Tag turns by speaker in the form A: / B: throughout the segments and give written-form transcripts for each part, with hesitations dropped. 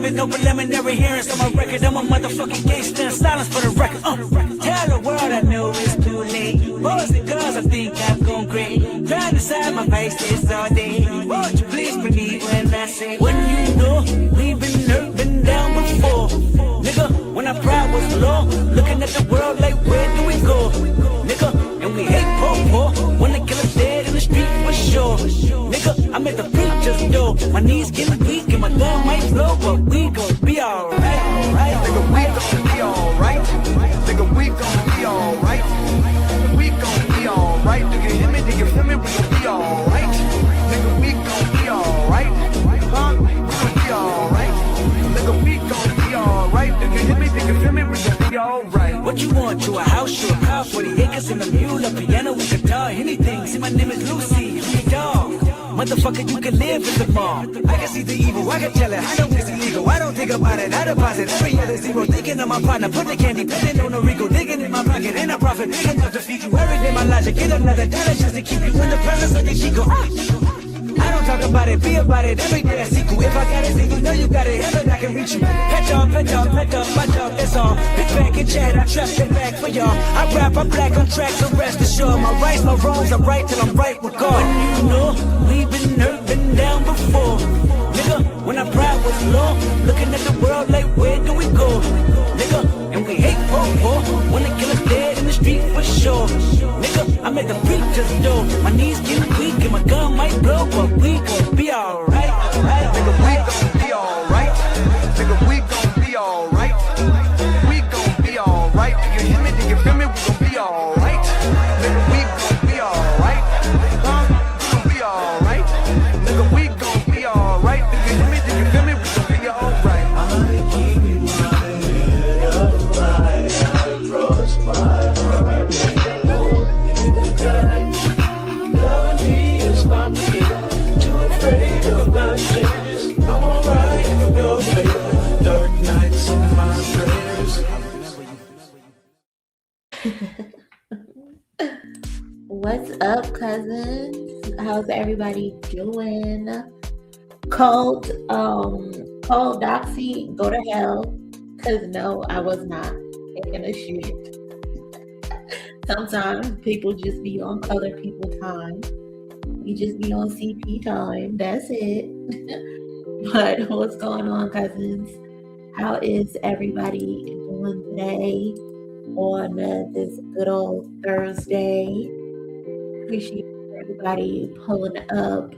A: No preliminary hearings on my record. I'm a motherfucking gangster. Silence for the record. Tell the world I know it's too late. Boys and girls, I think I've gone great. Trying to decide my face this all day. Won't you please believe when I say, when you know we've been hurt, been down before. Nigga, when our pride was low, looking at the world like, where do we go? Nigga, and we hate poor. Wanna kill us dead in the street for sure. Nigga, I'm at the preacher's door. My knees getting weak and my gun might blow, but we gon' be alright.
B: Nigga, we gon' be alright. Nigga, we gon' be alright. We gon' be alright. Do you hear me? Do you feel me? We gon' be alright. Nigga, we gon' be alright. Huh? We gon' be alright. Nigga, we gon' be alright. Do you hear me? Do you feel me? We gon' be alright.
A: What you want? You a house, you a car, 40 acres and a mule, a piano, a guitar, anything. See, my name is Lucy, I'm your dog. Motherfucker, you can live in the mall. I can see the evil, I can tell it. I know it's illegal, I don't think about it. I deposit every other zero. Thinking of my partner, put the candy, petting on the Rico. Digging in my pocket, and I profit big enough to feed you. Every day my logic, get another dollar just to keep you in the presence of the Chico. I don't talk about it, be about it. Every day I see you. If I got it, then you know you got it. Heaven, I can reach you. Pet y'all, my dog, that's all. Big bag and chat, I trust it back for y'all. I rap, I'm black on track, so rest assured. My rights, my wrongs, I'm right till I'm right with God. When you know we've been hurt, been down before. Nigga, when our pride was low, looking at the world like, where do we go? Nigga, and we hate poor. Wanna kill us dead in the street for sure. Nigga, I'm at the preacher's door. My knees get weak and my gun might blow, but we gon' be alright.
B: Nigga, we gon' be alright. Nigga, we gon' be alright. We gon' be alright. Do you hear me? Do you feel me? We gon' be alright. Nigga, we gon' be alright. Huh? We gon' be alright. Nigga, we gon' be alright. Do you hear me? Do you feel me? We gon' be alright.
C: I keep my head up high. I cross my heart. Melody is my key. Too afraid of my changes. I'm alright in your favor. Dark nights in my prayers.
D: What's up, cousins? How's everybody doing? Cold Doechii, go to hell. Cause no, I was not taking a shit. Sometimes people just be on other people's time. We just be on CP time. That's it. But what's going on, cousins? How is everybody doing today on this good old Thursday? Appreciate everybody pulling up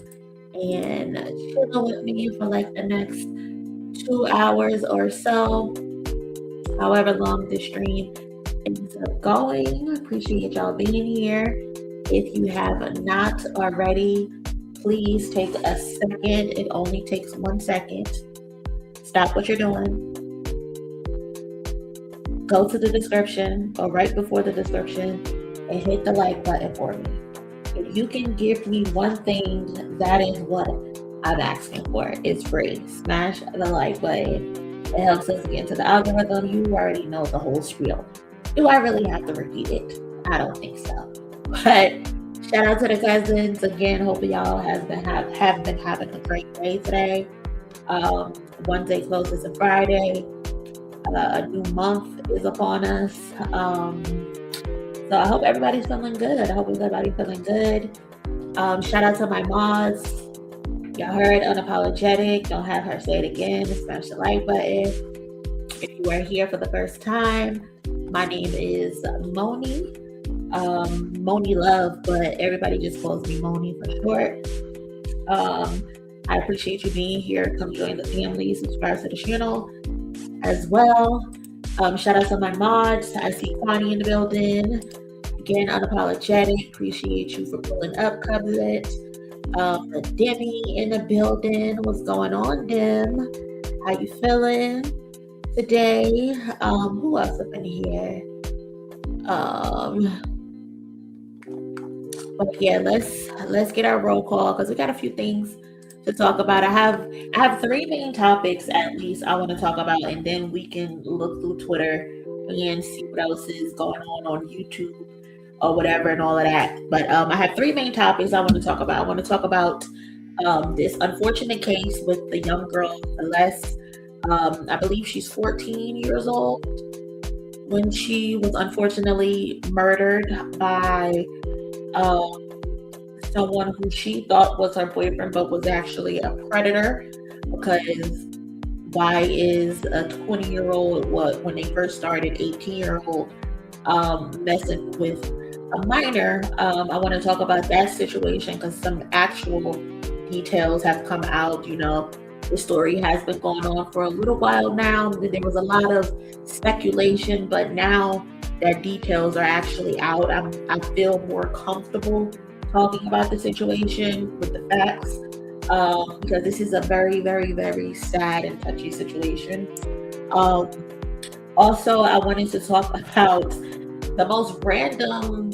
D: and chilling with me for like the next 2 hours or so, however long the stream ends up going. Appreciate y'all being here. If you have not already, please take a second. It only takes 1 second. Stop what you're doing. Go to the description or right before the description and hit the like button for me. If you can give me one thing, that is what I'm asking for. It's free. Smash the like button. It helps us get into the algorithm. You already know the whole spiel. Do I really have to repeat it? I don't think so. But shout out to the cousins again. Hope y'all have been having a great day today. One day closes to Friday. A new month is upon us. So I hope everybody's feeling good. Shout out to my mods. Y'all heard Unapologetic. Don't have her say it again. Smash the like button. If you are here for the first time, My name is Monie. Monie Love, but everybody just calls me Monie for short. I appreciate you being here. Come join the family, subscribe to the channel as well. Shout out to my mods. I see Kwani in the building. Again, unapologetic. Appreciate you for pulling up, Covenant. Demi in the building. What's going on, Dim? How you feeling today? Who else up in here? But yeah, let's get our roll call because we got a few things to talk about. I have three main topics at least I want to talk about, and then we can look through Twitter and see what else is going on YouTube or whatever and all of that. But I have three main topics I want to talk about. I want to talk about this unfortunate case with the young girl Celeste. I believe she's 14 years old when she was unfortunately murdered by someone who she thought was her boyfriend but was actually a predator, because why is a 20-year-old, when they first started, 18-year-old messing with a minor? I want to talk about that situation because some actual details have come out. The story has been going on for a little while now. There was a lot of speculation, but now that details are actually out, I feel more comfortable talking about the situation with the facts, because this is a very, very, very sad and touchy situation. Also, I wanted to talk about the most random,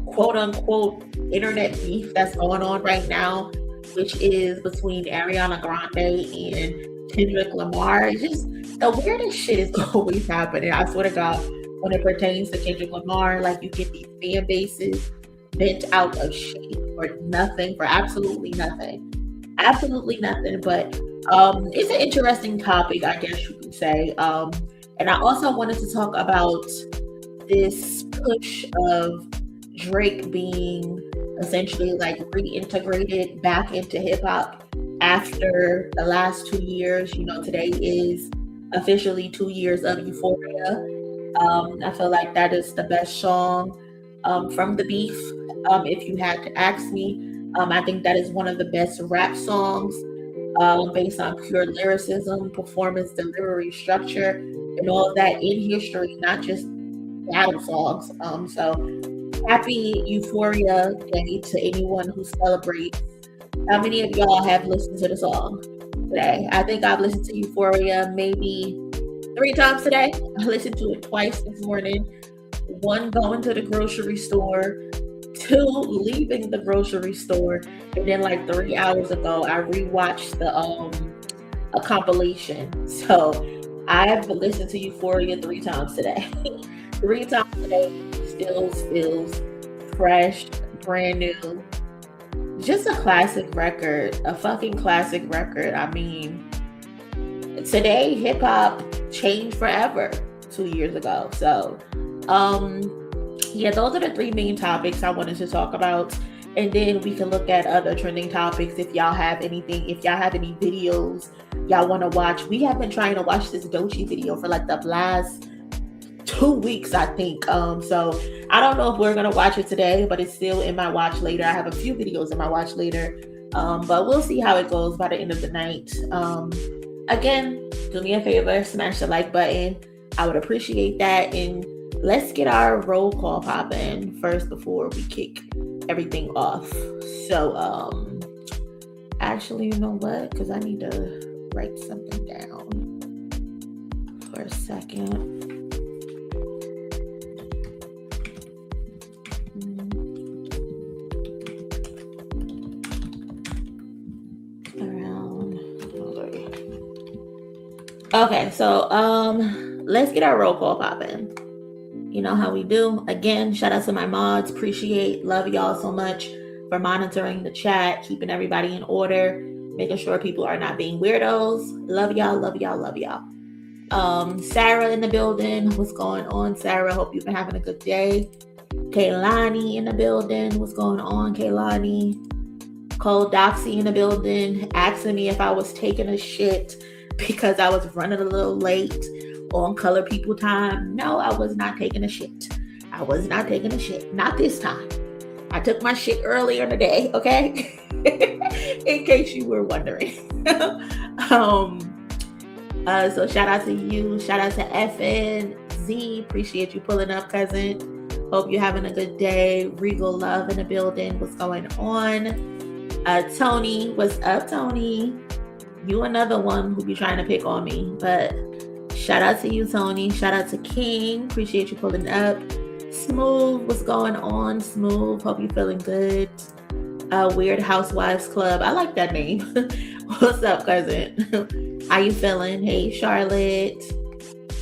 D: quote unquote, internet beef that's going on right now, which is between Ariana Grande and Kendrick Lamar. It's just the weirdest shit is always happening. I swear to God, when it pertains to Kendrick Lamar, like, you get these fan bases bent out of shape for nothing, for absolutely nothing. But it's an interesting topic, I guess you could say. And I also wanted to talk about this push of Drake being essentially like reintegrated back into hip hop after the last 2 years. Today is officially 2 years of Euphoria. I feel like that is the best song from the beef. If you had to ask me, I think that is one of the best rap songs based on pure lyricism, performance, delivery, structure, and all of that in history, not just battle songs. So happy Euphoria Day to anyone who celebrates. How many of y'all have listened to the song today? I think I've listened to Euphoria maybe 3 times today. I listened to it twice this morning. 1, going to the grocery store. 2, leaving the grocery store. And then like 3 hours ago, I rewatched a compilation. So I've listened to Euphoria 3 times today. 3 times today. Still feels fresh, brand new. Just a classic record. A fucking classic record. I mean, today hip hop changed forever 2 years ago. So yeah, those are the 3 main topics I wanted to talk about, and then we can look at other trending topics. If y'all have anything, if y'all have any videos y'all want to watch. We have been trying to watch this Doechii video for like the last 2 weeks, I think. So I don't know if we're gonna watch it today, but it's still in my watch later. I have a few videos in my watch later, but we'll see how it goes by the end of the night. Again, do me a favor, smash the like button. I would appreciate that, and let's get our roll call popping first before we kick everything off. So actually, you know what, because I need to write something down for a second. Okay, so let's get our roll call popping. You know how we do. Again, shout out to my mods. Appreciate, love y'all so much for monitoring the chat, keeping everybody in order, making sure people are not being weirdos. Love y'all, love y'all, love y'all. Sarah in the building. What's going on, Sarah? Hope you've been having a good day. Kaylani in the building. What's going on, Kaylani? Cole Doechii in the building, asking me if I was taking a shit because I was running a little late. on Color People Time. No, I was not taking a shit. I was not taking a shit. Not this time. I took my shit earlier in the day, okay? In case you were wondering. So shout out to you. Shout out to FNZ. Appreciate you pulling up, cousin. Hope you're having a good day. Regal Love in the building. What's going on? Tony, what's up, Tony? You another one who be trying to pick on me, but shout out to you, Tony. Shout out to King. Appreciate you pulling up. Smooth, what's going on, Smooth? Hope you're feeling good. Weird Housewives Club. I like that name. What's up, cousin? How you feeling? Hey, Charlotte.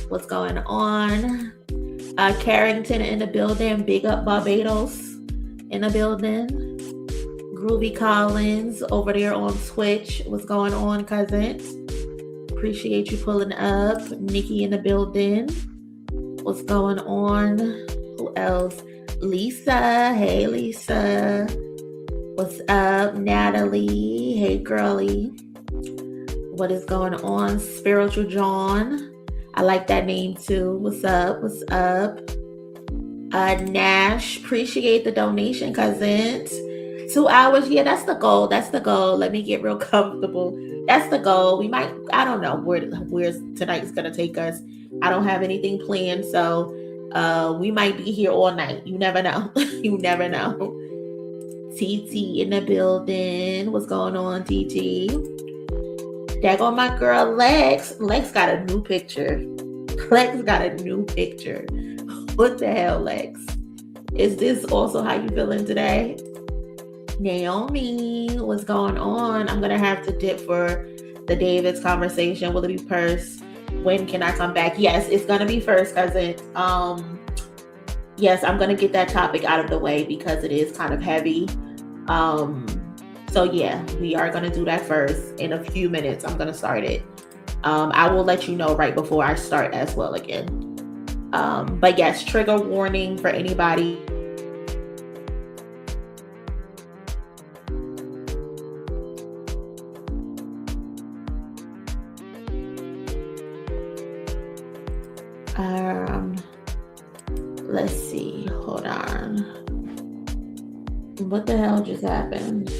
D: What's going on? Carrington in the building. Big up Barbados in the building. Groovy Collins over there on Twitch. What's going on, cousin? Appreciate you pulling up. Nikki in the building. What's going on? Who else? Lisa. Hey, Lisa. What's up? Natalie. Hey, girly. What is going on? Spiritual John. I like that name too. What's up? What's up? Nash. Appreciate the donation, cousins. 2 hours. Yeah, that's the goal. That's the goal. Let me get real comfortable. That's the goal. We might, I don't know where tonight's going to take us. I don't have anything planned. So we might be here all night. You never know. You never know. TT in the building. What's going on, TT? There go my girl Lex. Lex got a new picture. Lex got a new picture. What the hell, Lex? Is this also how you feeling today? Naomi, what's going on? I'm gonna have to dip for the David's conversation. Will it be first? When can I come back? Yes, it's gonna be first, cousin. Yes, I'm gonna get that topic out of the way because it is kind of heavy. So yeah, we are gonna do that first. In a few minutes, I'm gonna start it. I will let you know right before I start as well again. But yes, trigger warning for anybody. Let's see. Hold on. What the hell just happened?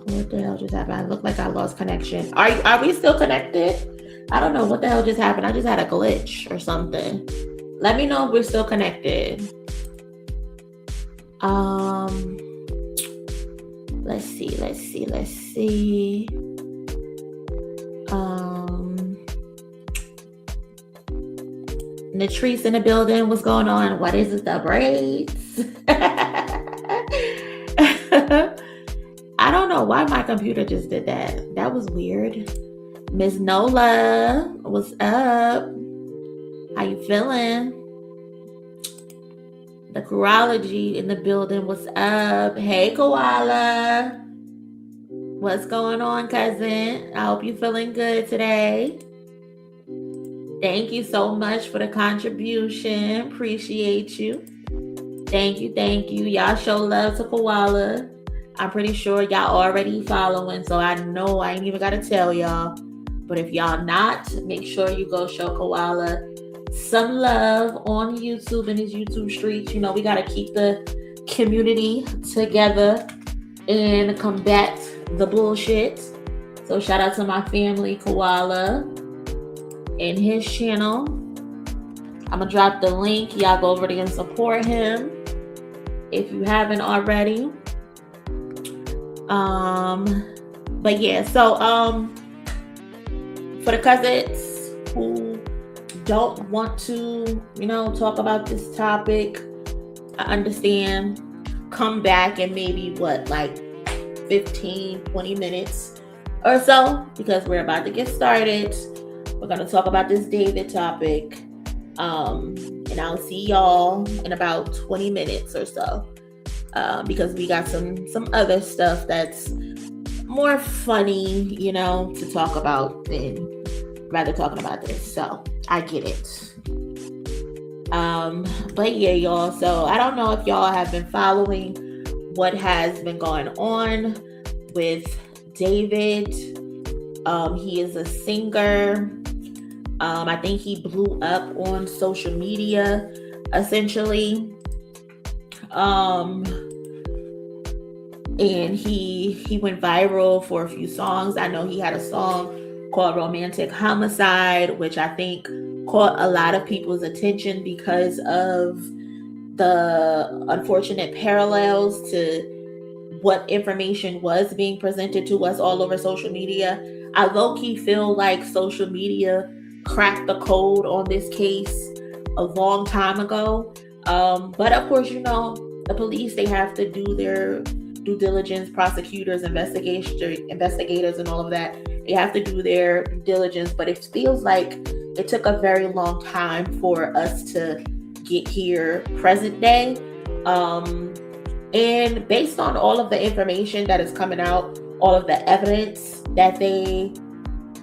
D: What the hell just happened? I look like I lost connection. Are we still connected? I don't know what the hell just happened. I just had a glitch or something. Let me know if we're still connected. Let's see. Latrice in the building. What's going on? What is it? The braids? I don't know why my computer just did that. That was weird. Miss Nola, what's up? How you feeling? The Koalology in the building. What's up? Hey, Koala. What's going on, cousin? I hope you're feeling good today. Thank you so much for the contribution. Appreciate you. Thank you. Y'all show love to Koala. I'm pretty sure y'all already following, so I know I ain't even got to tell y'all. But if y'all not, make sure you go show Koala some love on YouTube and his YouTube streets. You know, we got to keep the community together and combat the bullshit. So shout out to my family, Koala, and his channel. I'm gonna drop the link. Y'all go over there and support him if you haven't already. But yeah, so for the cousins who don't want to, talk about this topic, I understand. Come back in maybe 15, 20 minutes or so, because we're about to get started. We're going to talk about this David topic. And I'll see y'all in about 20 minutes or so. Because we got some other stuff that's more funny, to talk about than rather talking about this. So I get it. But yeah, y'all. So I don't know if y'all have been following what has been going on with David. He is a singer. I think he blew up on social media, essentially. And he went viral for a few songs. I know he had a song called Romantic Homicide, which I think caught a lot of people's attention because of the unfortunate parallels to what information was being presented to us all over social media. I low-key feel like social media cracked the code on this case a long time ago. But of course, the police, they have to do their due diligence, prosecutors, investigators, and all of that. They have to do their due diligence, but it feels like it took a very long time for us to get here present day. And based on all of the information that is coming out, all of the evidence that they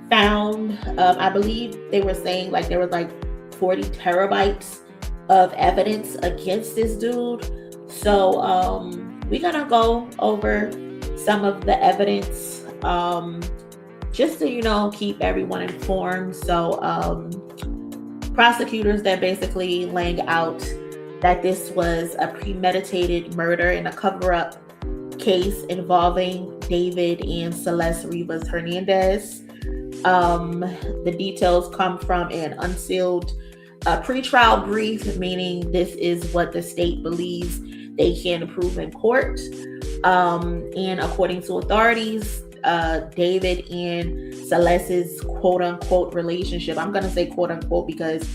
D: found, I believe they were saying like there was like 40 terabytes of evidence against this dude. So we're gonna go over some of the evidence just to keep everyone informed. So prosecutors, they're basically laying out that this was a premeditated murder and a cover-up case involving David and Celeste Rivas Hernandez. The details come from an unsealed pretrial brief, meaning this is what the state believes they can prove in court. And according to authorities, David and Celeste's quote-unquote relationship, I'm going to say quote-unquote because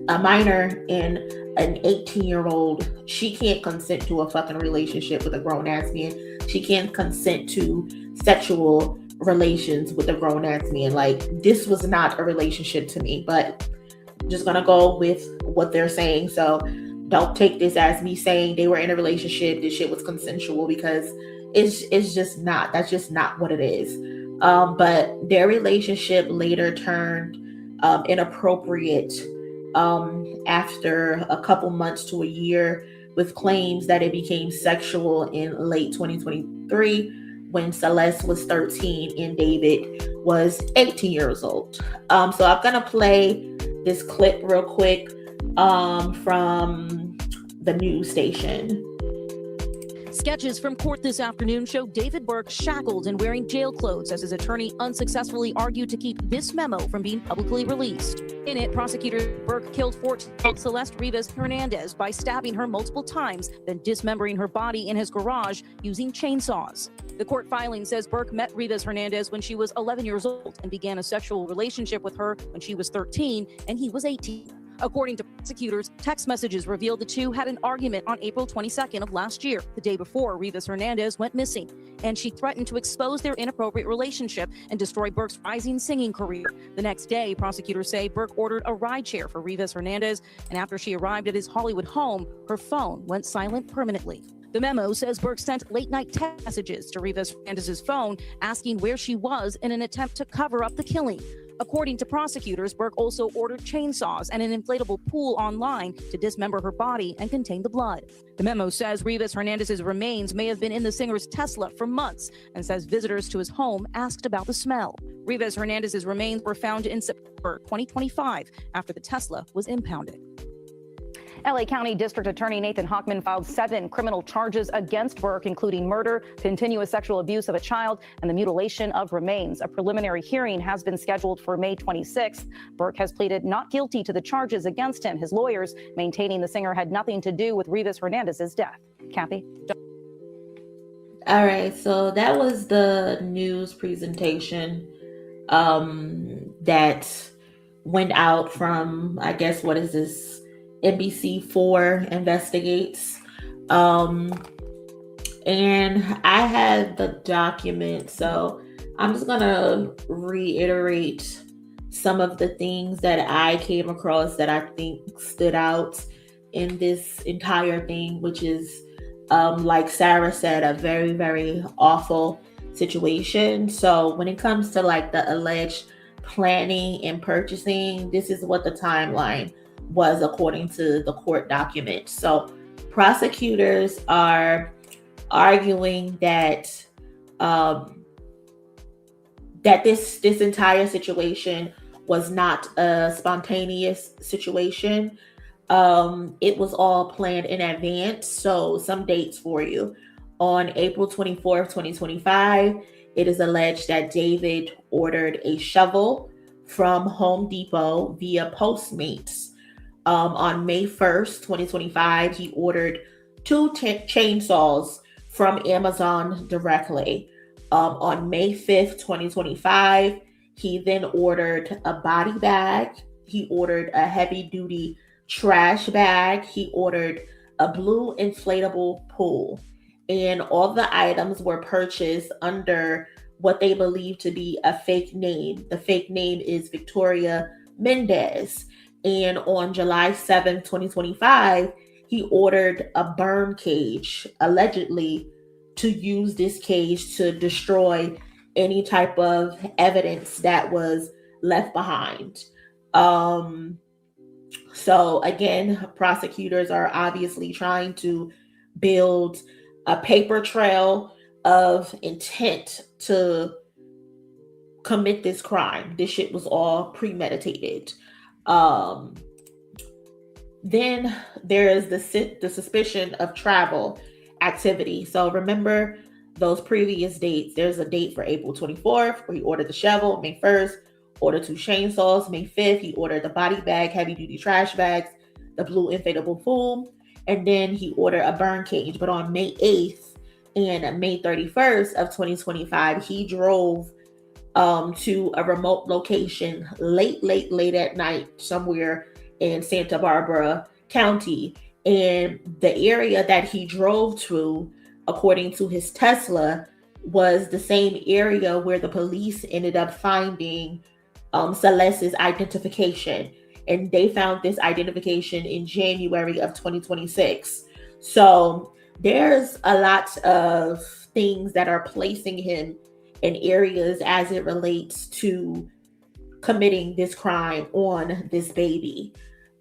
D: a minor and an 18-year-old, she can't consent to a fucking relationship with a grown-ass man. She can't consent to sexual relations with a grown-ass man. Like, this was not a relationship to me, but I'm just going to go with what they're saying. So don't take this as me saying they were in a relationship, this shit was consensual, because it's just not. That's just not what it is. But their relationship later turned inappropriate after a couple months to a year, with claims that it became sexual in late 2023 when Celeste was 13 and David was 18 years old. So I'm gonna play this clip real quick from the news station.
E: Sketches from court this afternoon show David Burke shackled and wearing jail clothes as his attorney unsuccessfully argued to keep this memo from being publicly released. In it, prosecutor Burke killed 14-year-old Celeste Rivas Hernandez by stabbing her multiple times, then dismembering her body in his garage using chainsaws. The court filing says Burke met Rivas Hernandez when she was 11 years old and began a sexual relationship with her when she was 13 and he was 18. According to prosecutors, text messages revealed the two had an argument on April 22nd of last year, the day before Rivas Hernandez went missing, and she threatened to expose their inappropriate relationship and destroy Burke's rising singing career. The next day, prosecutors say Burke ordered a rideshare for Rivas Hernandez, and after she arrived at his Hollywood home, her phone went silent permanently. The memo says Burke sent late-night text messages to Rivas Hernandez's phone asking where she was in an attempt to cover up the killing. According to prosecutors, Burke also ordered chainsaws and an inflatable pool online to dismember her body and contain the blood. The memo says Rivas Hernandez's remains may have been in the singer's Tesla for months and says visitors to his home asked about the smell. Rivas Hernandez's remains were found in September 2025 after the Tesla was impounded.
F: LA County District Attorney Nathan Hochman filed 7 criminal charges against Burke, including murder, continuous sexual abuse of a child, and the mutilation of remains. A preliminary hearing has been scheduled for May 26th. Burke has pleaded not guilty to the charges against him, his lawyers maintaining the singer had nothing to do with Rivas Hernandez's death. Kathy?
D: All right, so that was the news presentation that went out from, I guess, what is this? NBC4 Investigates. And I had the document, so I'm just gonna reiterate some of the things that I came across that I think stood out in this entire thing, which is, like Sarah said, a very, very awful situation. So when it comes to like the alleged planning and purchasing, this is what the timeline was according to the court document. So prosecutors are arguing that that this entire situation was not a spontaneous situation. It was all planned in advance. So some dates for you. On April 24th, 2025, it is alleged that David ordered a shovel from Home Depot via Postmates. On May 1st, 2025, he ordered two chainsaws from Amazon directly. On May 5th, 2025, he then ordered a body bag. He ordered a heavy-duty trash bag. He ordered a blue inflatable pool. And all the items were purchased under what they believe to be a fake name. The fake name is Victoria Mendez. And on July 7th, 2025, he ordered a burn cage, allegedly to use this cage to destroy any type of evidence that was left behind. So again, prosecutors are obviously trying to build a paper trail of intent to commit this crime. This shit was all premeditated. Then there is the suspicion of travel activity. So remember those previous dates. There's a date for April 24th where he ordered the shovel. May 1st, ordered 2 chainsaws. May 5th, he ordered the body bag, heavy duty trash bags, the blue inflatable pool, and then he ordered a burn cage. But on May 8th and May 31st of 2025, he drove to a remote location late at night somewhere in Santa Barbara County. And the area that he drove to, according to his Tesla, was the same area where the police ended up finding Celeste's identification. And they found this identification in January of 2026. So there's a lot of things that are placing him in areas as it relates to committing this crime on this baby.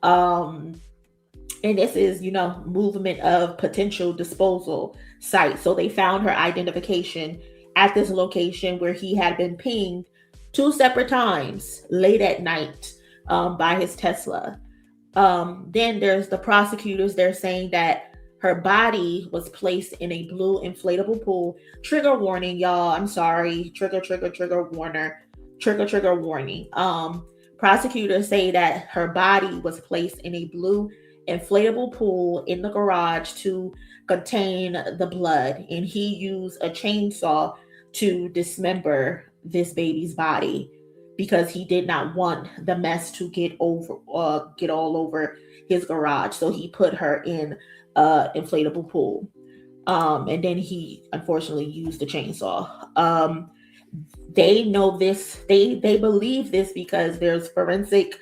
D: And this is, movement of potential disposal site. So they found her identification at this location where he had been pinged 2 separate times late at night by his Tesla. Then there's the prosecutors. They're saying that her body was placed in a blue inflatable pool. Trigger warning, y'all. I'm sorry. Trigger warner. Trigger warning. Prosecutors say that her body was placed in a blue inflatable pool in the garage to contain the blood, and he used a chainsaw to dismember this baby's body because he did not want the mess to get all over his garage. So he put her in an inflatable pool, and then he unfortunately used the chainsaw. They know this. They believe this because there's forensic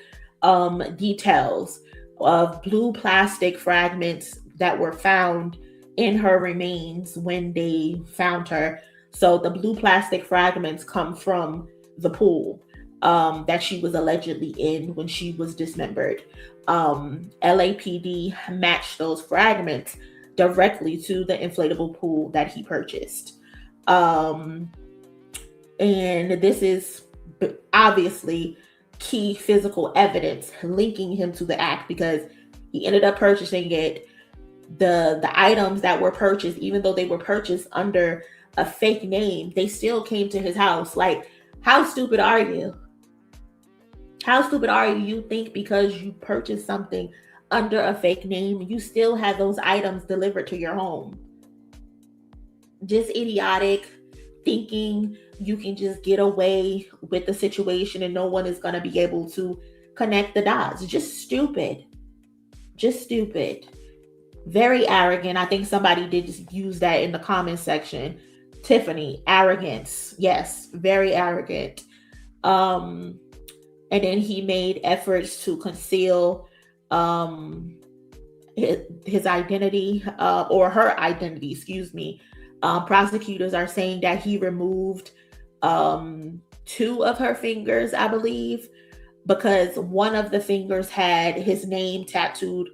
D: details of blue plastic fragments that were found in her remains when they found her. So the blue plastic fragments come from the pool that she was allegedly in when she was dismembered. LAPD matched those fragments directly to the inflatable pool that he purchased. And this is obviously key physical evidence linking him to the act because he ended up purchasing it. The items that were purchased, even though they were purchased under a fake name, they still came to his house. Like, how stupid are you? How stupid are you? You think because you purchased something under a fake name, you still have those items delivered to your home. Just idiotic, thinking you can just get away with the situation and no one is going to be able to connect the dots. Just stupid. Very arrogant. I think somebody did just use that in the comment section. Tiffany, arrogance. Yes, very arrogant. And then he made efforts to conceal his identity, or her identity, excuse me. Prosecutors are saying that he removed 2 of her fingers, I believe, because one of the fingers had his name tattooed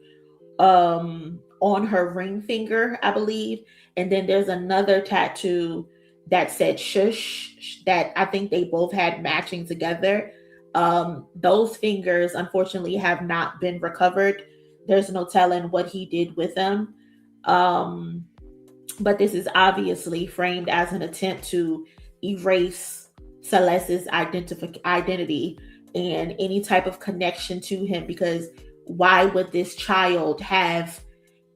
D: on her ring finger, I believe. And then there's another tattoo that said shush that I think they both had matching together. Those fingers, unfortunately, have not been recovered. There's no telling what he did with them. But this is obviously framed as an attempt to erase Celeste's identity and any type of connection to him, because why would this child have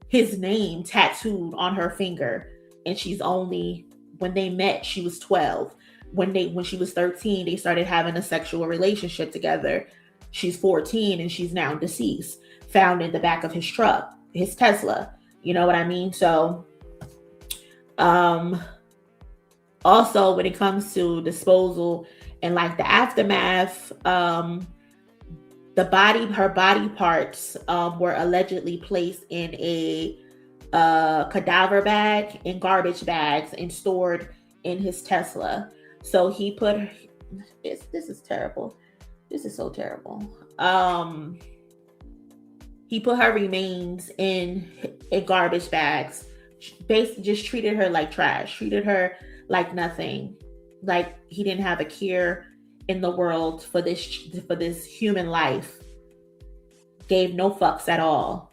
D: his name tattooed on her finger? And she's only, when they met, she was 12. When she was 13, they started having a sexual relationship together. She's 14 and she's now deceased, found in the back of his truck, his Tesla. You know what I mean? So also when it comes to disposal and like the aftermath, her body parts were allegedly placed in a cadaver bag, in garbage bags, and stored in his Tesla. So he put, this is terrible. This is so terrible. He put her remains in garbage bags. Basically just treated her like trash, treated her like nothing, like he didn't have a care in the world for this human life. Gave no fucks at all.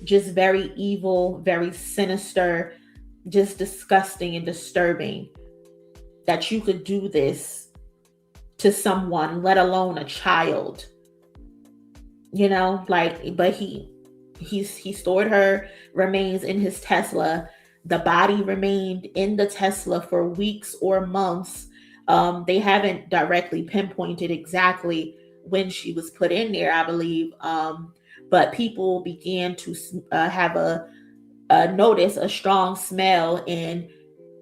D: Just very evil, very sinister, just disgusting and disturbing that you could do this to someone, let alone a child. You know, like, but he stored her remains in his Tesla. The body remained in the Tesla for weeks or months. They haven't directly pinpointed exactly when she was put in there, I believe. But people began to have notice a strong smell, and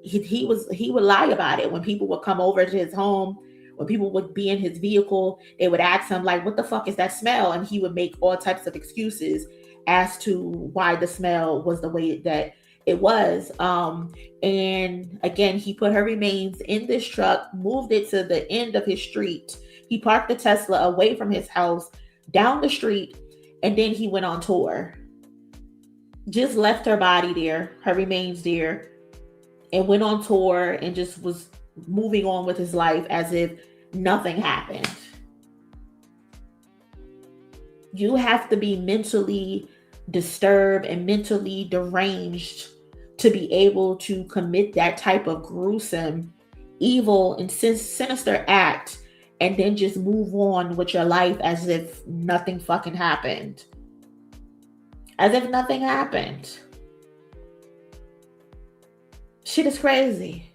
D: he would lie about it. When people would come over to his home, when people would be in his vehicle, they would ask him like, what the fuck is that smell? And he would make all types of excuses as to why the smell was the way that it was. And again, he put her remains in this truck, moved it to the end of his street. He parked the Tesla away from his house, down the street, and then he went on tour. Just left her body there, her remains there, and went on tour and just was moving on with his life as if nothing happened. You have to be mentally disturbed and mentally deranged to be able to commit that type of gruesome, evil, and sinister act and then just move on with your life as if nothing fucking happened. As if nothing happened. Shit is crazy.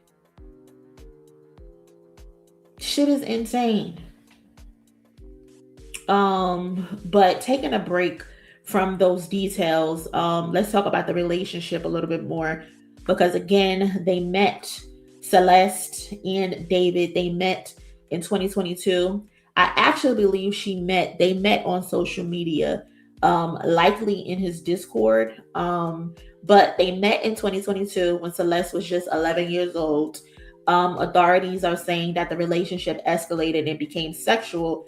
D: Shit is insane. But taking a break from those details, let's talk about the relationship a little bit more, because again, they met, Celeste and David, they met in 2022. I actually believe they met on social media, likely in his Discord, but they met in 2022 when Celeste was just 11 years old. Authorities are saying that the relationship escalated and became sexual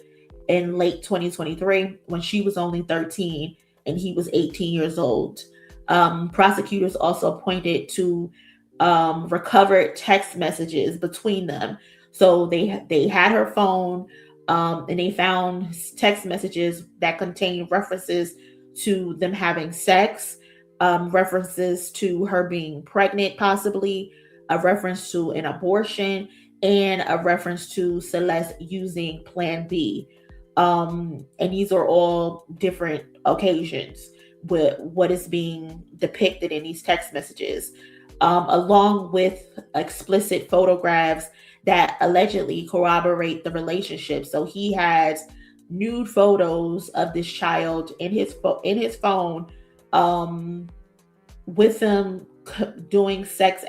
D: in late 2023 when she was only 13 and he was 18 years old. Prosecutors also pointed to recovered text messages between them. So they had her phone, and they found text messages that contained references to them having sex, references to her being pregnant, possibly a reference to an abortion, and a reference to Celeste using Plan B. And these are all different occasions with what is being depicted in these text messages, along with explicit photographs that allegedly corroborate the relationship. So he has nude photos of this child in his phone, with him doing sex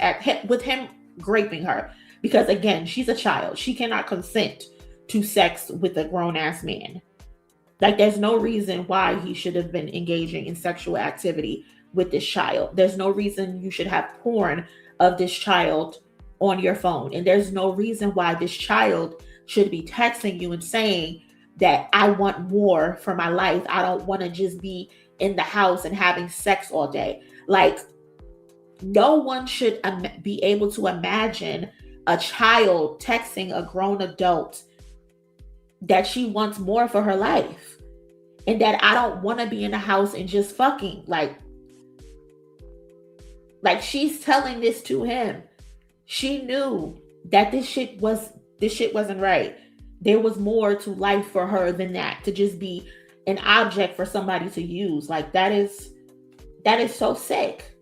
D: with him raping her, because again, she's a child. She cannot consent to sex with a grown-ass man. Like, there's no reason why he should have been engaging in sexual activity with this child. There's no reason you should have porn of this child on your phone. And there's no reason why this child should be texting you and saying that I want more for my life. I don't want to just be in the house and having sex all day. Like, no one should be able to imagine a child texting a grown adult that she wants more for her life, and that I don't want to be in the house and just fucking like she's telling this to him. She knew that this shit wasn't right. There was more to life for her than that, to just be an object for somebody to use. Like that is so sick.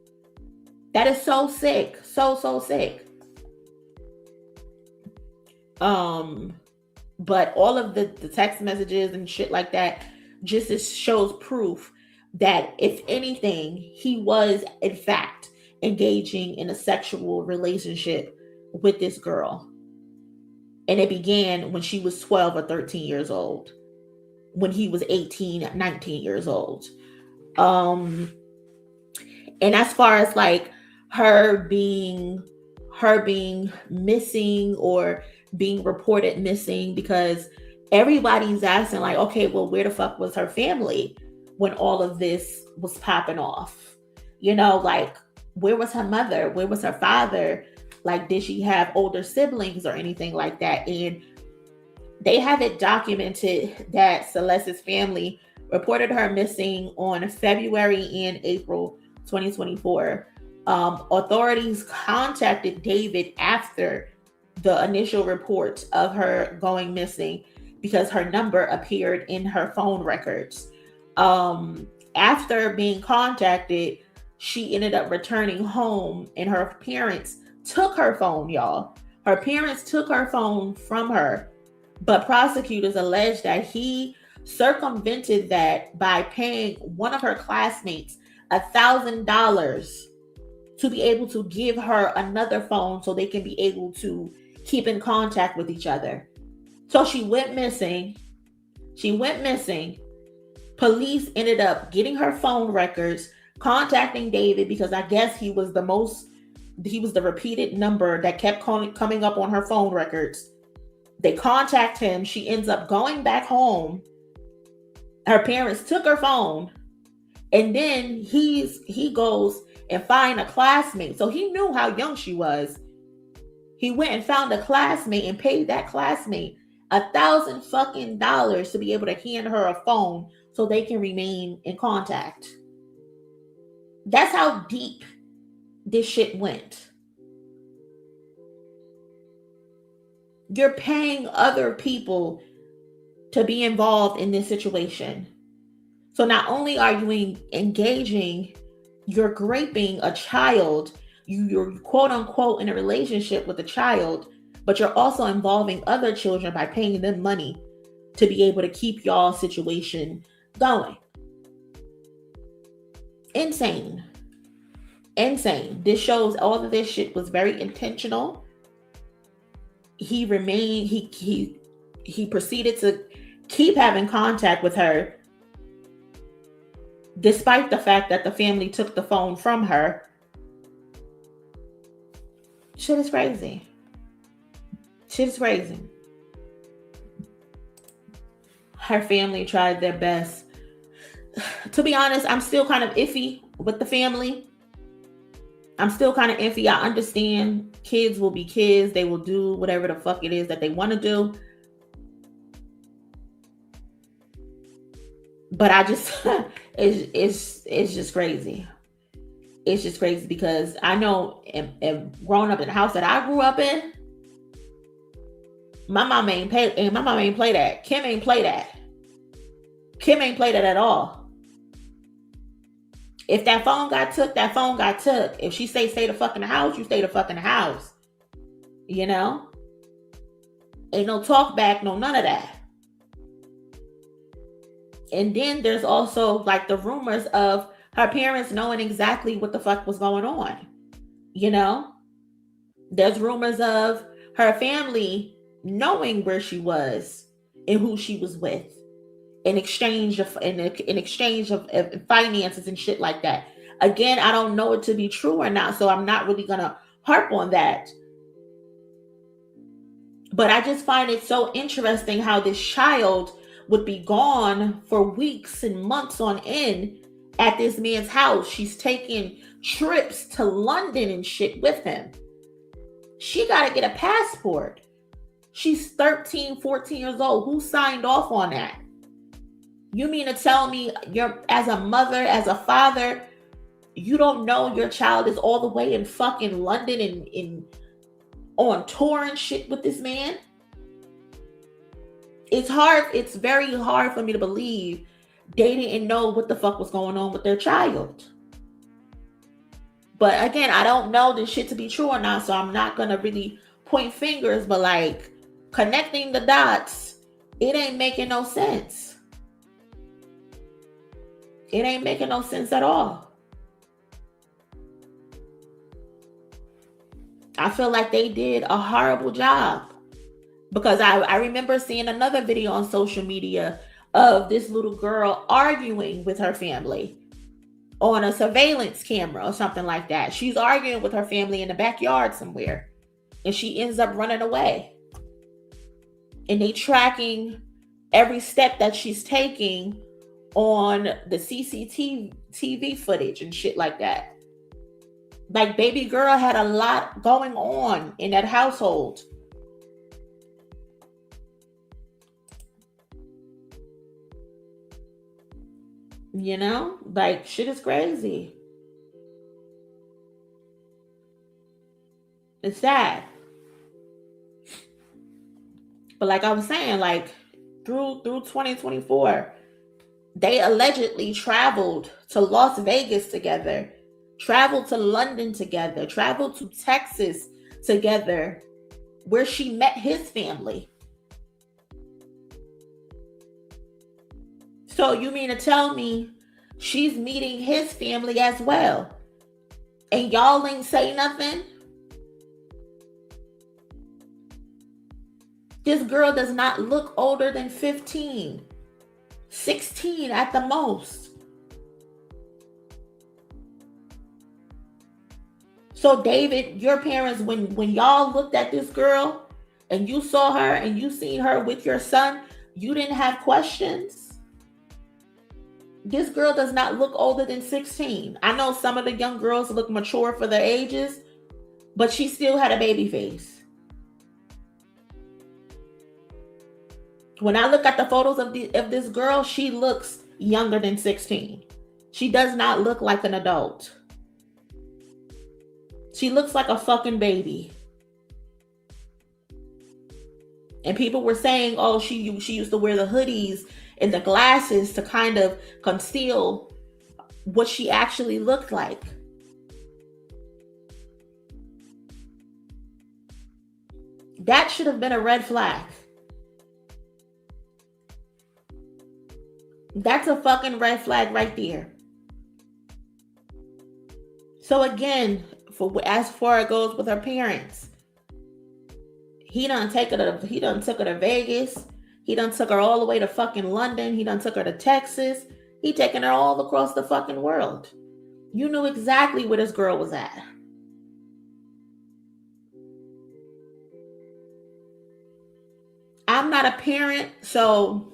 D: That is so sick. So sick. But all of the text messages and shit like that just shows proof that, if anything, he was in fact engaging in a sexual relationship with this girl. And it began when she was 12 or 13 years old, when he was 18, 19 years old. And as far as like her being missing or being reported missing, because everybody's asking like, okay, well, where the fuck was her family when all of this was popping off? You know, like, where was her mother? Where was her father? Like, did she have older siblings or anything like that? And they have it documented that Celeste's family reported her missing on February and April 2024. Authorities contacted David after the initial reports of her going missing because her number appeared in her phone records. After being contacted, she ended up returning home, and her parents took her phone, y'all. Her parents took her phone from her, but prosecutors alleged that he circumvented that by paying one of her classmates $1,000 to be able to give her another phone so they can be able to keep in contact with each other. So she went missing. Police ended up getting her phone records, contacting David, because I guess he was the repeated number that kept coming up on her phone records. They contact him. She ends up going back home. Her parents took her phone, and then he goes and find a classmate. So he knew how young she was. He went and found a classmate and paid that classmate $1,000 fucking dollars to be able to hand her a phone so they can remain in contact. That's how deep this shit went. You're paying other people to be involved in this situation. So not only are you engaging, you're raping a child, you're quote unquote in a relationship with a child, but you're also involving other children by paying them money to be able to keep y'all situation going. Insane. This shows all of this shit was very intentional. He proceeded to keep having contact with her despite the fact that the family took the phone from her. Shit is crazy. Her family tried their best. To be honest, I'm still kind of iffy with the family. I understand kids will be kids. They will do whatever the fuck it is that they want to do. But I just, it's just crazy. It's just crazy because I know, and growing up in the house that I grew up in, my mom ain't play that. Kim ain't play that. Kim ain't play that at all. If that phone got took, that phone got took. If she stay the fuck in the house, you stay the fuck in the house. You know? Ain't no talk back, no none of that. And then there's also like the rumors of her parents knowing exactly what the fuck was going on. You know? There's rumors of her family knowing where she was and who she was with in exchange of finances and shit like that. Again, I don't know it to be true or not, so I'm not really gonna harp on that. But I just find it so interesting how this child would be gone for weeks and months on end at this man's house. She's taking trips to London and shit with him. She got to get a passport. She's 13, 14 years old. Who signed off on that? You mean to tell me you're, as a mother, as a father, you don't know your child is all the way in fucking London and on tour and shit with this man? It's hard. It's very hard for me to believe they didn't know what the fuck was going on with their child. But again, I don't know this shit to be true or not, so I'm not gonna really point fingers, but like connecting the dots, it ain't making no sense. It ain't making no sense at all. I feel like they did a horrible job, because I remember seeing another video on social media of this little girl arguing with her family on a surveillance camera or something like that. She's arguing with her family in the backyard somewhere, and she ends up running away. And they tracking every step that she's taking on the CCTV footage and shit like that. Like, baby girl had a lot going on in that household. You know, like, shit is crazy. It's sad. But like I was saying, like through 2024, they allegedly traveled to Las Vegas together, traveled to London together, traveled to Texas together, where she met his family. So you mean to tell me she's meeting his family as well, and y'all ain't say nothing? This girl does not look older than 15, 16 at the most. So David, your parents, when y'all looked at this girl and you saw her and you seen her with your son, you didn't have questions? This girl does not look older than 16. I know some of the young girls look mature for their ages, but she still had a baby face. When I look at the photos of this girl, she looks younger than 16. She does not look like an adult. She looks like a fucking baby. And people were saying, oh, she used to wear the hoodies and the glasses to kind of conceal what she actually looked like. That should have been a red flag. That's a fucking red flag right there. So again, as far as it goes with her parents, he done took her to Vegas. He done took her all the way to fucking London. He done took her to Texas. He taking her all across the fucking world. You knew exactly where this girl was at. I'm not a parent, so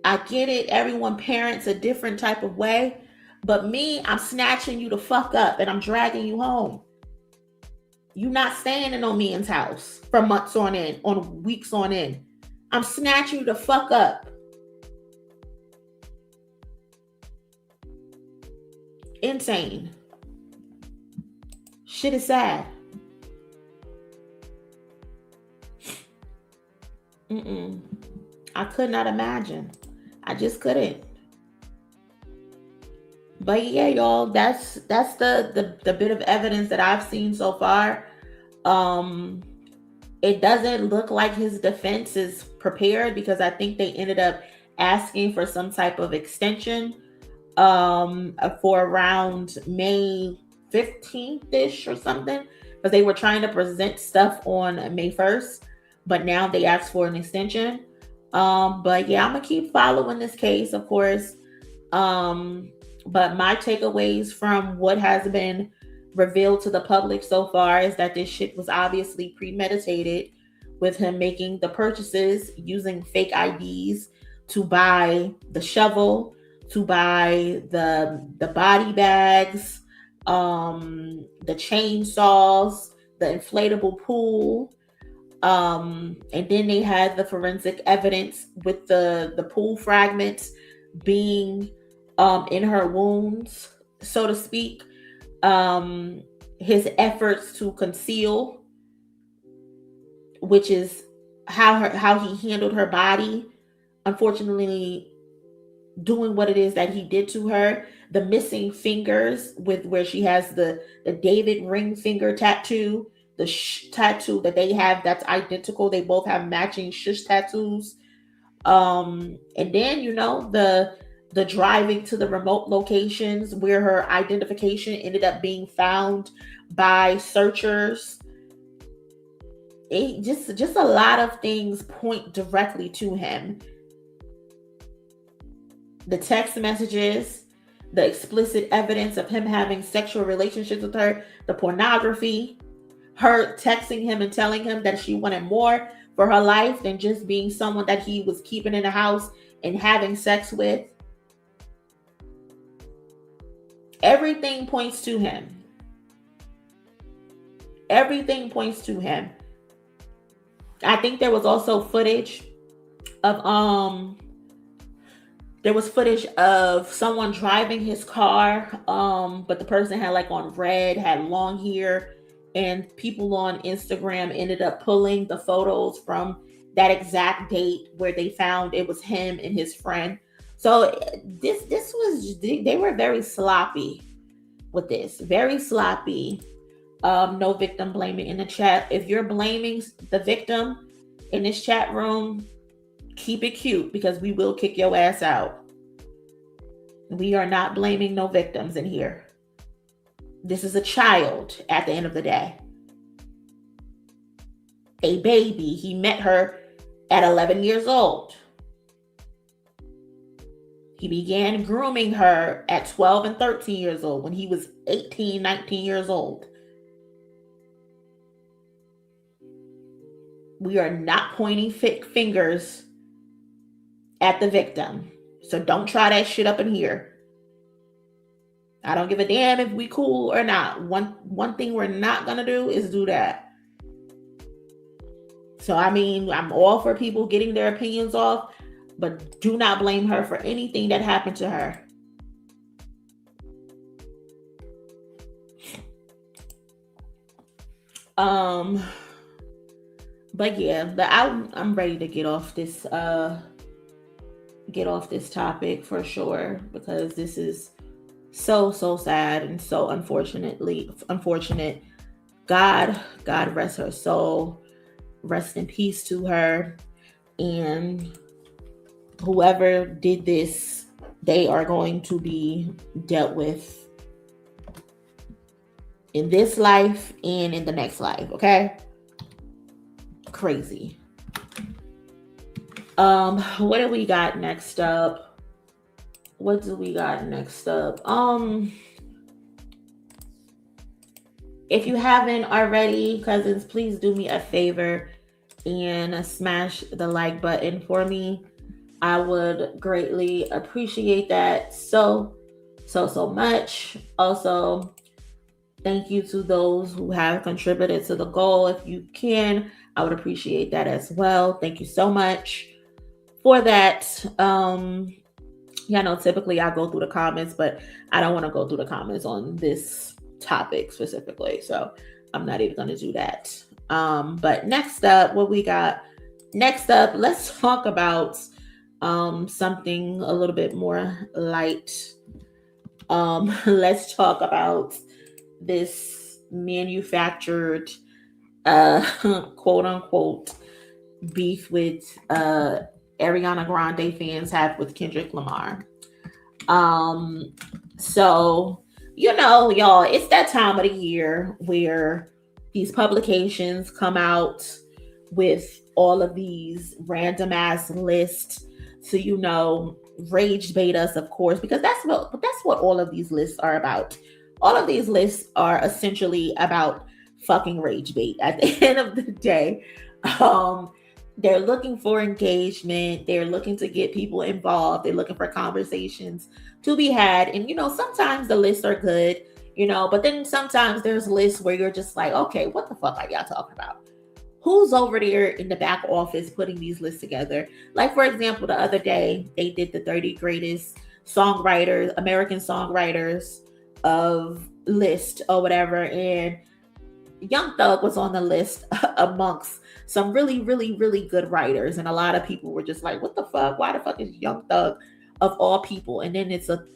D: I get it. Everyone parents a different type of way. But me, I'm snatching you the fuck up and I'm dragging you home. You not staying in no man's house for months on end, on weeks on end. I'm snatching you the fuck up. Insane. Shit is sad. I could not imagine. I just couldn't. But yeah, y'all, that's the bit of evidence that I've seen so far. It doesn't look like his defense is prepared, because I think they ended up asking for some type of extension for around May 15th-ish or something, because they were trying to present stuff on May 1st, but now they asked for an extension. But yeah, I'm gonna keep following this case, of course. But my takeaways from what has been revealed to the public so far is that this shit was obviously premeditated, with him making the purchases using fake IDs to buy the shovel, to buy the body bags, the chainsaws, the inflatable pool, And then they had the forensic evidence with the pool fragments being in her wounds, so to speak. His efforts to conceal, which is how he handled her body, unfortunately doing what it is that he did to her. The missing fingers, with where she has the David ring finger tattoo, the tattoo that they have that's identical. They both have matching shush tattoos. And then, you know, the driving to the remote locations where her identification ended up being found by searchers. It just a lot of things point directly to him. The text messages, the explicit evidence of him having sexual relationships with her, the pornography, her texting him and telling him that she wanted more for her life than just being someone that he was keeping in the house and having sex with. Everything points to him. Everything points to him. I think there was also footage of someone driving his car, but the person had like on red, had long hair, and people on Instagram ended up pulling the photos from that exact date where they found it was him and his friend. So they were very sloppy with this, very sloppy. No victim blaming in the chat. If you're blaming the victim in this chat room, keep it cute, because we will kick your ass out. We are not blaming no victims in here. This is a child at the end of the day. A baby. He met her at 11 years old. He began grooming her at 12 and 13 years old, when he was 18, 19 years old. We are not pointing fingers at the victim. So don't try that shit up in here. I don't give a damn if we cool or not. One thing we're not gonna do is do that. So I mean, I'm all for people getting their opinions off, but do not blame her for anything that happened to her. But yeah, I'm ready to get off this topic for sure, because this is so sad and so unfortunate. God rest her soul. Rest in peace to her. And whoever did this, they are going to be dealt with in this life and in the next life, okay? Crazy. What do we got next up? If you haven't already, cousins, please do me a favor and smash the like button for me. I would greatly appreciate that so much. Also, thank you to those who have contributed to the goal. If you can, I would appreciate that as well. Thank you so much for that. Typically I go through the comments, but I don't want to go through the comments on this topic specifically, so I'm not even going to do that. But next up, what we got next up, let's talk about something a little bit more light. Let's talk about this manufactured quote unquote beef with Ariana Grande fans have with Kendrick Lamar. So, y'all, it's that time of the year where these publications come out with all of these random ass lists to, rage bait us, of course, because that's what all of these lists are about. All of these lists are essentially about fucking rage bait at the end of the day. They're looking for engagement. They're looking to get people involved. They're looking for conversations to be had. And, sometimes the lists are good, but then sometimes there's lists where you're just like, okay, what the fuck are y'all talking about? who's over there in the back office putting these lists together? Like, for example, the other day, they did the 30 greatest songwriters, American songwriters of list or whatever. And Young Thug was on the list amongst some really, really, really good writers. And a lot of people were just like, what the fuck? Why the fuck is Young Thug of all people? And then it's a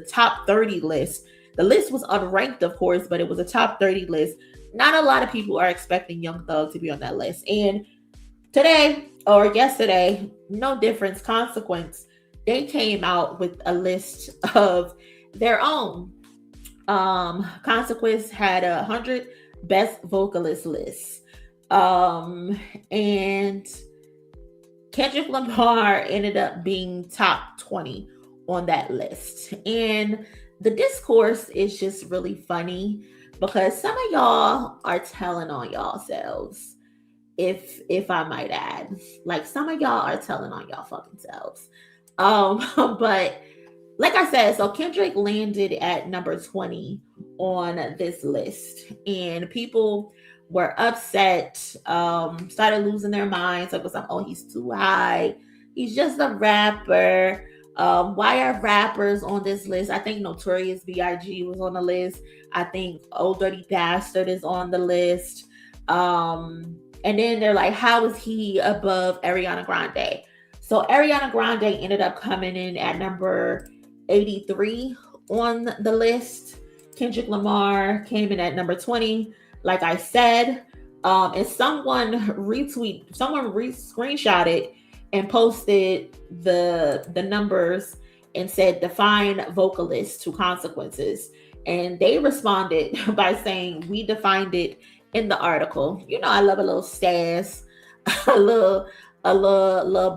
D: top 30 list. The list was unranked, of course, but it was a top 30 list. Not a lot of people are expecting Young Thug to be on that list. And today or yesterday, no difference, Consequence, they came out with a list of their own. Consequence had 100 best vocalist lists. And Kendrick Lamar ended up being top 20 on that list. And the discourse is just really funny because some of y'all are telling on yourselves, if I might add. Like, some of y'all are telling on y'all fucking selves. But like I said, so Kendrick landed at number 20 on this list, and people were upset, started losing their minds. Like, oh, he's too high. He's just a rapper. Why are rappers on this list? I think Notorious B.I.G. was on the list. I think Old Dirty Bastard is on the list. And then they're like, how is he above Ariana Grande? So Ariana Grande ended up coming in at number 83 on the list. Kendrick Lamar came in at number 20, like I said. And someone screenshotted and posted the numbers and said define vocalist to Consequences. And they responded by saying, we defined it in the article. You know, I love a little sass, a little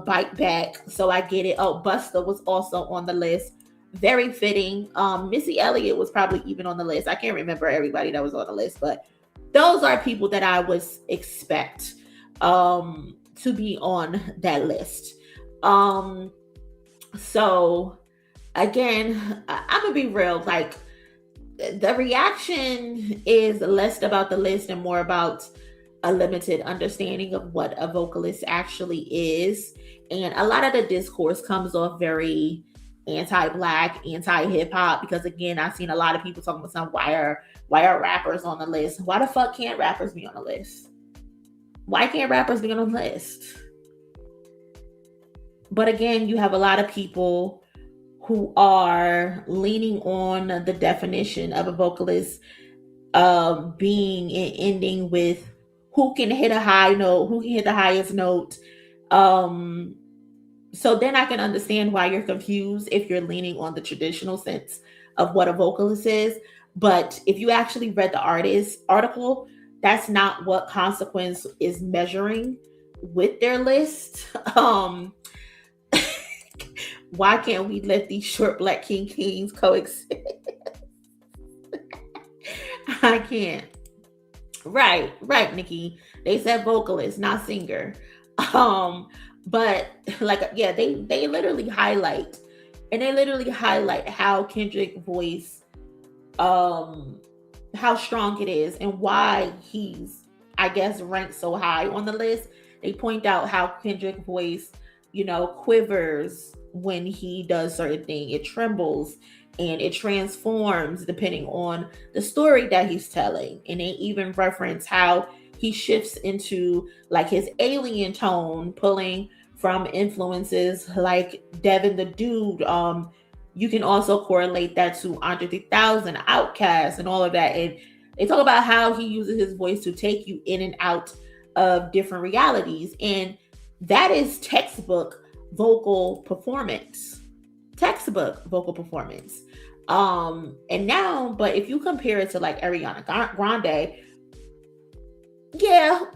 D: bite back. So I get it. Oh, Busta was also on the list. Very fitting. Missy Elliott was probably even on the list. I can't remember everybody that was on the list, but those are people that I would expect to be on that list. So again, I'm gonna be real. Like, the reaction is less about the list and more about a limited understanding of what a vocalist actually is. And a lot of the discourse comes off very anti-Black, anti-hip-hop, because again, I've seen a lot of people talking about some, why are rappers on the list? Why the fuck can't rappers be on the list? Why can't rappers be on the list? But again, you have a lot of people who are leaning on the definition of a vocalist being and ending with who can hit a high note, who can hit the highest note. So then I can understand why you're confused if you're leaning on the traditional sense of what a vocalist is. But if you actually read the article, that's not what Consequence is measuring with their list. Why can't we let these short Black kings coexist? I can't. Right, Nikki. They said vocalist, not singer. But like, yeah, they literally highlight how Kendrick's voice, how strong it is and why he's, I guess, ranked so high on the list. They point out how Kendrick's voice, quivers when he does certain things. It trembles and it transforms depending on the story that he's telling. And they even reference how he shifts into like his alien tone, pulling from influences like Devin the Dude. You can also correlate that to Andre 3000, Outkast, and all of that. And they talk about how he uses his voice to take you in and out of different realities. And that is textbook vocal performance. And now, but if you compare it to like Ariana Grande, yeah,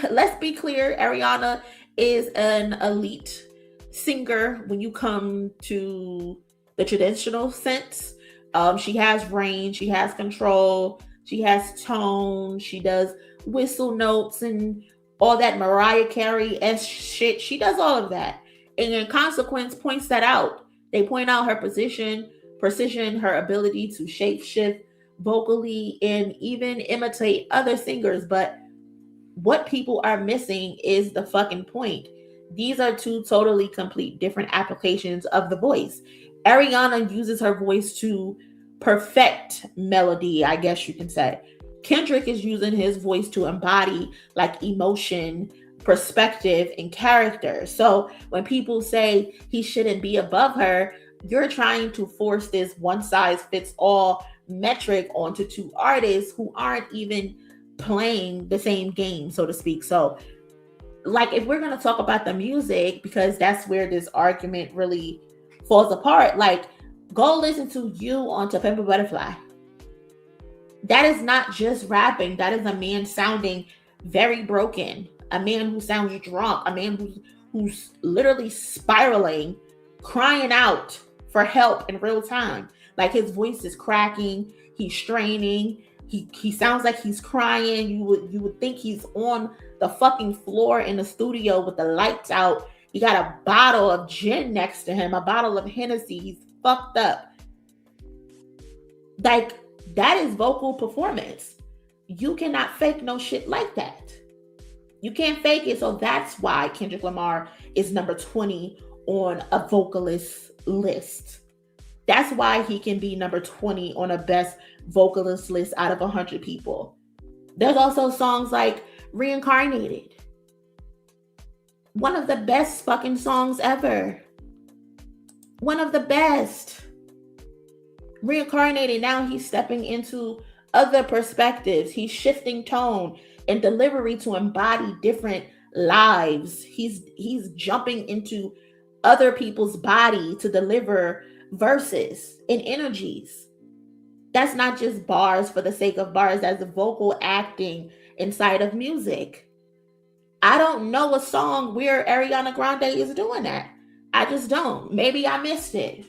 D: let's be clear, Ariana is an elite singer when you come to the traditional sense. She has range, she has control, she has tone, she does whistle notes and all that Mariah Carey-esque shit. She does all of that. And in Consequence points that out. They point out her precision, her ability to shape shift vocally and even imitate other singers. But what people are missing is the fucking point. These are two totally complete different applications of the voice. Ariana uses her voice to perfect melody, I guess you can say. Kendrick is using his voice to embody like emotion, perspective, and character. So when people say he shouldn't be above her, you're trying to force this one size fits all metric onto two artists who aren't even playing the same game, so to speak. So like, if we're going to talk about the music, because that's where this argument really falls apart, like, go listen to You on To Pimp a Butterfly. That is not just rapping. That is a man sounding very broken, a man who sounds drunk, a man who's literally spiraling, crying out for help in real time. Like, his voice is cracking, he's straining, he sounds like he's crying. You would think he's on the fucking floor in the studio with the lights out. He got a bottle of gin next to him, a bottle of Hennessy. He's fucked up. Like, that is vocal performance. You cannot fake no shit like that. You can't fake it. So that's why Kendrick Lamar is number 20 on a vocalist list. That's why he can be number 20 on a best vocalist list out of 100 people. There's also songs like Reintegrated. One of the best fucking songs ever. One of the best. Reintegrated, now he's stepping into other perspectives. He's shifting tone and delivery to embody different lives. He's jumping into other people's body to deliver verses and energies. That's not just bars for the sake of bars. That's vocal acting inside of music. I don't know a song where Ariana Grande is doing that. I just don't. Maybe I missed it.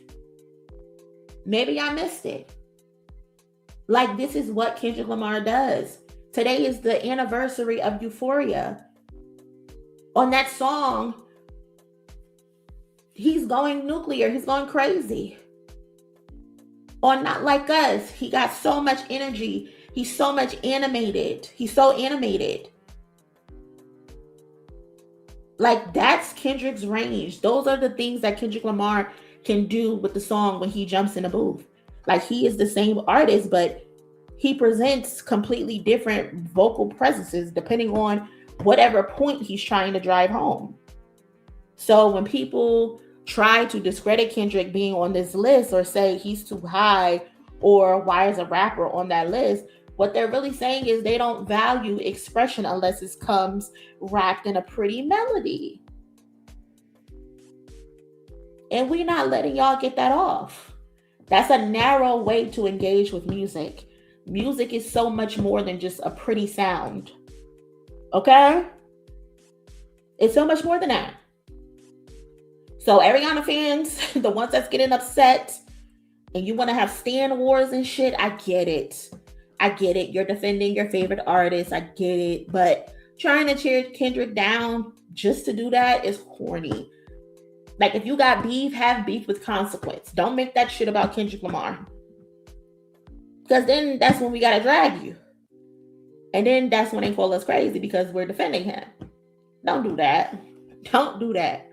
D: Like, this is what Kendrick Lamar does. Today is the anniversary of Euphoria. On that song, he's going nuclear. He's going crazy. On Not Like Us, he got so much energy. He's so much animated. He's so animated. Like, that's Kendrick's range. Those are the things that Kendrick Lamar can do with the song when he jumps in the booth. Like, he is the same artist, but he presents completely different vocal presences depending on whatever point he's trying to drive home. So when people try to discredit Kendrick being on this list or say he's too high or why is a rapper on that list, what they're really saying is they don't value expression unless it comes wrapped in a pretty melody. And we're not letting y'all get that off. That's a narrow way to engage with music. Music is so much more than just a pretty sound. Okay? It's so much more than that. So Ariana fans, the ones that's getting upset and you want to have stan wars and shit, I get it. You're defending your favorite artist. I get it. But trying to cheer Kendrick down just to do that is corny. Like, if you got beef, have beef with consequence. Don't make that shit about Kendrick Lamar. Because then that's when we got to drag you. And then that's when they call us crazy because we're defending him. Don't do that. Don't do that.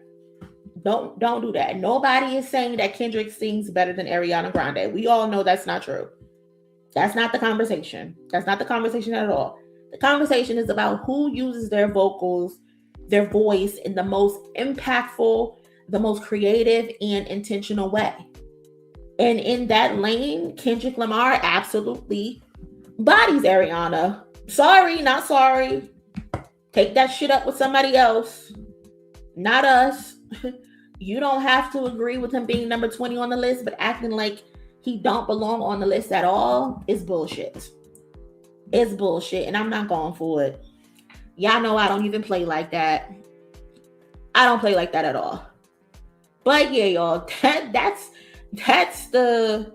D: Don't do that. Nobody is saying that Kendrick sings better than Ariana Grande. We all know that's not true. That's not the conversation. That's not the conversation at all. The conversation is about who uses their vocals, their voice in the most impactful, the most creative and intentional way. And in that lane, Kendrick Lamar absolutely bodies Ariana. Sorry, not sorry. Take that shit up with somebody else. Not us. You don't have to agree with him being number 20 on the list, but acting like he don't belong on the list at all is bullshit. It's bullshit, and I'm not going for it. Y'all know I don't even play like that. I don't play like that at all. But yeah, y'all, that's the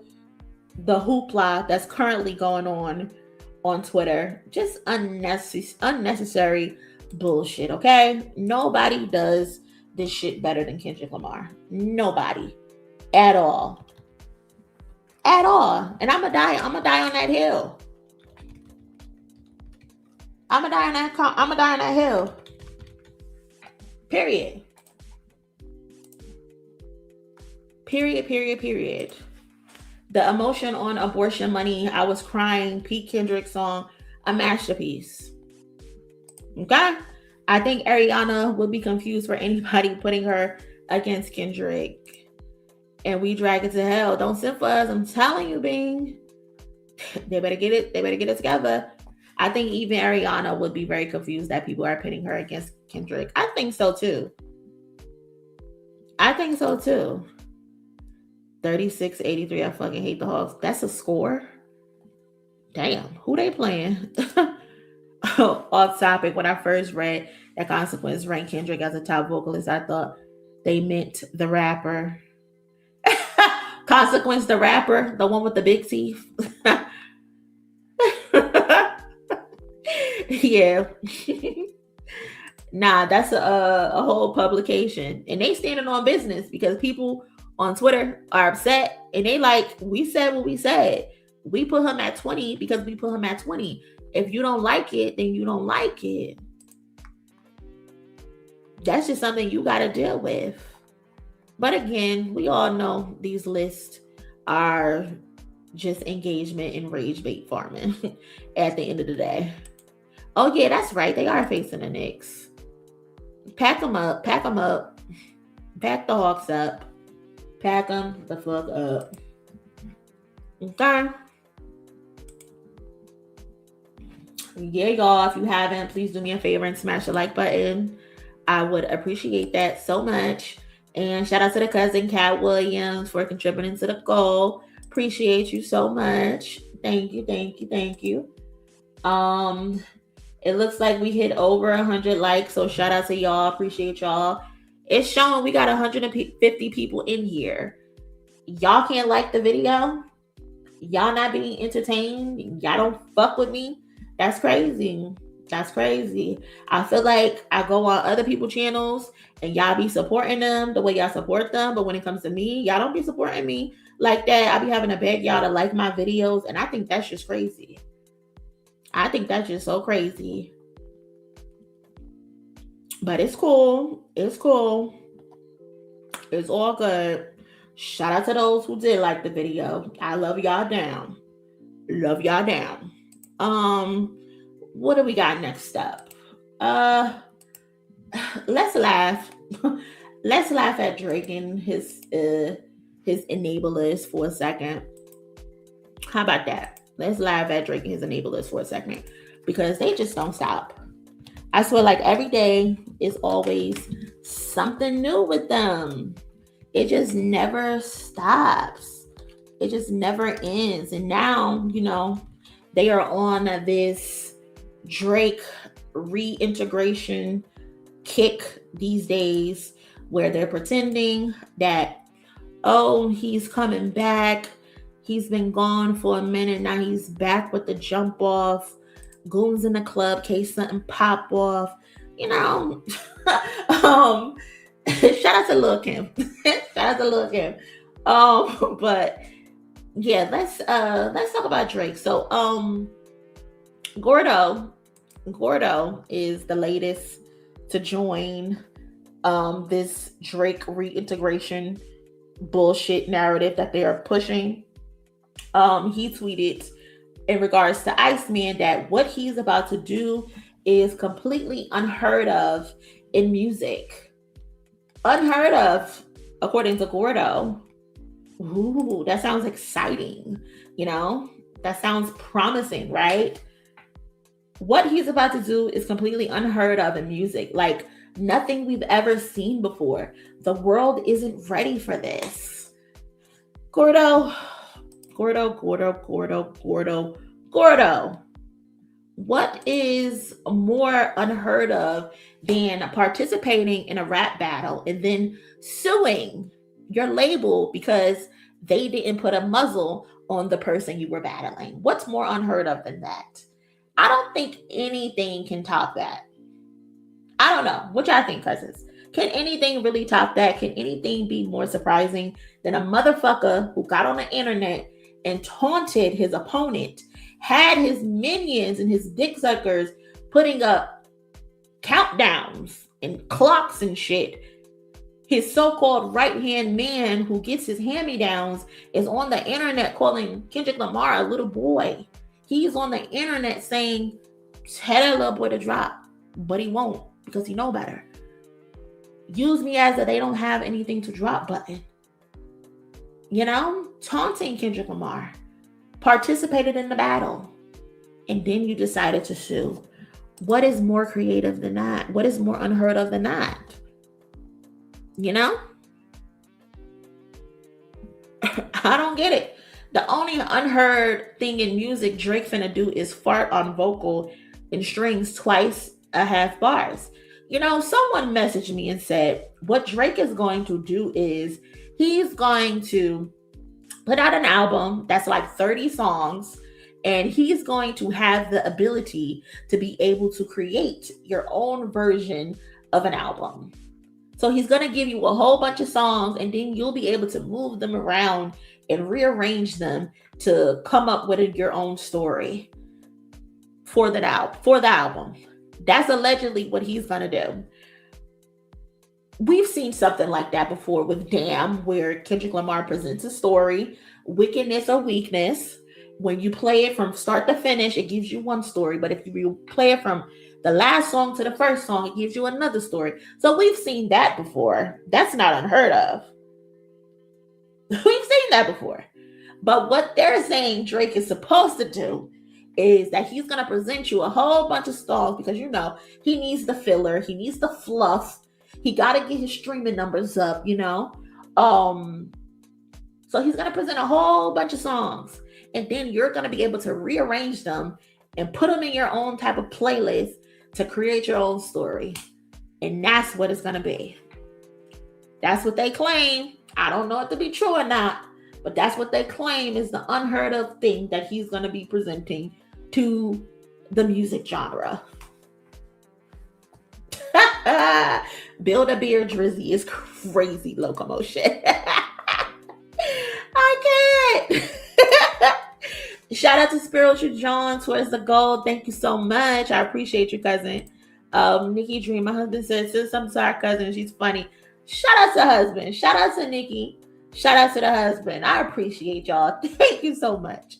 D: hoopla that's currently going on Twitter. Just unnecessary bullshit, okay? Nobody does this shit better than Kendrick Lamar. Nobody. At all. And I'm gonna die on that hill. I'ma die on that hill. Period. Period. The emotion on Abortion Money, I was crying. Pete Kendrick song, a masterpiece. Okay? I think Ariana would be confused for anybody putting her against Kendrick. And we drag it to hell. Don't send for us. I'm telling you, Bing. They better get it together. I think even Ariana would be very confused that people are pitting her against Kendrick. I think so too. 36-83. I fucking hate the Hawks. That's a score. Damn. Who they playing? Off topic. When I first read that Consequence ranked Kendrick as a top vocalist, I thought they meant the rapper. Consequence, the rapper, the one with the big teeth. Yeah. Nah, that's a whole publication, and they standing on business because people on Twitter are upset, and they like, we said what we said. We put him at 20 because we put him at 20. If you don't like it, then you don't like it. That's just something you got to deal with. But again, we all know these lists are just engagement in rage bait farming at the end of the day. Oh yeah, that's right. They are facing the Knicks. Pack them up. Pack the Hawks up. Pack them the fuck up. Okay. Yeah, y'all. If you haven't, please do me a favor and smash the like button. I would appreciate that so much. And shout out to the cousin Cat Williams for contributing to the goal. Appreciate you so much. Thank you. It looks like we hit over 100 likes, so shout out to y'all. Appreciate y'all. It's showing we got 150 people in here. Y'all can't like the video? Y'all not being entertained? Y'all don't fuck with me? That's crazy. I feel like I go on other people's channels and y'all be supporting them the way y'all support them, but when it comes to me, y'all don't be supporting me like that. I be having to beg y'all to like my videos, and I think that's just crazy. I think that's just so crazy. But it's cool. It's all good. Shout out to those who did like the video. I love y'all down. What do we got next up? Let's laugh. Let's laugh at Drake and his enablers for a second. How about that? Let's laugh at Drake and his enablers for a second, because they just don't stop. I swear, like, every day is always something new with them. It just never stops. It just never ends. And now, they are on this Drake reintegration kick these days, where they're pretending that, oh, he's coming back. He's been gone for a minute. Now he's back with the jump off. Goons in the club, case something pop off. Shout out to Lil Kim. But yeah, let's talk about Drake. So Gordo is the latest to join this Drake reintegration bullshit narrative that they are pushing. He tweeted in regards to Iceman that what he's about to do is completely unheard of in music. Unheard of, according to Gordo. Ooh, that sounds exciting. That sounds promising, right? What he's about to do is completely unheard of in music. Like nothing we've ever seen before. The world isn't ready for this. Gordo. What is more unheard of than participating in a rap battle and then suing your label because they didn't put a muzzle on the person you were battling? What's more unheard of than that? I don't think anything can top that. I don't know. What y'all think, cousins? Can anything really top that? Can anything be more surprising than a motherfucker who got on the internet and taunted his opponent, had his minions and his dick suckers putting up countdowns and clocks and shit. His so-called right-hand man who gets his hand-me-downs is on the internet calling Kendrick Lamar a little boy. He's on the internet saying, tell that little boy to drop, but he won't because he know better. Use me as a they don't have anything to drop button. You know, taunting Kendrick Lamar. Participated in the battle. And then you decided to sue. What is more creative than that? What is more unheard of than that? You know? I don't get it. The only unheard thing in music Drake finna do is fart on vocal and strings twice a half bars. You know, someone messaged me and said, what Drake is going to do is he's going to put out an album that's like 30 songs, and he's going to have the ability to be able to create your own version of an album. So he's going to give you a whole bunch of songs, and then you'll be able to move them around and rearrange them to come up with your own story for the album. That's allegedly what he's going to do. We've seen something like that before with Damn, where Kendrick Lamar presents a story, Wickedness or Weakness. When you play it from start to finish, it gives you one story. But if you play it from the last song to the first song, it gives you another story. So we've seen that before. That's not unheard of. We've seen that before. But what they're saying Drake is supposed to do is that he's going to present you a whole bunch of songs because, you know, he needs the filler. He needs the fluff. He got to get his streaming numbers up, you know. So he's going to present a whole bunch of songs. And then you're going to be able to rearrange them and put them in your own type of playlist to create your own story. And that's what it's going to be. That's what they claim. I don't know it to be true or not, but that's what they claim is the unheard of thing that he's going to be presenting to the music genre. Build a beard Drizzy is crazy locomotion. I can't. Shout out to Spiritual John towards the gold. Thank you so much. I appreciate you, cousin. Nikki Dream, my husband said, sis, I'm sorry, cousin. She's funny. Shout out to husband. Shout out to Nikki. Shout out to the husband. I appreciate y'all. Thank you so much.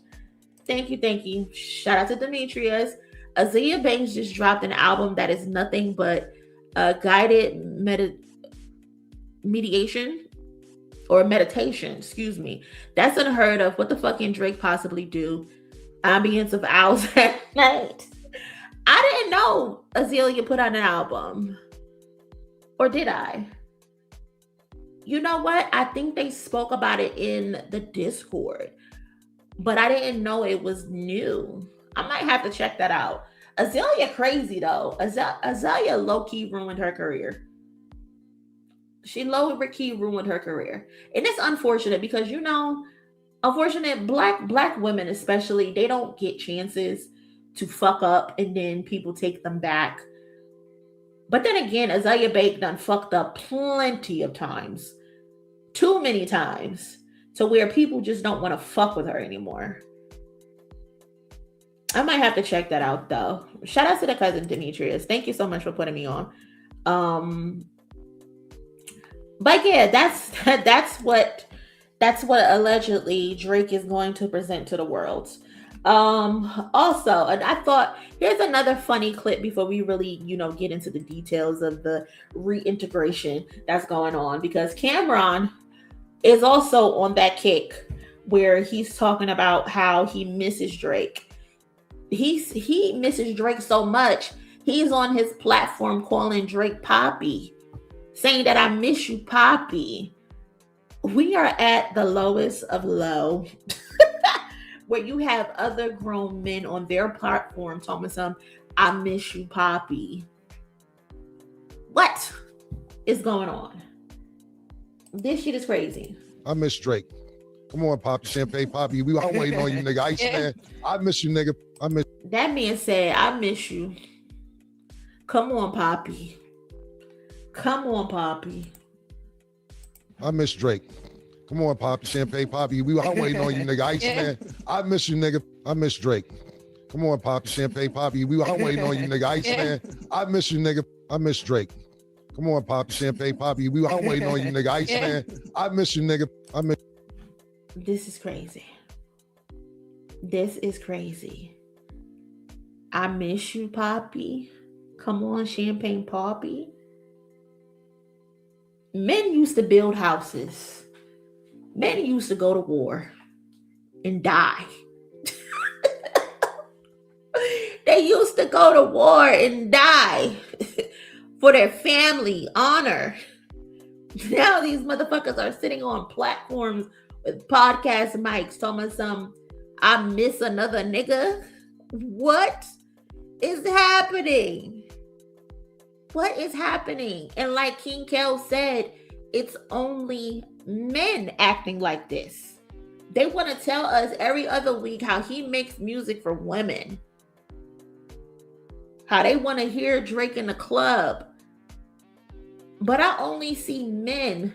D: Thank you. Thank you. Shout out to Demetrius. Azalea Banks just dropped an album that is nothing but guided meditation. Excuse me. That's unheard of. What the fuck can Drake possibly do? Ambience of owls at night. I didn't know Azalea put out an album. Or did I? You know what? I think they spoke about it in the Discord. But I didn't know it was new. I might have to check that out. Azalea crazy though. Azalea low-key ruined her career. She low-key ruined her career. And it's unfortunate because, you know, black women especially, they don't get chances to fuck up and then people take them back. But then again, Azalea Banks done fucked up plenty of times. Too many times. To where people just don't want to fuck with her anymore. I might have to check that out though. Shout out to the cousin Demetrius. Thank you so much for putting me on. But yeah, that's what allegedly Drake is going to present to the world. Also, and I thought here's another funny clip before we really, get into the details of the reintegration that's going on, because Cameron is also on that kick where he's talking about how he misses Drake. He misses Drake so much, he's on his platform calling Drake Poppy, saying that I miss you, Poppy. We are at the lowest of low, where you have other grown men on their platform talking some, I miss you, Poppy. What is going on? This shit is crazy.
G: I miss Drake. Come on, Poppy, Champagne Poppy. I'm waiting on you, nigga. Ice Man. I miss you, nigga. I miss.
D: That man said, I miss you. Come on, Poppy. Come on, Poppy.
G: I miss Drake. Come on, Poppy, Champagne Poppy. I'm waiting on you, nigga. Ice Man. I miss you, nigga. I miss Drake. Come on, Poppy, champagne, Poppy. I'm waiting on you, nigga. Ice man. I miss you, nigga. I miss Drake. Come on, Poppy, champagne, Poppy. I'm waiting on you, nigga. Ice man. I miss you, nigga. I miss.
D: This is crazy. This is crazy. I miss you, Poppy. Come on, champagne, Poppy. Men used to build houses. Men used to go to war and die. They used to go to war and die for their family, honor. Now these motherfuckers are sitting on platforms with podcast mics talking about I miss another nigga. What is happening? What is happening? And like King Kel said, it's only men acting like this. They want to tell us every other week how he makes music for women. How they want to hear Drake in the club. But I only see men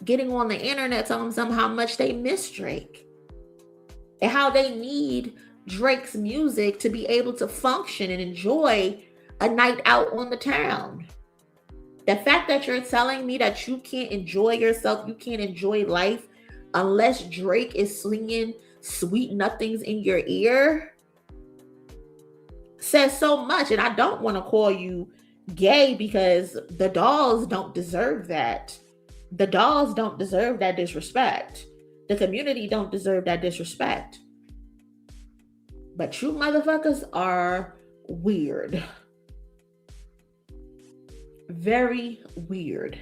D: getting on the internet telling them how much they miss Drake. And how they need Drake's music to be able to function and enjoy a night out on the town. The fact that you're telling me that you can't enjoy yourself, you can't enjoy life unless Drake is slinging sweet nothings in your ear says so much. And I don't want to call you gay because the dolls don't deserve that. The dolls don't deserve that disrespect. The community don't deserve that disrespect. But you motherfuckers are weird. Very weird.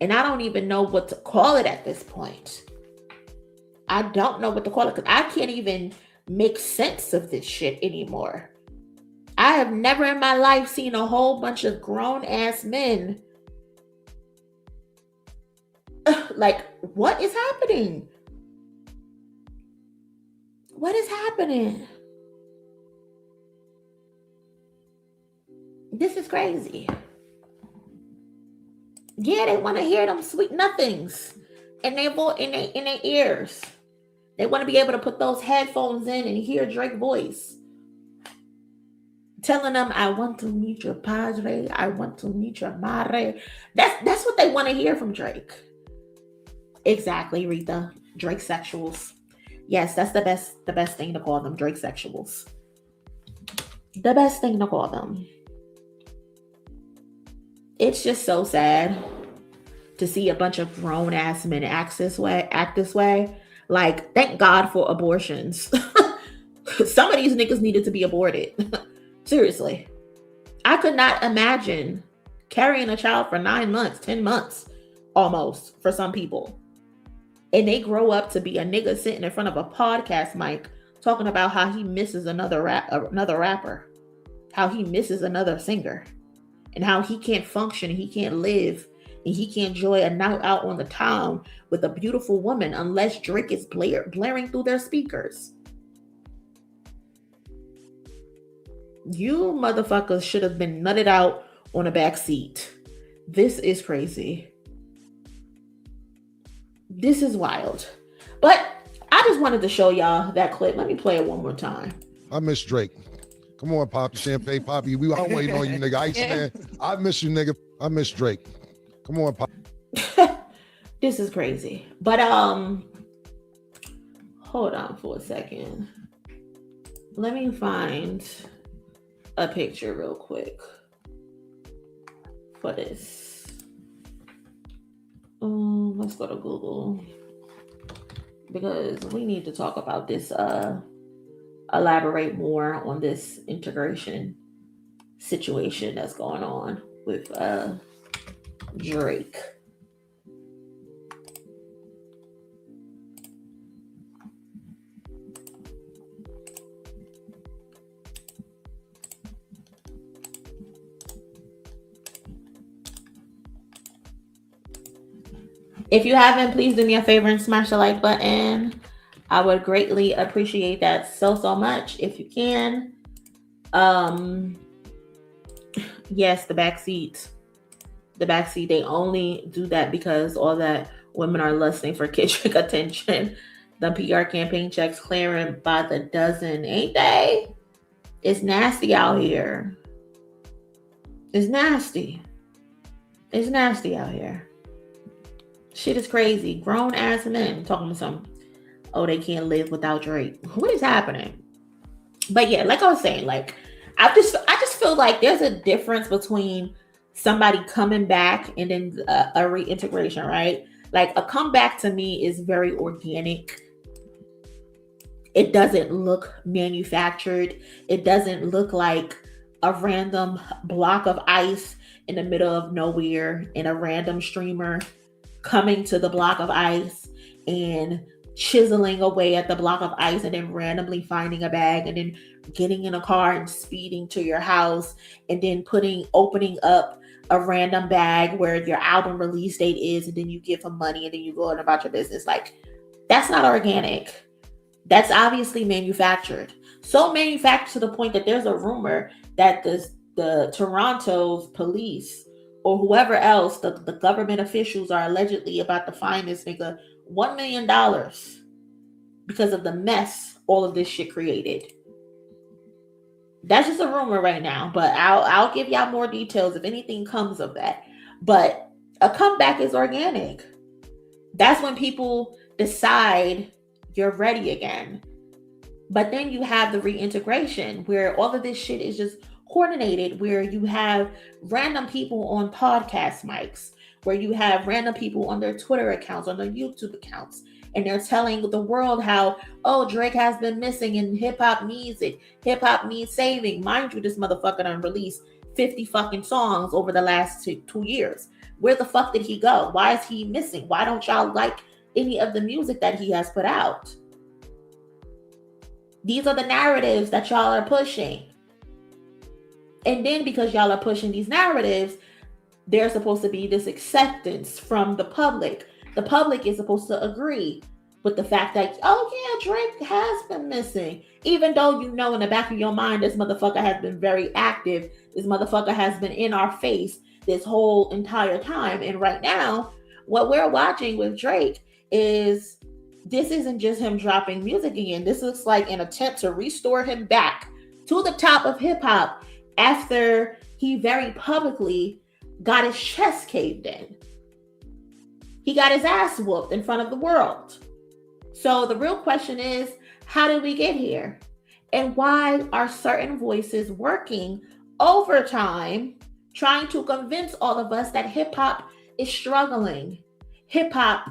D: And I don't even know what to call it at this point. I don't know what to call it because I can't even make sense of this shit anymore. I have never in my life seen a whole bunch of grown ass men. Like, what is happening? What is happening? This is crazy. Yeah, they want to hear them sweet nothings in their ears. They want to be able to put those headphones in and hear Drake's voice. Telling them, I want to meet your padre. I want to meet your madre. That's what they want to hear from Drake. Exactly, Rita. Drake sexuals. Yes, that's the best thing to call them, Drake sexuals. The best thing to call them. It's just so sad to see a bunch of grown ass men act this way. Like, thank God for abortions. Some of these niggas needed to be aborted. Seriously. I could not imagine carrying a child for 9 months, 10 months almost for some people. And they grow up to be a nigga sitting in front of a podcast mic talking about how he misses another rapper, how he misses another singer, and how he can't function, he can't live, and he can't enjoy a night out on the town with a beautiful woman unless Drake is blaring through their speakers. You motherfuckers should have been nutted out on a back seat. This is crazy. This is wild. But I just wanted to show y'all that clip. Let me play it one more time.
G: I miss Drake. Come on, Poppy, champagne, Poppy. I'm waiting on you, nigga. Ice man. I miss you, nigga. I miss Drake. Come on, Poppy.
D: This is crazy. But hold on for a second. Let me find a picture real quick for this. Let's go to Google because we need to talk about this, elaborate more on this integration situation that's going on with Drake. If you haven't, please do me a favor and smash the like button. I would greatly appreciate that so much if you can. Yes, the backseat. The backseat, they only do that because all that women are lusting for Kendrick attention. The PR campaign checks clearing by the dozen, ain't they? It's nasty out here. It's nasty. It's nasty out here. Shit is crazy. Grown ass men talking to some, oh, they can't live without Drake. What is happening? But yeah, like I was saying, like I just feel like there's a difference between somebody coming back and then a reintegration, right? Like a comeback to me is very organic. It doesn't look manufactured. It doesn't look like a random block of ice in the middle of nowhere and a random streamer coming to the block of ice and chiseling away at the block of ice and then randomly finding a bag and then getting in a car and speeding to your house and then opening up a random bag where your album release date is, and then you give him money and then you go on about your business. Like, that's not organic. That's obviously manufactured. So manufactured to the point that there's a rumor that the Toronto's police or whoever else, the government officials are allegedly about to fine this nigga $1 million because of the mess all of this shit created. That's just a rumor right now, but I'll give y'all more details if anything comes of that. But a comeback is organic. That's when people decide you're ready again. But then you have the reintegration where all of this shit is just coordinated, where you have random people on podcast mics, where you have random people on their Twitter accounts, on their YouTube accounts, and they're telling the world how, oh, Drake has been missing and hip-hop needs it. Hip-hop needs saving. Mind you, this motherfucker done released 50 fucking songs over the last 2 years. Where the fuck did he go? Why is he missing? Why don't y'all like any of the music that he has put out? These are the narratives that y'all are pushing. And then because y'all are pushing these narratives, there's supposed to be this acceptance from the public. The public is supposed to agree with the fact that, oh yeah, Drake has been missing. Even though you know in the back of your mind, this motherfucker has been very active. This motherfucker has been in our face this whole entire time. And right now, what we're watching with Drake is, this isn't just him dropping music again. This looks like an attempt to restore him back to the top of hip hop after he very publicly got his chest caved in. He got his ass whooped in front of the world. So the real question is, how did we get here? And why are certain voices working overtime, trying to convince all of us that hip hop is struggling? Hip hop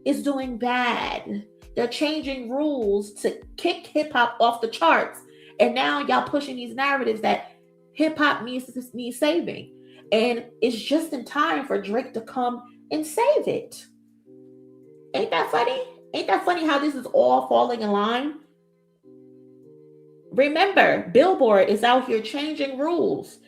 D: is doing bad. They're changing rules to kick hip hop off the charts. And now y'all pushing these narratives that hip hop needs saving. And it's just in time for Drake to come and save it. Ain't that funny? Ain't that funny how this is all falling in line? Remember, Billboard is out here changing rules.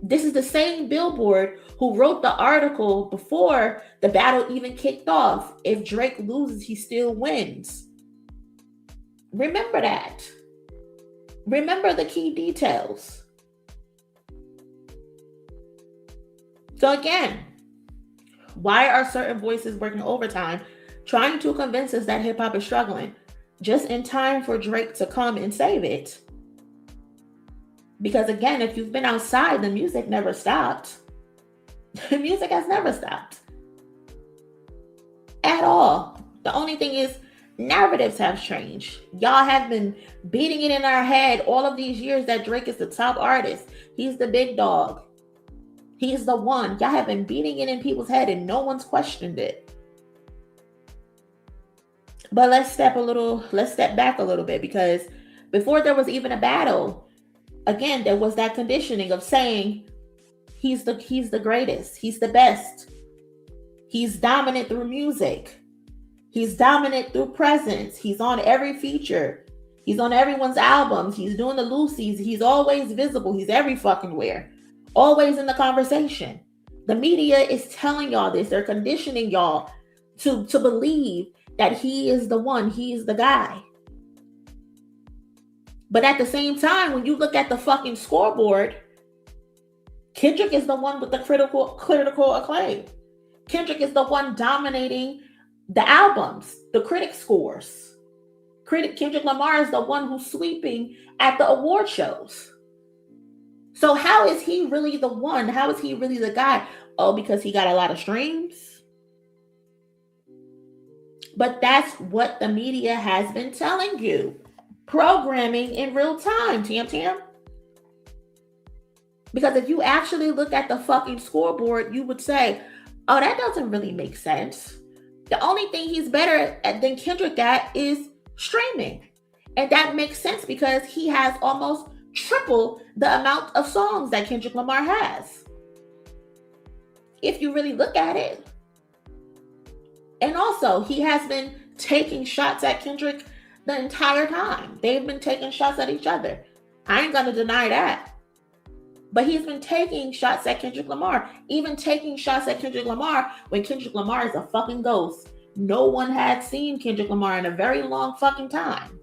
D: This is the same Billboard who wrote the article before the battle even kicked off. If Drake loses, he still wins. Remember that. Remember the key details. So again, why are certain voices working overtime, trying to convince us that hip hop is struggling, just in time for Drake to come and save it? Because again, if you've been outside, the music never stopped. The music has never stopped. At all. The only thing is, narratives have changed. Y'all have been beating it in our head all of these years that Drake is the top artist. He's the big dog. He's the one. Y'all have been beating it in people's head and no one's questioned it. But let's step back a little bit, because before there was even a battle, again, there was that conditioning of saying he's the greatest, he's the best. He's dominant through music. He's dominant through presence. He's on every feature. He's on everyone's albums. He's doing the Lucy's. He's always visible. He's every fucking where. Always in the conversation. The media is telling y'all this. They're conditioning y'all to believe that he is the one. He is the guy. But at the same time, when you look at the fucking scoreboard, Kendrick is the one with the critical acclaim. Kendrick is the one dominating the albums, the critic scores. Kendrick Lamar is the one who's sweeping at the award shows. So how is he really the one? How is he really the guy? Oh, because he got a lot of streams? But that's what the media has been telling you. Programming in real time, Tam Tam. Because if you actually look at the fucking scoreboard, you would say, oh, that doesn't really make sense. The only thing he's better at than Kendrick at is streaming. And that makes sense because he has almost triple the amount of songs that Kendrick Lamar has. If you really look at it. And also, he has been taking shots at Kendrick the entire time. They've been taking shots at each other. I ain't gonna deny that. But he's been taking shots at Kendrick Lamar. Even taking shots at Kendrick Lamar when Kendrick Lamar is a fucking ghost. No one had seen Kendrick Lamar in a very long fucking time.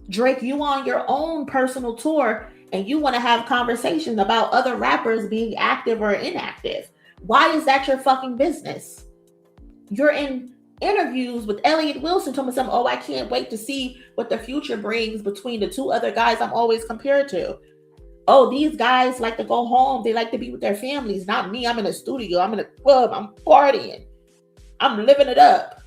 D: Drake, you on your own personal tour and you want to have conversations about other rappers being active or inactive. Why is that your fucking business? You're in interviews with Elliott Wilson telling me something, oh, I can't wait to see what the future brings between the two other guys I'm always compared to. Oh, these guys like to go home. They like to be with their families. Not me. I'm in a studio. I'm in a club. I'm partying. I'm living it up.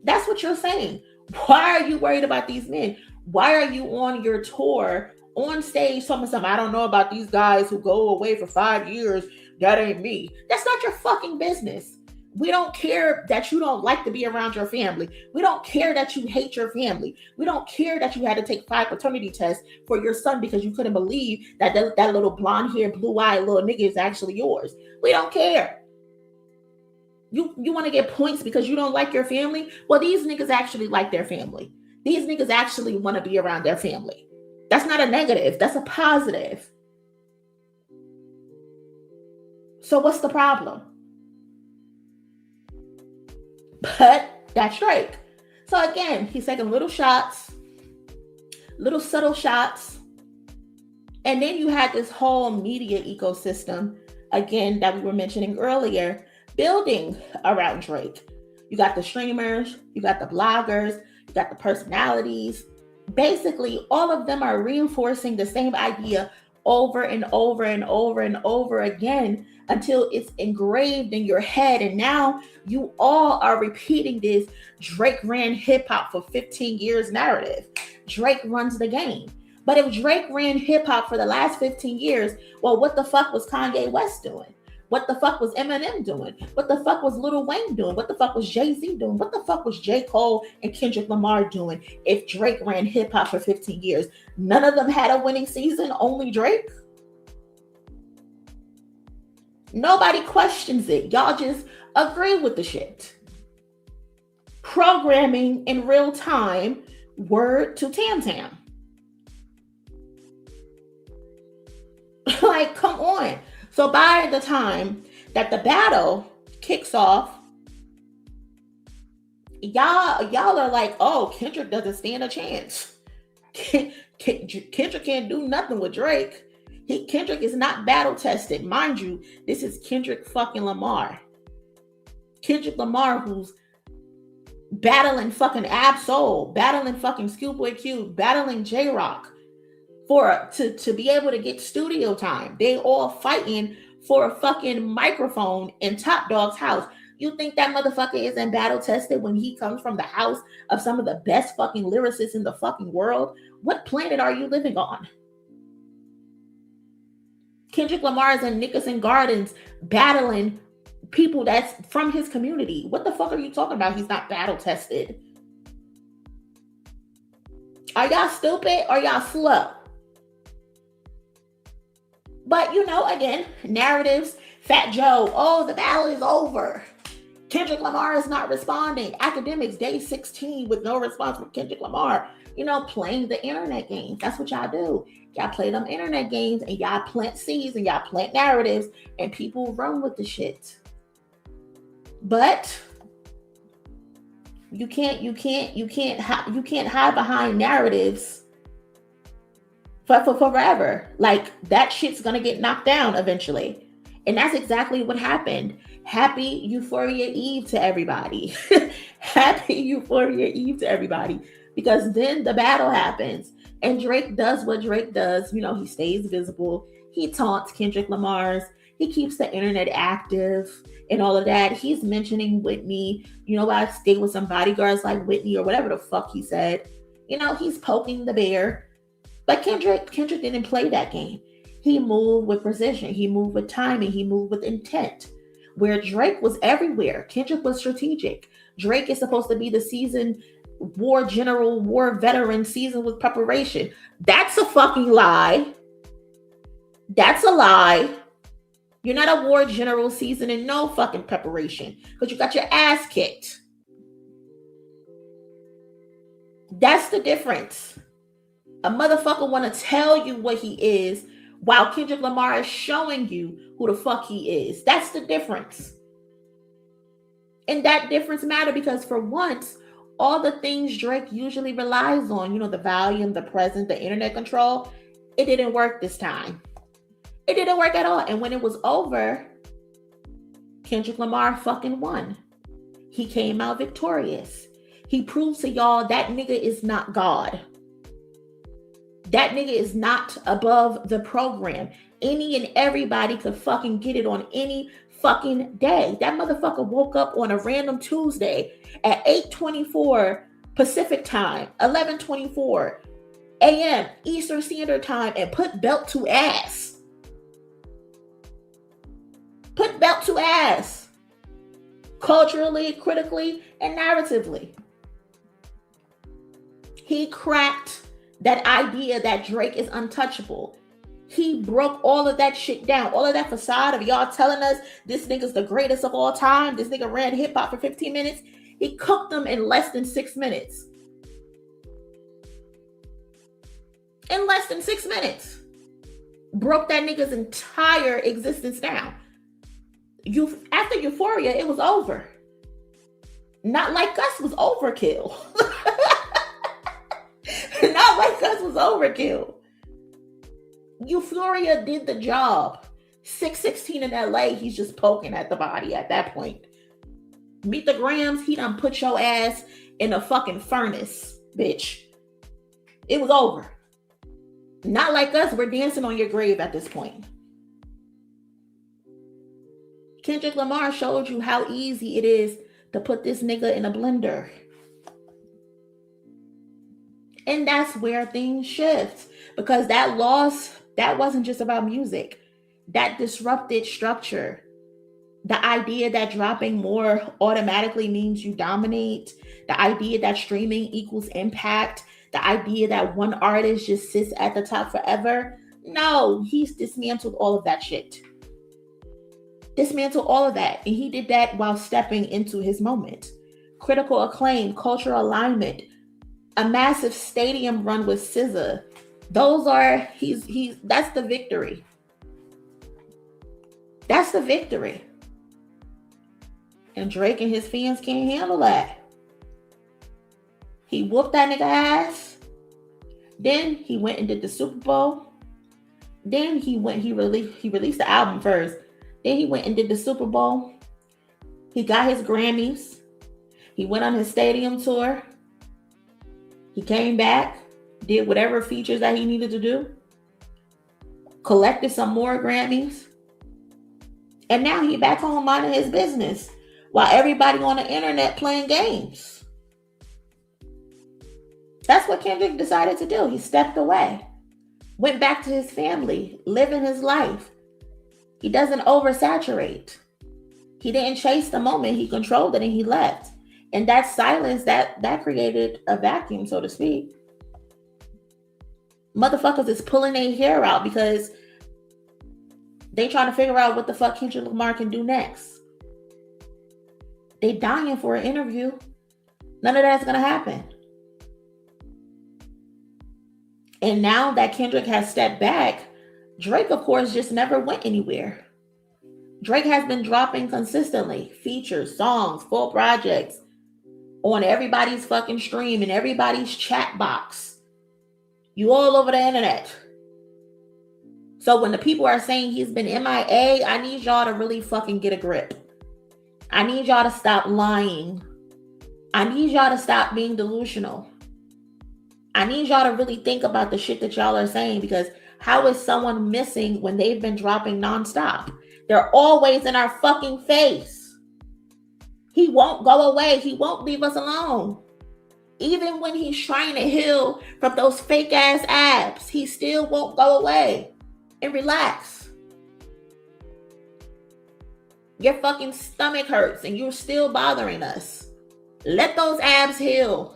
D: That's what you're saying. Why are you worried about these men? Why are you on your tour, on stage, telling me something? I don't know about these guys who go away for 5 years. That ain't me. That's not your fucking business. We don't care that you don't like to be around your family. We don't care that you hate your family. We don't care that you had to take 5 paternity tests for your son because you couldn't believe that that little blonde-haired, blue-eyed little nigga is actually yours. We don't care. You want to get points because you don't like your family? Well, these niggas actually like their family. These niggas actually want to be around their family. That's not a negative. That's a positive. So what's the problem? But that's Drake. So again, he's taking little shots, little subtle shots. And then you had this whole media ecosystem, again, that we were mentioning earlier, building around Drake. You got the streamers, you got the bloggers, you got the personalities. Basically, all of them are reinforcing the same idea over and over and over and over again until it's engraved in your head. And now you all are repeating this Drake ran hip hop for 15 years narrative. Drake runs the game. But if Drake ran hip hop for the last 15 years, well, what the fuck was Kanye West doing? What the fuck was Eminem doing? What the fuck was Lil Wayne doing? What the fuck was Jay-Z doing? What the fuck was J. Cole and Kendrick Lamar doing if Drake ran hip hop for 15 years? None of them had a winning season, only Drake. Nobody questions it. Y'all just agree with the shit. Programming in real time, word to Tam Tam. Like, come on. So by the time that the battle kicks off, y'all are like, oh, Kendrick doesn't stand a chance. Kendrick can't do nothing with Drake. Kendrick is not battle tested. Mind you, this is Kendrick fucking Lamar. Kendrick Lamar who's battling fucking Ab-Soul, battling fucking Schoolboy Q, battling J-Rock to be able to get studio time. They all fighting for a fucking microphone in Top Dog's house. You think that motherfucker isn't battle tested when he comes from the house of some of the best fucking lyricists in the fucking world? What planet are you living on? Kendrick Lamar is in Nickerson Gardens battling people that's from his community. What the fuck are you talking about? He's not battle tested. Are y'all stupid or y'all slow? But you know, again, narratives, Fat Joe, oh, the battle is over. Kendrick Lamar is not responding. Academics, day 16 with no response from Kendrick Lamar. You know, playing the internet games. That's what y'all do. Y'all play them internet games and y'all plant seeds and y'all plant narratives and people run with the shit. But you can't hide behind narratives for forever. Like, that shit's gonna get knocked down eventually. And that's exactly what happened. Happy Euphoria Eve to everybody. Happy Euphoria Eve to everybody. because then the battle happens and Drake does what Drake does. You know, he stays visible. He taunts Kendrick Lamar's. He keeps the internet active and all of that. He's mentioning Whitney. You know, I stay with some bodyguards like Whitney or whatever the fuck he said. You know, he's poking the bear. But Kendrick didn't play that game. He moved with precision. He moved with timing. He moved with intent. Where Drake was everywhere, Kendrick was strategic. Drake is supposed to be the seasoned war general, war veteran, seasoned with preparation. That's a fucking lie. That's a lie. You're not a war general seasoned in no fucking preparation because you got your ass kicked. That's the difference. A motherfucker want to tell you what he is while Kendrick Lamar is showing you who the fuck he is. That's the difference. And that difference matter because for once, all the things Drake usually relies on, you know, the volume, the presence, the internet control, it didn't work this time. It didn't work at all. And when it was over, Kendrick Lamar fucking won. He came out victorious. He proved to y'all that nigga is not God. That nigga is not above the program. Any and everybody could fucking get it on any fucking day. That motherfucker woke up on a random Tuesday at 8:24 Pacific time, 11:24 a.m. Eastern Standard Time and put belt to ass. Put belt to ass. Culturally, critically, and narratively. He cracked that idea that Drake is untouchable. He broke all of that shit down. All of that facade of y'all telling us this nigga's the greatest of all time. This nigga ran hip hop for 15 minutes. He cooked them in less than 6 minutes. In less than 6 minutes. Broke that nigga's entire existence down. After Euphoria, it was over. Not Like Us was overkill. Not Like Us was overkill. Euphoria did the job. 616 in LA, he's just poking at the body at that point. Meet the Grams, he done put your ass in a fucking furnace, bitch. It was over. Not Like Us, we're dancing on your grave at this point. Kendrick Lamar showed you how easy it is to put this nigga in a blender. And that's where things shift. Because that loss, that wasn't just about music. That disrupted structure. The idea that dropping more automatically means you dominate. The idea that streaming equals impact. The idea that one artist just sits at the top forever. No, he's dismantled all of that shit. Dismantled all of that. And he did that while stepping into his moment. Critical acclaim, cultural alignment, a massive stadium run with SZA. Those are, that's the victory. That's the victory. And Drake and his fans can't handle that. He whooped that nigga ass. Then he went and did the Super Bowl. Then he released the album first. Then he went and did the Super Bowl. He got his Grammys. He went on his stadium tour. He came back, did whatever features that he needed to do, collected some more Grammys, and now he back home minding his business while everybody on the internet playing games. That's what Kendrick decided to do. He stepped away, went back to his family, living his life. He doesn't oversaturate. He didn't chase the moment. He controlled it and he left. And that silence, that created a vacuum, so to speak. Motherfuckers is pulling their hair out because they trying to figure out what the fuck Kendrick Lamar can do next. They dying for an interview. None of that's going to happen. And now that Kendrick has stepped back, Drake, of course, just never went anywhere. Drake has been dropping consistently features, songs, full projects on everybody's fucking stream and everybody's chat box. You all over the internet. So when the people are saying he's been MIA, I need y'all to really fucking get a grip. I need y'all to stop lying. I need y'all to stop being delusional. I need y'all to really think about the shit that y'all are saying, because how is someone missing when they've been dropping nonstop? They're always in our fucking face. He won't go away. He won't leave us alone. Even when he's trying to heal from those fake ass abs, he still won't go away and relax. Your fucking stomach hurts and you're still bothering us. Let those abs heal.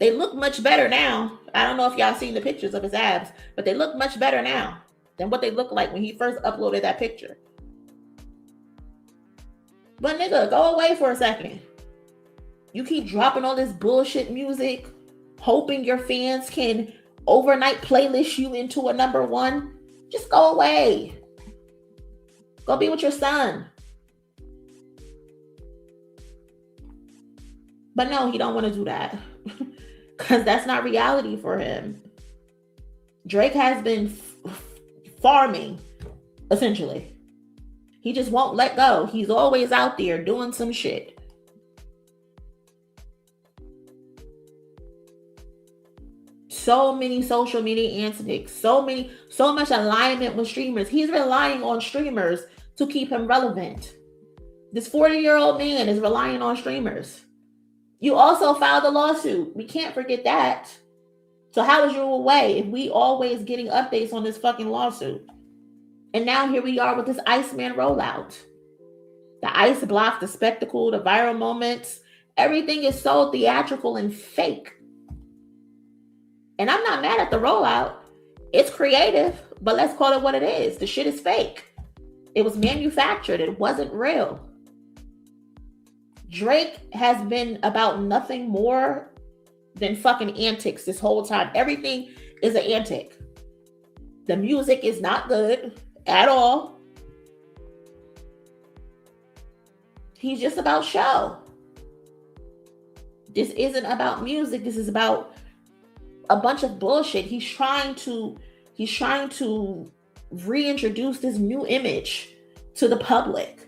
D: They look much better now. I don't know if y'all seen the pictures of his abs, but they look much better now than what they looked like when he first uploaded that picture. But nigga, go away for a second. You keep dropping all this bullshit music, hoping your fans can overnight playlist you into a #1. Just go away. Go be with your son. But no, he don't want to do that. Because that's not reality for him. Drake has been farming, essentially. He just won't let go. He's always out there doing some shit. So many social media antics, so much alignment with streamers. He's relying on streamers to keep him relevant. This 40-year-old man is relying on streamers. You also filed a lawsuit. We can't forget that. So how is you away if we always getting updates on this fucking lawsuit? And now here we are with this Iceman rollout. The ice block, the spectacle, the viral moments, everything is so theatrical and fake. And I'm not mad at the rollout. It's creative, but let's call it what it is. The shit is fake. It was manufactured. It wasn't real. Drake has been about nothing more than fucking antics this whole time. Everything is an antic. The music is not good at all. He's just about show. This isn't about music. This is about a bunch of bullshit. He's trying to reintroduce this new image to the public.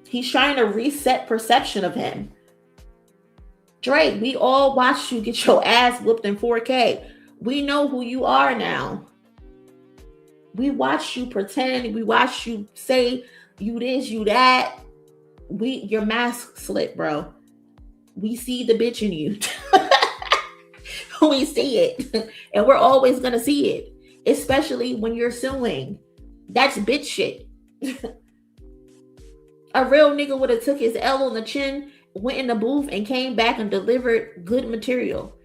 D: He's trying to reset perception of him. Drake, we all watched you get your ass whooped in 4K. We know who you are now. We watched you pretend. We watched you say you this, you that. Your mask slipped, bro. We see the bitch in you. We see it. And we're always going to see it. Especially when you're suing. That's bitch shit. A real nigga would have took his L on the chin, went in the booth, and came back and delivered good material.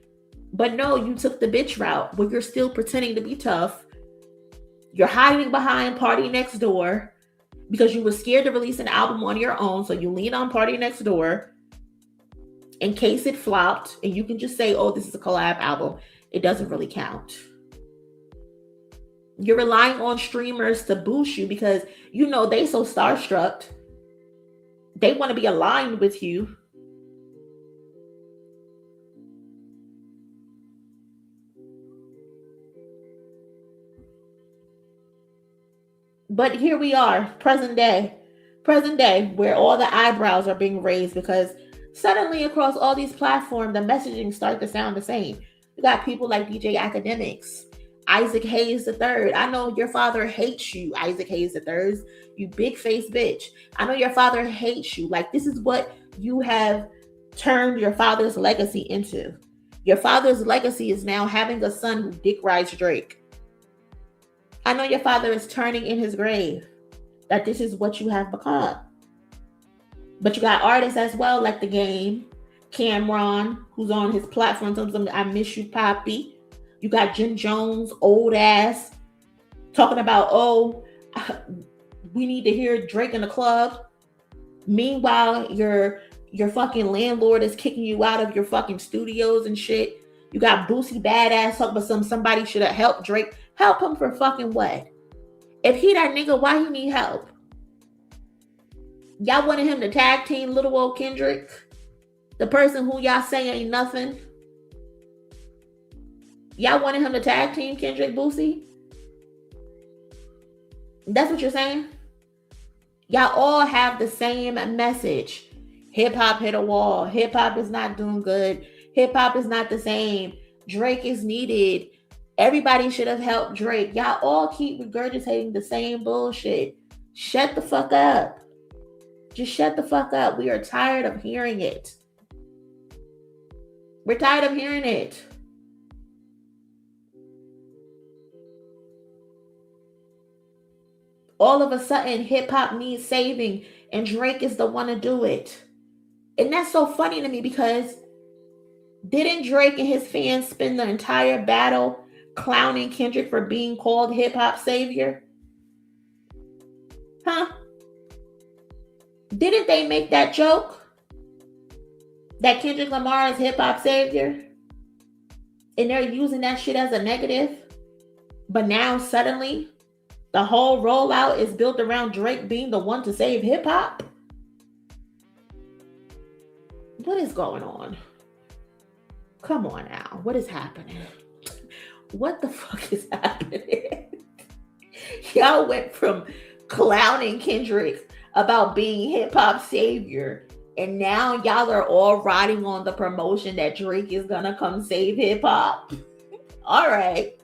D: But no, you took the bitch route where you're still pretending to be tough. You're hiding behind Party Next Door because you were scared to release an album on your own. So you lean on Party Next Door in case it flopped. And you can just say, oh, this is a collab album. It doesn't really count. You're relying on streamers to boost you because you know they so starstruck. They want to be aligned with you. But here we are, present day, where all the eyebrows are being raised because suddenly across all these platforms, the messaging starts to sound the same. You got people like DJ Academics, Isaac Hayes III. I know your father hates you, Isaac Hayes III. You big face bitch. I know your father hates you. Like, this is what you have turned your father's legacy into. Your father's legacy is now having a son who dick rides Drake. I know your father is turning in his grave that this is what you have become. But you got artists as well, like The Game, Cameron, who's on his platform, something I miss you, Poppy. You got Jim Jones, old ass, talking about, oh, we need to hear Drake in the club. Meanwhile, your fucking landlord is kicking you out of your fucking studios and shit. You got Boosie Badass talking about somebody should have helped Drake. Help him for fucking what? If he that nigga, why he need help? Y'all wanted him to tag team little old Kendrick, the person who y'all say ain't nothing. Y'all wanted him to tag team Kendrick Boosie? That's what you're saying? Y'all all have the same message. Hip hop hit a wall. Hip hop is not doing good. Hip hop is not the same. Drake is needed. Everybody should have helped Drake. Y'all all keep regurgitating the same bullshit. Shut the fuck up. Just shut the fuck up. We are tired of hearing it. We're tired of hearing it. All of a sudden, hip hop needs saving, and Drake is the one to do it. And that's so funny to me because didn't Drake and his fans spend the entire battle clowning Kendrick for being called hip hop savior? Huh? Didn't they make that joke? That Kendrick Lamar is hip hop savior? And they're using that shit as a negative? But now suddenly, the whole rollout is built around Drake being the one to save hip hop? What is going on? Come on now. What is happening? What the fuck is happening? Y'all went from clowning Kendrick about being hip hop savior, and now y'all are all riding on the promotion that Drake is gonna come save hip hop. All right.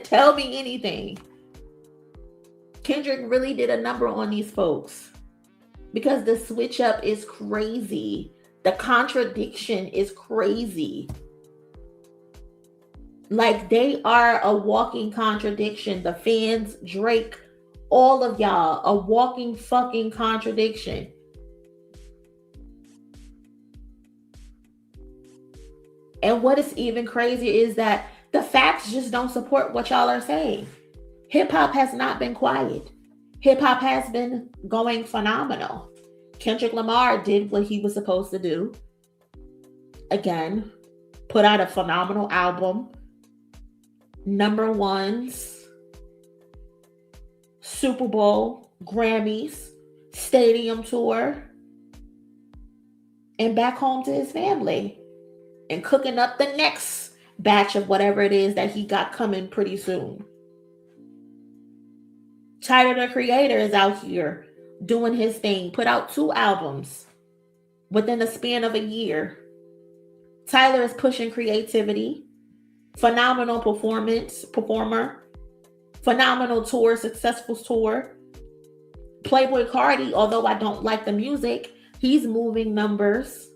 D: Tell me anything. Kendrick really did a number on these folks because the switch up is crazy. The contradiction is crazy. Like, they are a walking contradiction. The fans, Drake, all of y'all, a walking fucking contradiction. And what is even crazier is that the facts just don't support what y'all are saying. Hip hop has not been quiet. Hip hop has been going phenomenal. Kendrick Lamar did what he was supposed to do. Again, put out a phenomenal album. Number ones, Super Bowl, Grammys, stadium tour, and back home to his family and cooking up the next batch of whatever it is that he got coming pretty soon. Tyler, the Creator, is out here doing his thing, put out 2 albums within the span of a year. Tyler is pushing creativity, phenomenal performer, phenomenal tour, successful tour. Playboy Cardi, although I don't like the music, he's moving numbers.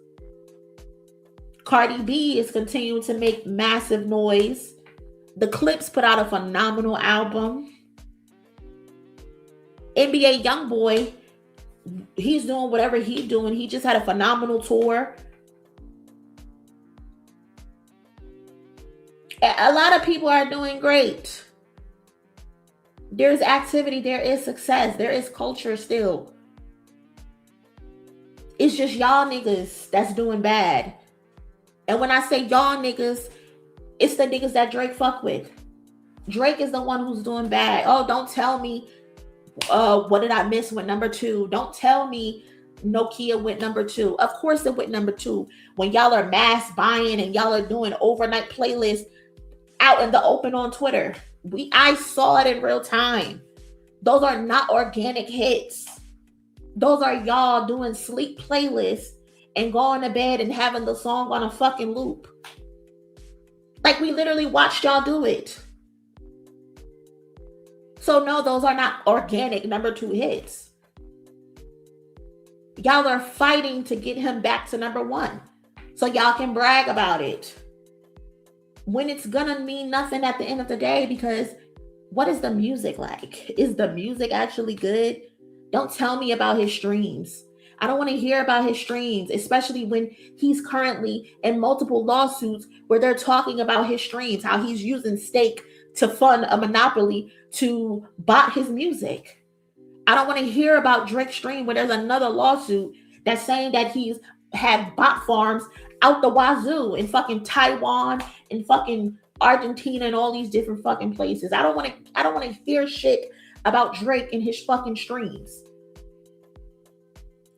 D: Cardi B is continuing to make massive noise. The Clips put out a phenomenal album. NBA Youngboy, he's doing whatever he's doing. He just had a phenomenal tour. A lot of people are doing great. There's activity, there is success, there is culture still. It's just y'all niggas that's doing bad. And when I say y'all niggas, it's the niggas that Drake fuck with. Drake is the one who's doing bad. Oh, don't tell me what did I miss with number 2? Don't tell me Nokia went number 2. Of course it went number 2. When y'all are mass buying and y'all are doing overnight playlists out in the open on Twitter. I saw it in real time. Those are not organic hits. Those are y'all doing sleep playlists and going to bed and having the song on a fucking loop. Like, we literally watched y'all do it. So no, those are not organic number 2 hits. Y'all are fighting to get him back to number 1 so y'all can brag about it. When it's gonna mean nothing at the end of the day, because what is the music like? Is the music actually good? Don't tell me about his streams. I don't want to hear about his streams, especially when he's currently in multiple lawsuits where they're talking about his streams, how he's using stake to fund a monopoly to bot his music. I don't want to hear about Drake's stream when there's another lawsuit that's saying that he's had bot farms out the wazoo in fucking Taiwan and fucking Argentina and all these different fucking places. I don't want to hear shit about Drake and his fucking streams.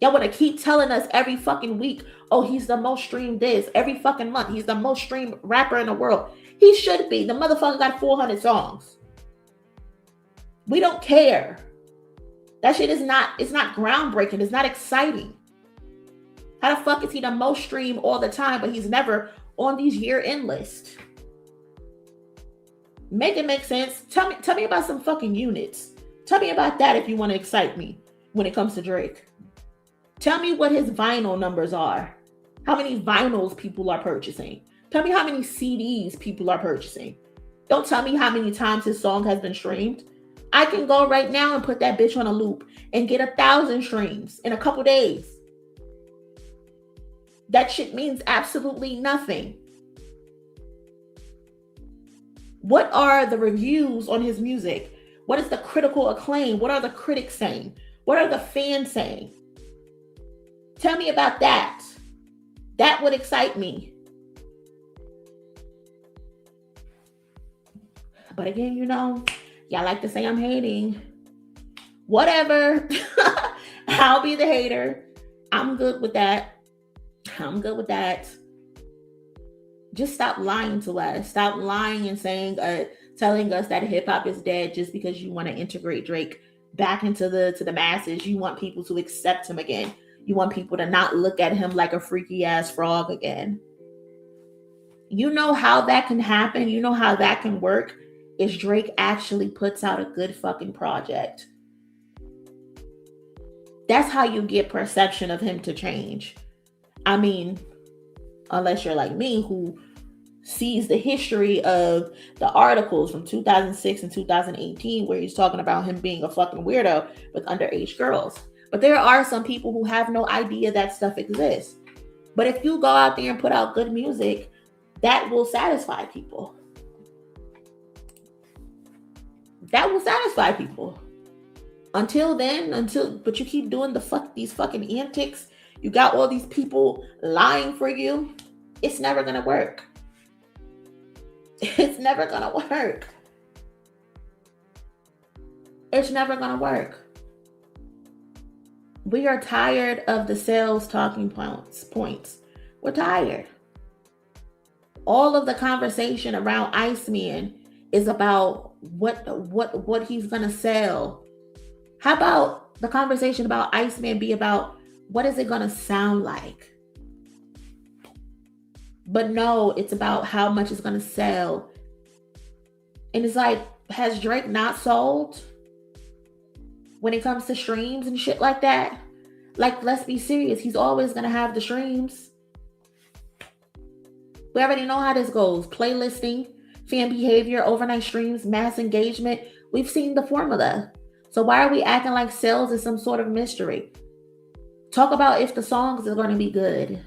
D: Y'all want to keep telling us every fucking week, oh, he's the most streamed this. Every fucking month, he's the most streamed rapper in the world. He should be. The motherfucker got 400 songs. We don't care. That shit is not, it's not groundbreaking. It's not exciting. How the fuck is he the most streamed all the time, but he's never on these year-end lists? Make it make sense. Tell me about some fucking units. Tell me about that if you want to excite me when it comes to Drake. Tell me what his vinyl numbers are. How many vinyls people are purchasing. Tell me how many CDs people are purchasing. Don't tell me how many times his song has been streamed. I can go right now and put that bitch on a loop and get 1,000 streams in a couple days. That shit means absolutely nothing. What are the reviews on his music? What is the critical acclaim? What are the critics saying? What are the fans saying? Tell me about that. That would excite me. But again, you know, y'all like to say I'm hating. Whatever. I'll be the hater. I'm good with that. I'm good with that. Just stop lying to us. Stop lying and saying, telling us that hip hop is dead just because you want to integrate Drake back into the masses. You want people to accept him again. You want people to not look at him like a freaky ass frog again. You know how that can happen. You know how that can work is Drake actually puts out a good fucking project. That's how you get perception of him to change. I mean, unless you're like me who sees the history of the articles from 2006 and 2018 where he's talking about him being a fucking weirdo with underage girls. But there are some people who have no idea that stuff exists. But if you go out there and put out good music, that will satisfy people. That will satisfy people. Until then, but you keep doing these fucking antics. You got all these people lying for you. It's never gonna work. It's never gonna work. It's never gonna work. We are tired of the sales talking points. We're tired. All of the conversation around Iceman is about what he's gonna sell. How about the conversation about Iceman be about what is it gonna sound like? But no, it's about how much it's gonna sell. And it's like, has Drake not sold when it comes to streams and shit like that? Like, let's be serious. He's always gonna have the streams. We already know how this goes. Playlisting, fan behavior, overnight streams, mass engagement. We've seen the formula. So why are we acting like sales is some sort of mystery? Talk about if the songs are going to be good.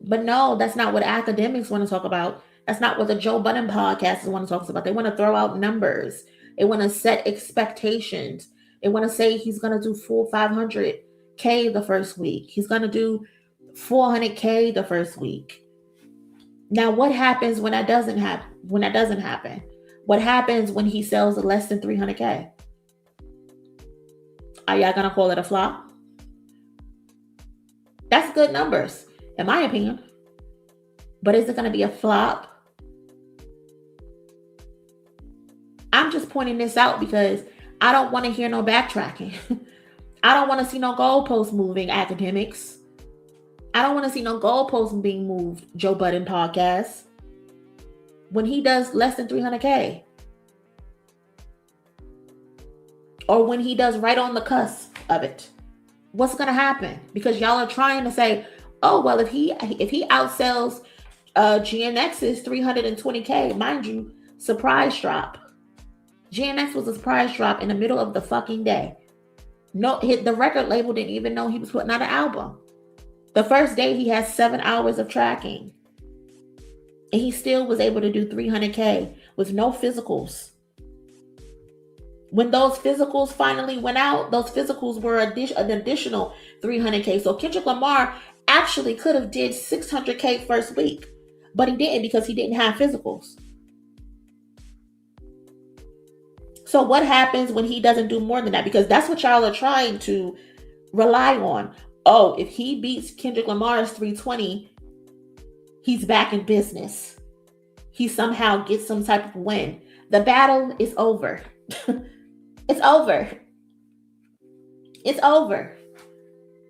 D: But no, that's not what academics want to talk about. That's not what the Joe Budden podcast want to talk about. They want to throw out numbers. They want to set expectations. They want to say he's going to do full 500K the first week. He's going to do 400K the first week. Now, what happens when that doesn't happen? What happens when he sells less than 300K? Are y'all going to call it a flop? That's good numbers, in my opinion. But is it going to be a flop? I'm just pointing this out because I don't want to hear no backtracking. I don't want to see no goalposts moving, academics. I don't want to see no goalposts being moved, Joe Budden podcast. When he does less than 300K. Or when he does right on the cusp of it. What's going to happen? Because y'all are trying to say, oh, well, if he outsells GNX's 320K, mind you, surprise drop. GNX was a surprise drop in the middle of the fucking day. No, the record label didn't even know he was putting out an album. The first day he had 7 hours of tracking. And he still was able to do 300K with no physicals. When those physicals finally went out, those physicals were an additional 300K. So Kendrick Lamar actually could have did 600K first week. But he didn't because he didn't have physicals. So what happens when he doesn't do more than that? Because that's what y'all are trying to rely on. Oh, if he beats Kendrick Lamar's 320, he's back in business. He somehow gets some type of win. The battle is over. It's over. It's over.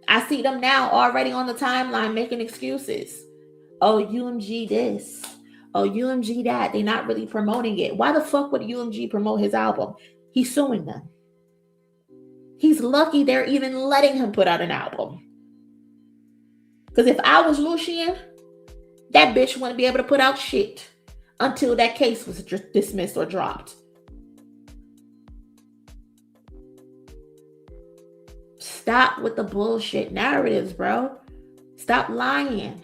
D: I see them now already on the timeline making excuses. Oh, UMG this. Oh, UMG that. They're not really promoting it. Why the fuck would UMG promote his album? He's suing them. He's lucky they're even letting him put out an album. Because if I was Lucian, that bitch wouldn't be able to put out shit until that case was dismissed or dropped. Stop with the bullshit narratives, bro. Stop lying.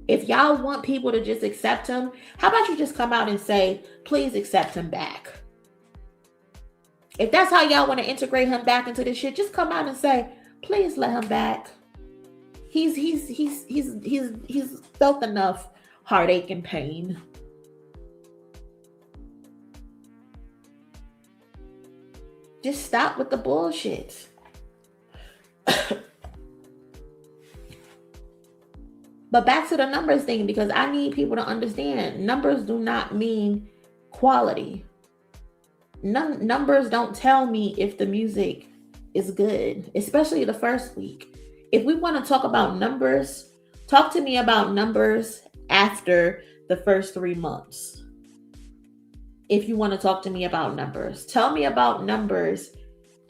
D: If y'all want people to just accept him, how about you just come out and say, please accept him back? If that's how y'all want to integrate him back into this shit, just come out and say, please let him back. He's felt enough heartache and pain. Just stop with the bullshit. But back to the numbers thing, because I need people to understand numbers do not mean quality. Numbers don't tell me if the music is good, especially the first week. If we want to talk about numbers, talk to me about numbers after the first 3 months. If you want to talk to me about numbers, tell me about numbers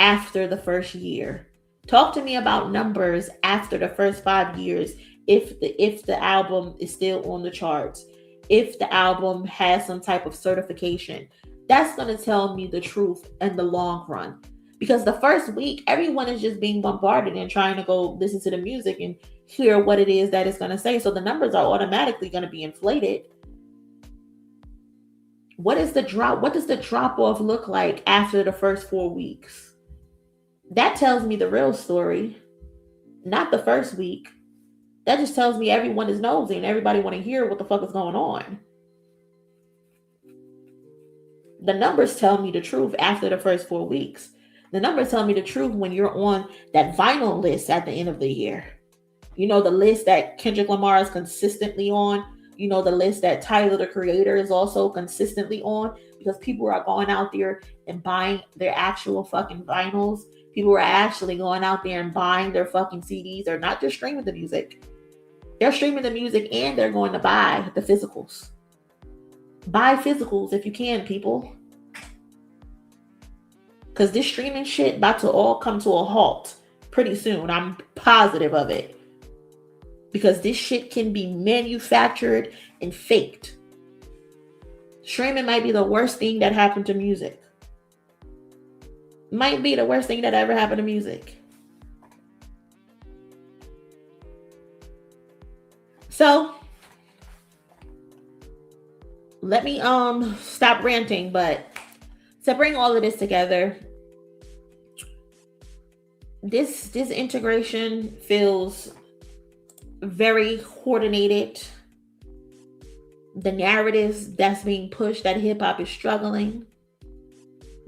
D: after the first year. Talk to me about numbers after the first 5 years. If the album is still on the charts, if the album has some type of certification, that's going to tell me the truth in the long run. Because the first week, everyone is just being bombarded and trying to go listen to the music and hear what it is that it's going to say. So the numbers are automatically going to be inflated. What is the drop? What does the drop off look like after the first 4 weeks? That tells me the real story, not the first week. That just tells me everyone is nosy and everybody want to hear what the fuck is going on. The numbers tell me the truth after the first 4 weeks. The numbers tell me the truth when you're on that vinyl list at the end of the year. You know, the list that Kendrick Lamar is consistently on. You know, the list that Tyler, the Creator, is also consistently on, because people are going out there and buying their actual fucking vinyls. People are actually going out there and buying their fucking CDs. They're not just streaming the music. They're streaming the music and they're going to buy the physicals. Buy physicals if you can, people. Because this streaming shit about to all come to a halt pretty soon. I'm positive of it. Because this shit can be manufactured and faked. Streaming might be the worst thing that happened to music. Might be the worst thing that ever happened to music. So let me stop ranting, but to bring all of this together, this integration feels very coordinated. The narratives that's being pushed, that hip hop is struggling.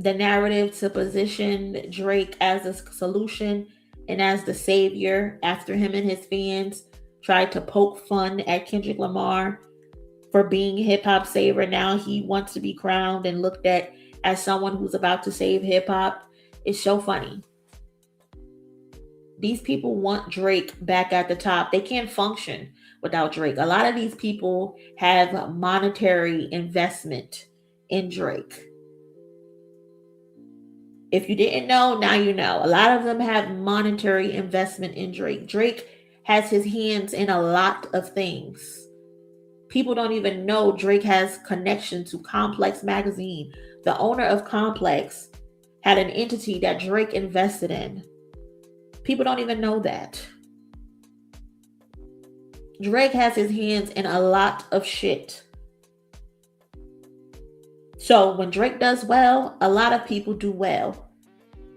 D: The narrative to position Drake as a solution and as the savior after him and his fans tried to poke fun at Kendrick Lamar for being hip hop savior. Now he wants to be crowned and looked at as someone who's about to save hip hop. It's so funny. These people want Drake back at the top. They can't function without Drake. A lot of these people have monetary investment in Drake. If you didn't know, now you know. A lot of them have monetary investment in Drake. Drake has his hands in a lot of things. People don't even know Drake has connection to Complex magazine. The owner of Complex had an entity that Drake invested in. People don't even know that. Drake has his hands in a lot of shit. So when Drake does well, a lot of people do well.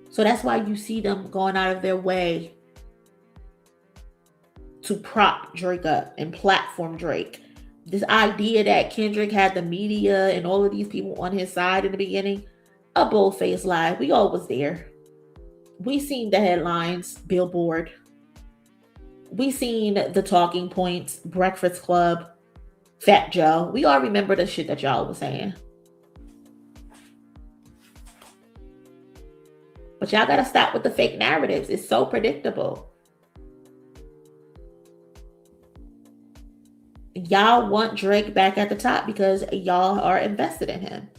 D: So that's why you see them going out of their way to prop Drake up and platform Drake. This idea that Kendrick had the media and all of these people on his side in the beginning, a bold-faced lie. We all was there. We seen the headlines, Billboard. We seen the talking points, Breakfast Club, Fat Joe. We all remember the shit that y'all was saying. But y'all gotta stop with the fake narratives. It's so predictable. Y'all want Drake back at the top because y'all are invested in him.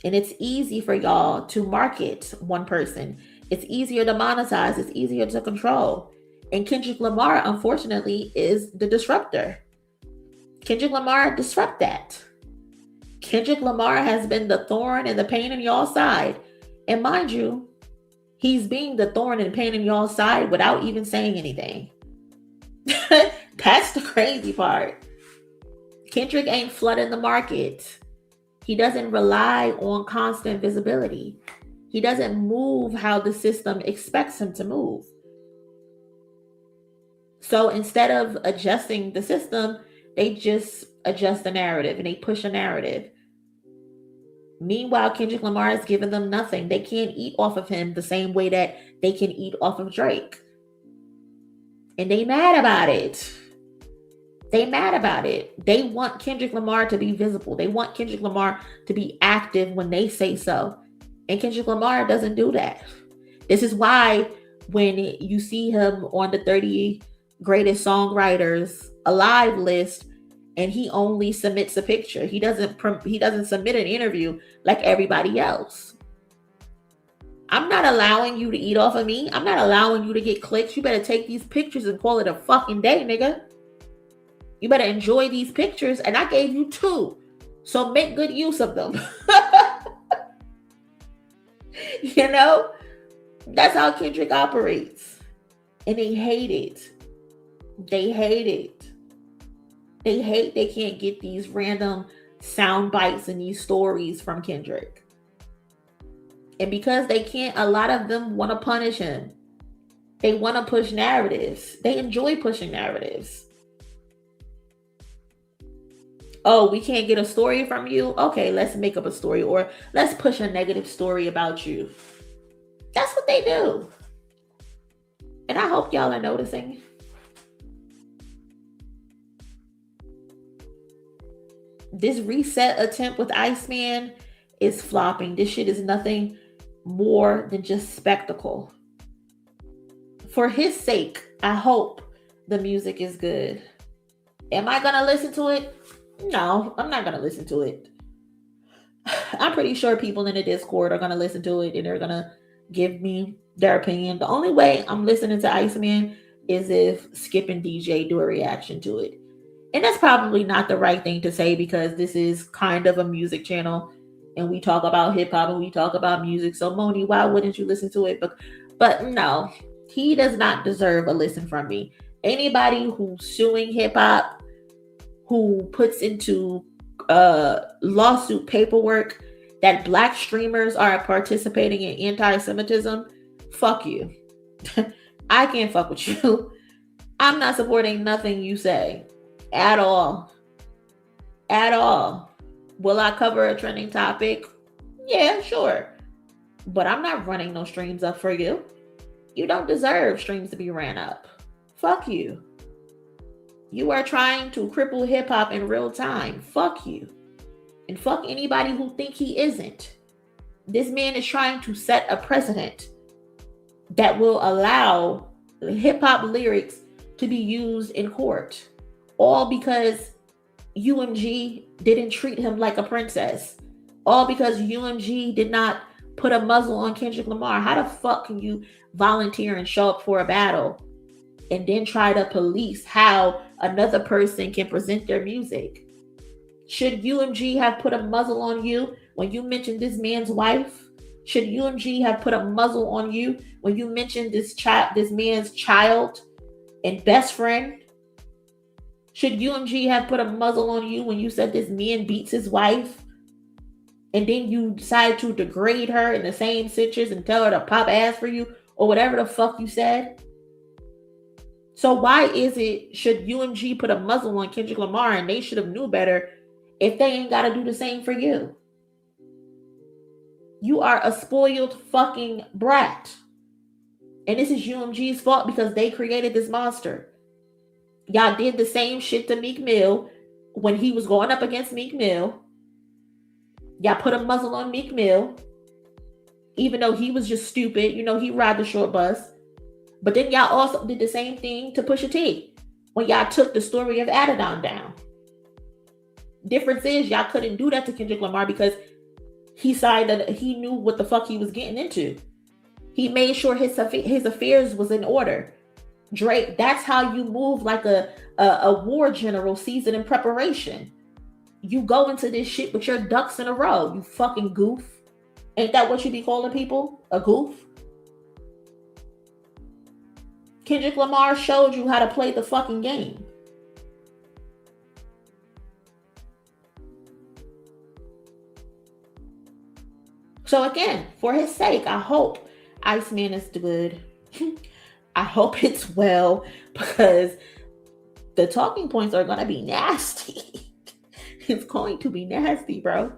D: And it's easy for y'all to market one person. It's easier to monetize. It's easier to control. And Kendrick Lamar, unfortunately, is the disruptor. Kendrick Lamar disrupt that. Kendrick Lamar has been the thorn and the pain in y'all's side. And mind you, he's being the thorn and pain in y'all's side without even saying anything. That's the crazy part. Kendrick ain't flooding the market. He doesn't rely on constant visibility. He doesn't move how the system expects him to move. So instead of adjusting the system, they just adjust the narrative and they push a narrative. Meanwhile, Kendrick Lamar is giving them nothing. They can't eat off of him the same way that they can eat off of Drake. And they mad about it. They mad about it. They want Kendrick Lamar to be visible. They want Kendrick Lamar to be active when they say so. And Kendrick Lamar doesn't do that. This is why when you see him on the 30 greatest songwriters alive list and he only submits a picture, he doesn't submit an interview like everybody else. I'm not allowing you to eat off of me. I'm not allowing you to get clicks. You better take these pictures and call it a fucking day, nigga. You better enjoy these pictures. And I gave you 2. So make good use of them. You know? That's how Kendrick operates. And they hate it. They hate it. They hate they can't get these random sound bites and these stories from Kendrick. And because they can't, a lot of them want to punish him. They want to push narratives. They enjoy pushing narratives. Oh, we can't get a story from you? Okay, let's make up a story, or let's push a negative story about you. That's what they do. And I hope y'all are noticing. This reset attempt with Iceman is flopping. This shit is nothing more than just spectacle. For his sake, I hope the music is good. Am I gonna listen to it? No, I'm not gonna listen to it. I'm pretty sure people in the Discord are gonna listen to it and they're gonna give me their opinion. The only way I'm listening to Iceman is if Skip and DJ do a reaction to it. And that's probably not the right thing to say because this is kind of a music channel and we talk about hip hop and we talk about music. So Monie, why wouldn't you listen to it? But no, he does not deserve a listen from me. Anybody who's suing hip hop, who puts into lawsuit paperwork that Black streamers are participating in anti-Semitism, fuck you. I can't fuck with you. I'm not supporting nothing you say at all. At all. Will I cover a trending topic? Yeah, sure. But I'm not running no streams up for you. You don't deserve streams to be ran up. Fuck you. You are trying to cripple hip hop in real time. Fuck you. And fuck anybody who think he isn't. This man is trying to set a precedent that will allow hip hop lyrics to be used in court. All because UMG didn't treat him like a princess. All because UMG did not put a muzzle on Kendrick Lamar. How the fuck can you volunteer and show up for a battle and then try to police how another person can present their music? Should UMG have put a muzzle on you when you mentioned this man's wife? Should UMG have put a muzzle on you when you mentioned this man's child and best friend? Should UMG have put a muzzle on you when you said this man beats his wife and then you decide to degrade her in the same sentence and tell her to pop ass for you or whatever the fuck you said? So why should UMG put a muzzle on Kendrick Lamar and they should have knew better if they ain't got to do the same for you? You are a spoiled fucking brat. And this is UMG's fault because they created this monster. Y'all did the same shit to Meek Mill when he was going up against Meek Mill. Y'all put a muzzle on Meek Mill, even though he was just stupid. You know, he ride the short bus. But then y'all also did the same thing to Pusha T. when y'all took the story of Adidon down. Difference is y'all couldn't do that to Kendrick Lamar because he decided that he knew what the fuck he was getting into. He made sure his affairs was in order. Drake, that's how you move like a war general seasoned in preparation. You go into this shit with your ducks in a row, you fucking goof. Ain't that what you be calling people? A goof? Kendrick Lamar showed you how to play the fucking game. So again, for his sake, I hope Iceman is good. I hope it's well, because the talking points are going to be nasty. It's going to be nasty, bro.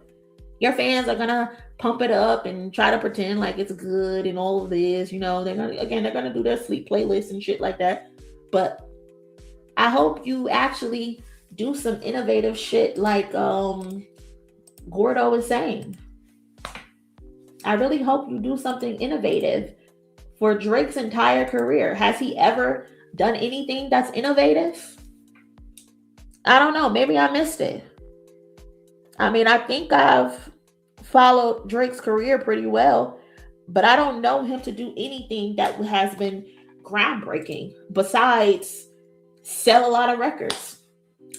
D: Your fans are going to pump it up and try to pretend like it's good and all of this. You know, they're going to do their sleep playlist and shit like that. But I hope you actually do some innovative shit like Gordo is saying. I really hope you do something innovative for Drake's entire career. Has he ever done anything that's innovative? I don't know. Maybe I missed it. I mean, I think I've followed Drake's career pretty well, but I don't know him to do anything that has been groundbreaking besides sell a lot of records.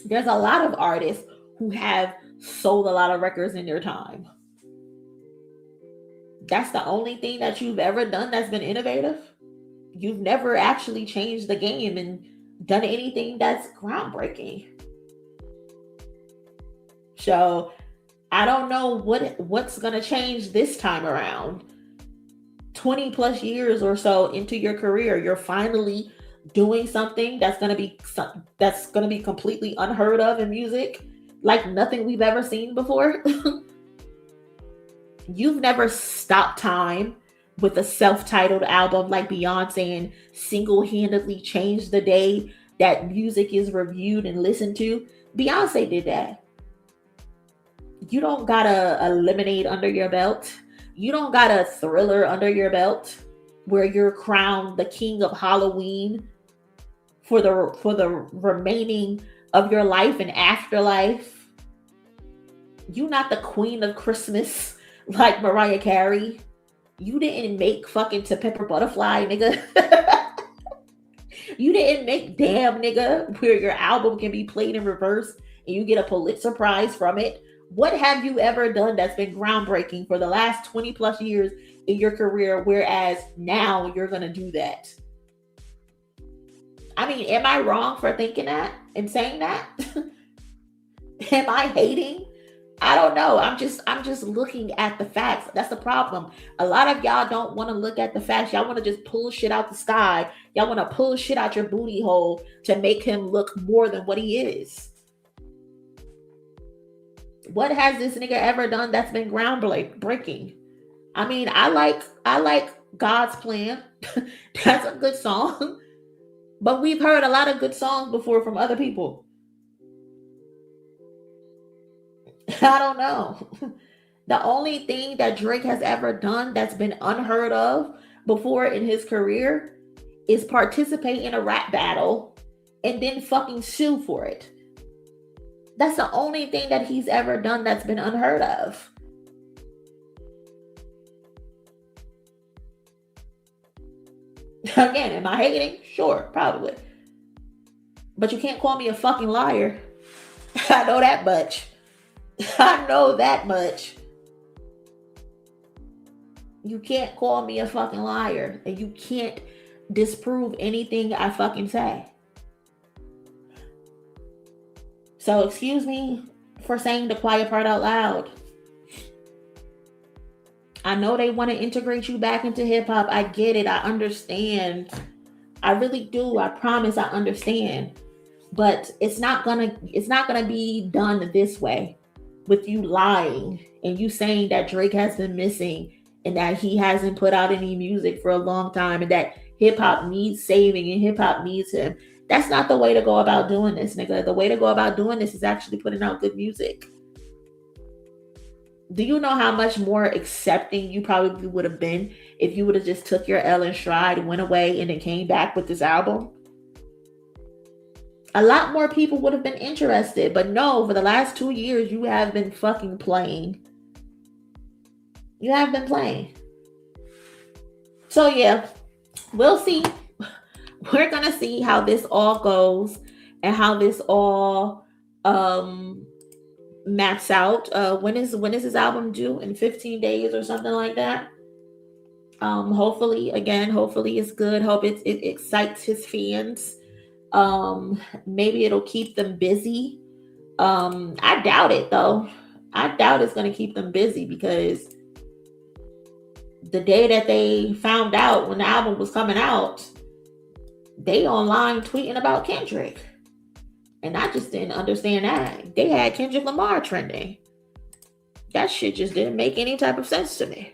D: There's a lot of artists who have sold a lot of records in their time. That's the only thing that you've ever done that's been innovative? You've never actually changed the game and done anything that's groundbreaking. So I don't know what's going to change this time around. 20 plus years or so into your career, you're finally doing something that's going to be completely unheard of in music, like nothing we've ever seen before. You've never stopped time with a self-titled album like Beyonce and single-handedly changed the day that music is reviewed and listened to. Beyonce did that. You don't got a Lemonade under your belt. You don't got a Thriller under your belt where you're crowned the king of Halloween for the remaining of your life and afterlife. You're not the queen of Christmas like Mariah Carey. You didn't make fucking To Pimp a Butterfly, nigga. You didn't make Damn, nigga, where your album can be played in reverse and you get a Pulitzer Prize from it. What have you ever done that's been groundbreaking for the last 20 plus years in your career, whereas now you're going to do that? I mean, am I wrong for thinking that and saying that? Am I hating? I don't know. I'm just looking at the facts. That's the problem. A lot of y'all don't want to look at the facts. Y'all want to just pull shit out the sky. Y'all want to pull shit out your booty hole to make him look more than what he is. What has this nigga ever done that's been groundbreaking? I mean, I like God's Plan. That's a good song. But we've heard a lot of good songs before from other people. I don't know. The only thing that Drake has ever done that's been unheard of before in his career is participate in a rap battle and then fucking sue for it. That's the only thing that he's ever done that's been unheard of. Again, am I hating? Sure, probably. But you can't call me a fucking liar. I know that much. I know that much. You can't call me a fucking liar, and you can't disprove anything I fucking say. So excuse me for saying the quiet part out loud. I know they want to integrate you back into hip hop. I get it. I understand. I really do. I promise I understand. But it's not gonna be done this way. With you lying and you saying that Drake has been missing and that he hasn't put out any music for a long time and that hip hop needs saving and hip hop needs him. That's not the way to go about doing this, nigga. The way to go about doing this is actually putting out good music. Do you know how much more accepting you probably would have been if you would have just took your L in stride, went away, and then came back with this album? a lot more people would have been interested. But no, for the last 2 years, you have been fucking playing. You have been playing. So yeah, we'll see. We're gonna see how this all goes and how this all maps out. When is his album due? In 15 days or something like that. Hopefully it's good. Hope it excites his fans. Maybe it'll keep them busy. I doubt it though. I doubt it's gonna keep them busy, because the day that they found out when the album was coming out, they online tweeting about Kendrick. And I just didn't understand that. They had Kendrick Lamar trending. That shit just didn't make any type of sense to me.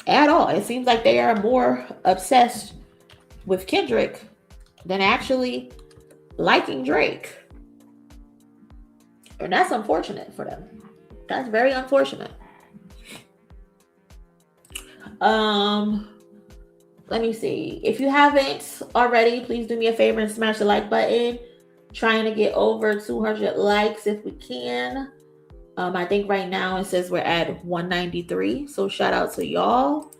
D: At all. It seems like they are more obsessed with Kendrick than actually liking Drake. And that's unfortunate for them. That's very unfortunate. Let me see. If you haven't already, please do me a favor and smash the like button. Trying to get over 200 likes if we can. I think right now it says we're at 193. So shout out to y'all.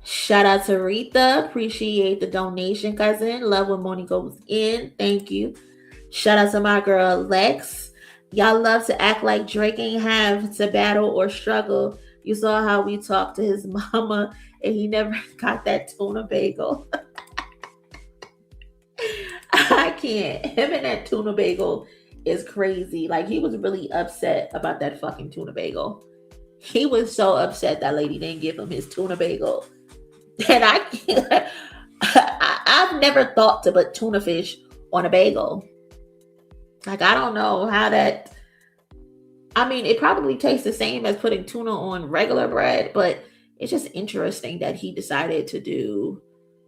D: Shout out to Rita. Appreciate the donation, cousin. Love when Monie goes in. Thank you. Shout out to my girl Lex. Y'all love to act like Drake ain't have to battle or struggle. You saw how we talked to his mama and he never got that tuna bagel. I can't. Him and that tuna bagel is crazy. Like, he was really upset about that fucking tuna bagel. He was so upset that lady didn't give him his tuna bagel. And I can't. I've never thought to put tuna fish on a bagel. Like, I don't know how that... I mean, it probably tastes the same as putting tuna on regular bread, but it's just interesting that he decided to do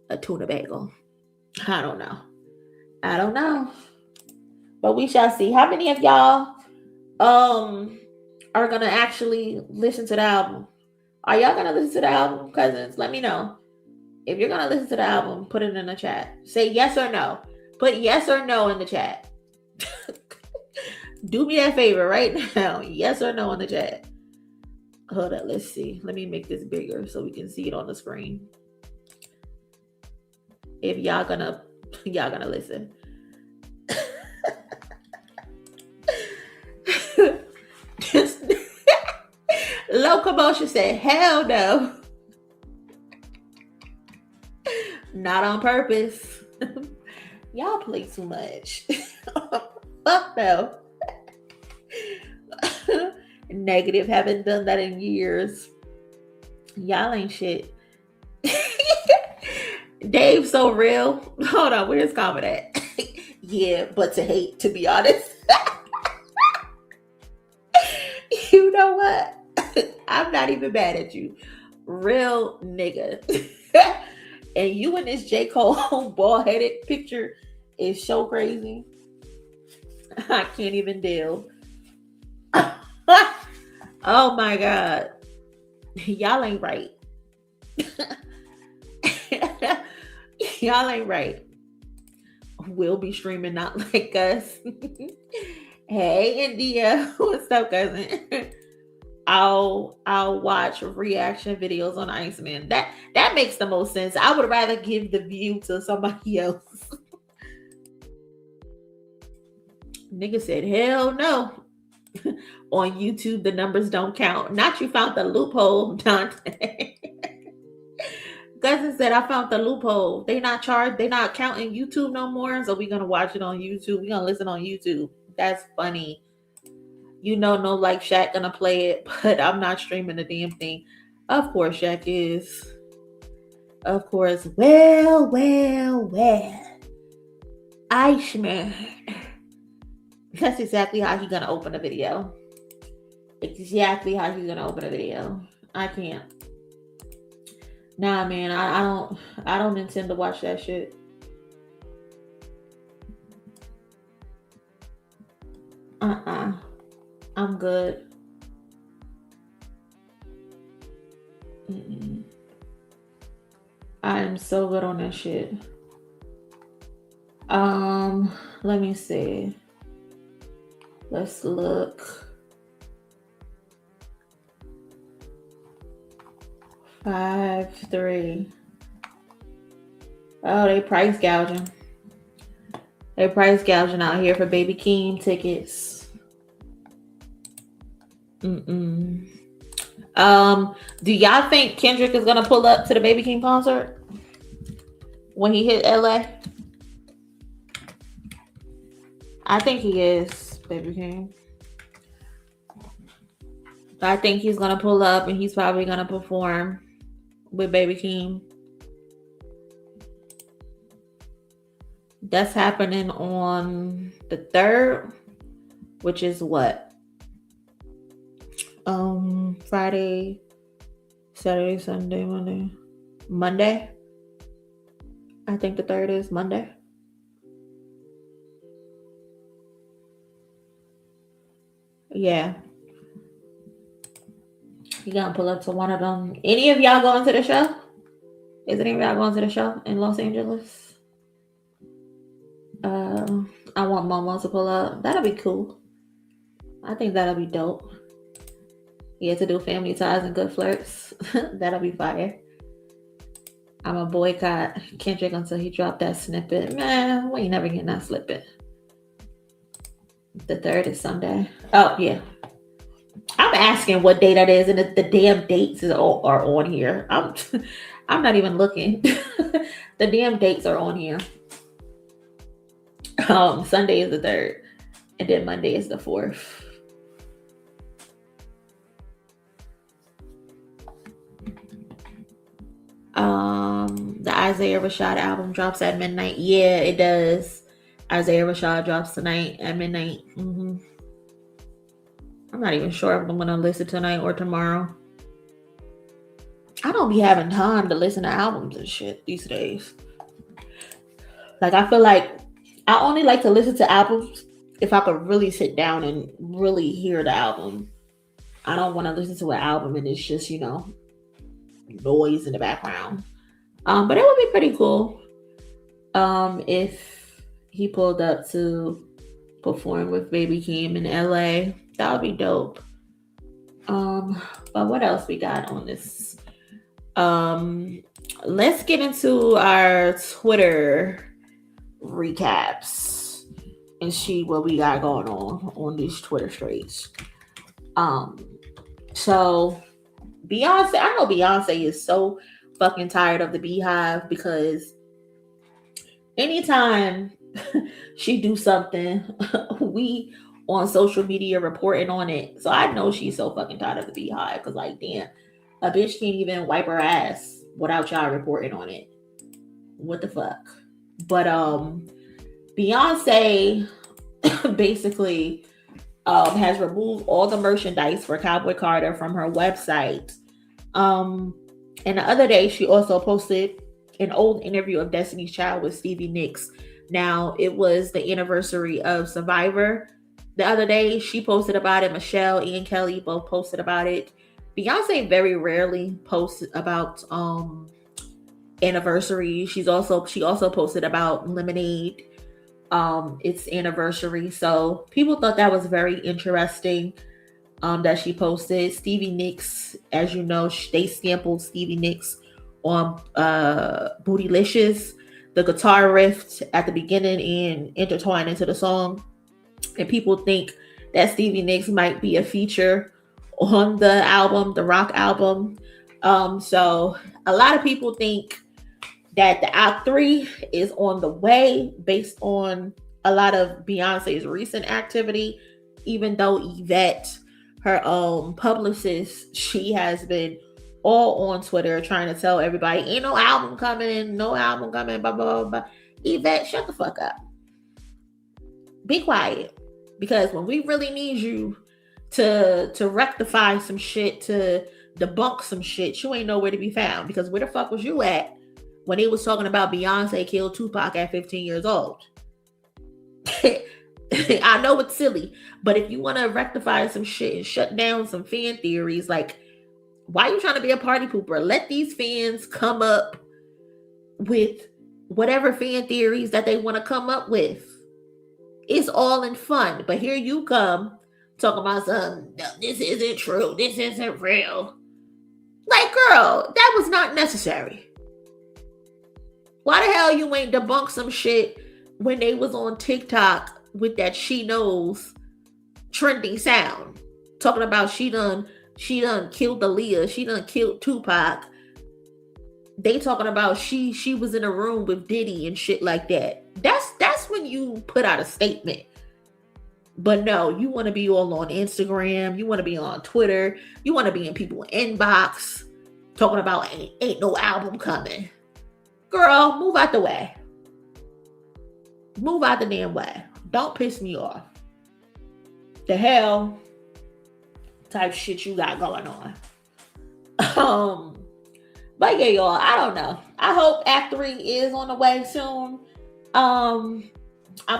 D: a tuna bagel. I don't know. But we shall see. How many of y'all are gonna actually listen to the album? Are y'all gonna listen to the album, cousins? Let me know. If you're gonna listen to the album, put it in the chat. Say yes or no. Put yes or no in the chat. Do me that favor right now. Yes or no in the chat. Hold up, let's see. Let me make this bigger so we can see it on the screen. If y'all gonna listen. Locomotion said, hell no. Not on purpose. Y'all play too much. Fuck no. Negative. Haven't done that in years. Y'all ain't shit. Dave so real. Hold on, where's comment at? Yeah, but to hate, to be honest. You know what? I'm not even mad at you. Real nigga. And you in this J. Cole bald-headed picture is so crazy. I can't even deal. Oh my God. Y'all ain't right. Y'all ain't right. We'll be streaming Not Like Us. Hey India, what's up, cousin? I'll watch reaction videos on Iceman. That makes the most sense. I would rather give the view to somebody else. Nigga said, hell no. On YouTube, the numbers don't count. Not you found the loophole, Dante. Cousin said, I found the loophole. They not counting YouTube no more. So we're gonna watch it on YouTube. We're gonna listen on YouTube. That's funny. You know, no like Shaq gonna play it, but I'm not streaming the damn thing. Of course, Shaq is. Of course. Well. Iceman. That's exactly how he's gonna open a video. Exactly how he's gonna open a video. I can't. Nah, man, I don't intend to watch that shit. I'm good. I am so good on that shit. Let me see. Let's look. 5-3. Oh, they price gouging. They price gouging out here for Baby Keem tickets. Do y'all think Kendrick is gonna pull up to the Baby Keem concert when he hit LA? I think he is, Baby Keem. I think he's gonna pull up and he's probably gonna perform with Baby Keem. That's happening on the 3rd, which is what? Friday, Saturday, Sunday, Monday. I think the 3rd is Monday. Yeah. You gonna pull up to one of them. Any of y'all going to the show? Is any of y'all going to the show in Los Angeles? I want Momo to pull up. That'll be cool. I think that'll be dope. Yeah, to do Family Ties and Good Flirts. That'll be fire. I'm a boycott Kendrick until he dropped that snippet. Man, we ain't never getting that snippet. The 3rd is Sunday. Oh, yeah. I'm asking what day that is, and the damn dates are on here. I'm not even looking. The damn dates are on here. Sunday is the 3rd, and then Monday is the 4th. The Isaiah Rashad album drops at midnight. Yeah, it does. Isaiah Rashad drops tonight at midnight. I'm not even sure if I'm gonna listen tonight or tomorrow. I don't be having time to listen to albums and shit these days. Like, I feel like I only like to listen to albums if I could really sit down and really hear the album. I don't want to listen to an album and it's just, noise in the background. But it would be pretty cool if he pulled up to perform with Baby Keem in LA. That would be dope. But what else we got on this? Let's get into our Twitter recaps and see what we got going on these Twitter streets. So Beyonce, I know Beyonce is so fucking tired of the Beehive because anytime she do something, we on social media reporting on it. So I know she's so fucking tired of the Beehive because, like, damn, a bitch can't even wipe her ass without y'all reporting on it. What the fuck? But Beyonce basically has removed all the merchandise for Cowboy Carter from her website. And the other day, she also posted an old interview of Destiny's Child with Stevie Nicks. Now, it was the anniversary of Survivor. The other day, she posted about it. Michelle and Kelly both posted about it. Beyonce very rarely posts about anniversary. She also posted about Lemonade, its anniversary. So people thought that was very interesting that she posted. Stevie Nicks, as you know, they sampled Stevie Nicks on Bootylicious, the guitar riff at the beginning and intertwined into the song. And people think that Stevie Nicks might be a feature on the album, the rock album. So a lot of people think that the Act 3 is on the way based on a lot of Beyonce's recent activity, even though Yvette, her publicist, she has been all on Twitter trying to tell everybody, ain't no album coming, blah, blah, blah, blah. Yvette, shut the fuck up. Be quiet. Because when we really need you to rectify some shit, to debunk some shit, you ain't nowhere to be found. Because where the fuck was you at when they was talking about Beyonce killed Tupac at 15 years old? I know it's silly, but if you want to rectify some shit and shut down some fan theories, like, why are you trying to be a party pooper? Let these fans come up with whatever fan theories that they want to come up with. It's all in fun. But here you come talking about something, no, this isn't true, this isn't real. Like, girl, that was not necessary. Why the hell you ain't debunk some shit when they was on TikTok with that She Knows trending sound? Talking about she done killed Aaliyah, she done killed Tupac. They talking about she was in a room with Diddy and shit like that. That's when you put out a statement. But no, you want to be all on Instagram, you want to be on Twitter, you want to be in people's inbox talking about ain't no album coming. Girl, move out the way. Move out the damn way. Don't piss me off. The hell type shit you got going on. But yeah, y'all, I don't know. I hope Act 3 is on the way soon. I'm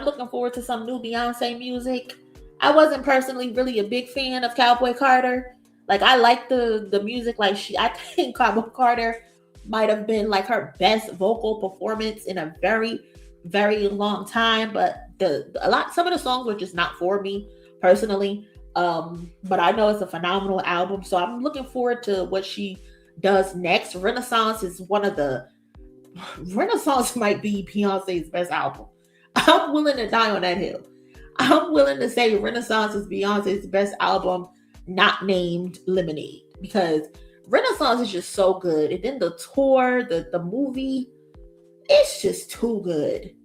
D: looking forward to some new Beyonce music. I wasn't personally really a big fan of Cowboy Carter. Like, I like the music. Like, I think Cowboy Carter might have been like her best vocal performance in a very, very long time. But some of the songs were just not for me personally. But I know it's a phenomenal album, so I'm looking forward to what she does next. Renaissance might be Beyonce's best album. I'm willing to die on that hill. I'm willing to say Renaissance is Beyonce's best album, not named Lemonade, because Renaissance is just so good. And then the tour, the movie, it's just too good.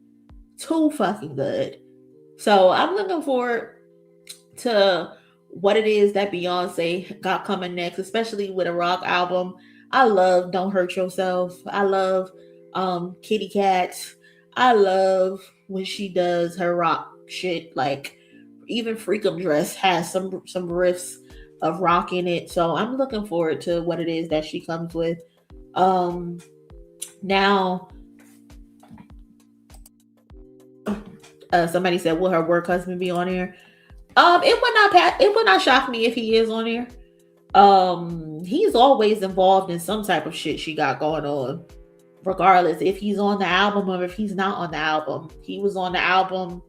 D: Too fucking good. So I'm looking forward to what it is that Beyonce got coming next, especially with a rock album. I love Don't Hurt Yourself. I love Kitty Cats. I love when she does her rock shit. Like, even Freakum Dress has some riffs of rock in it. So I'm looking forward to what it is that she comes with. Now, somebody said, will her work husband be on here? It would not shock me if he is on here. He's always involved in some type of shit she got going on, regardless if he's on the album or if he's not on the album. He was on the album.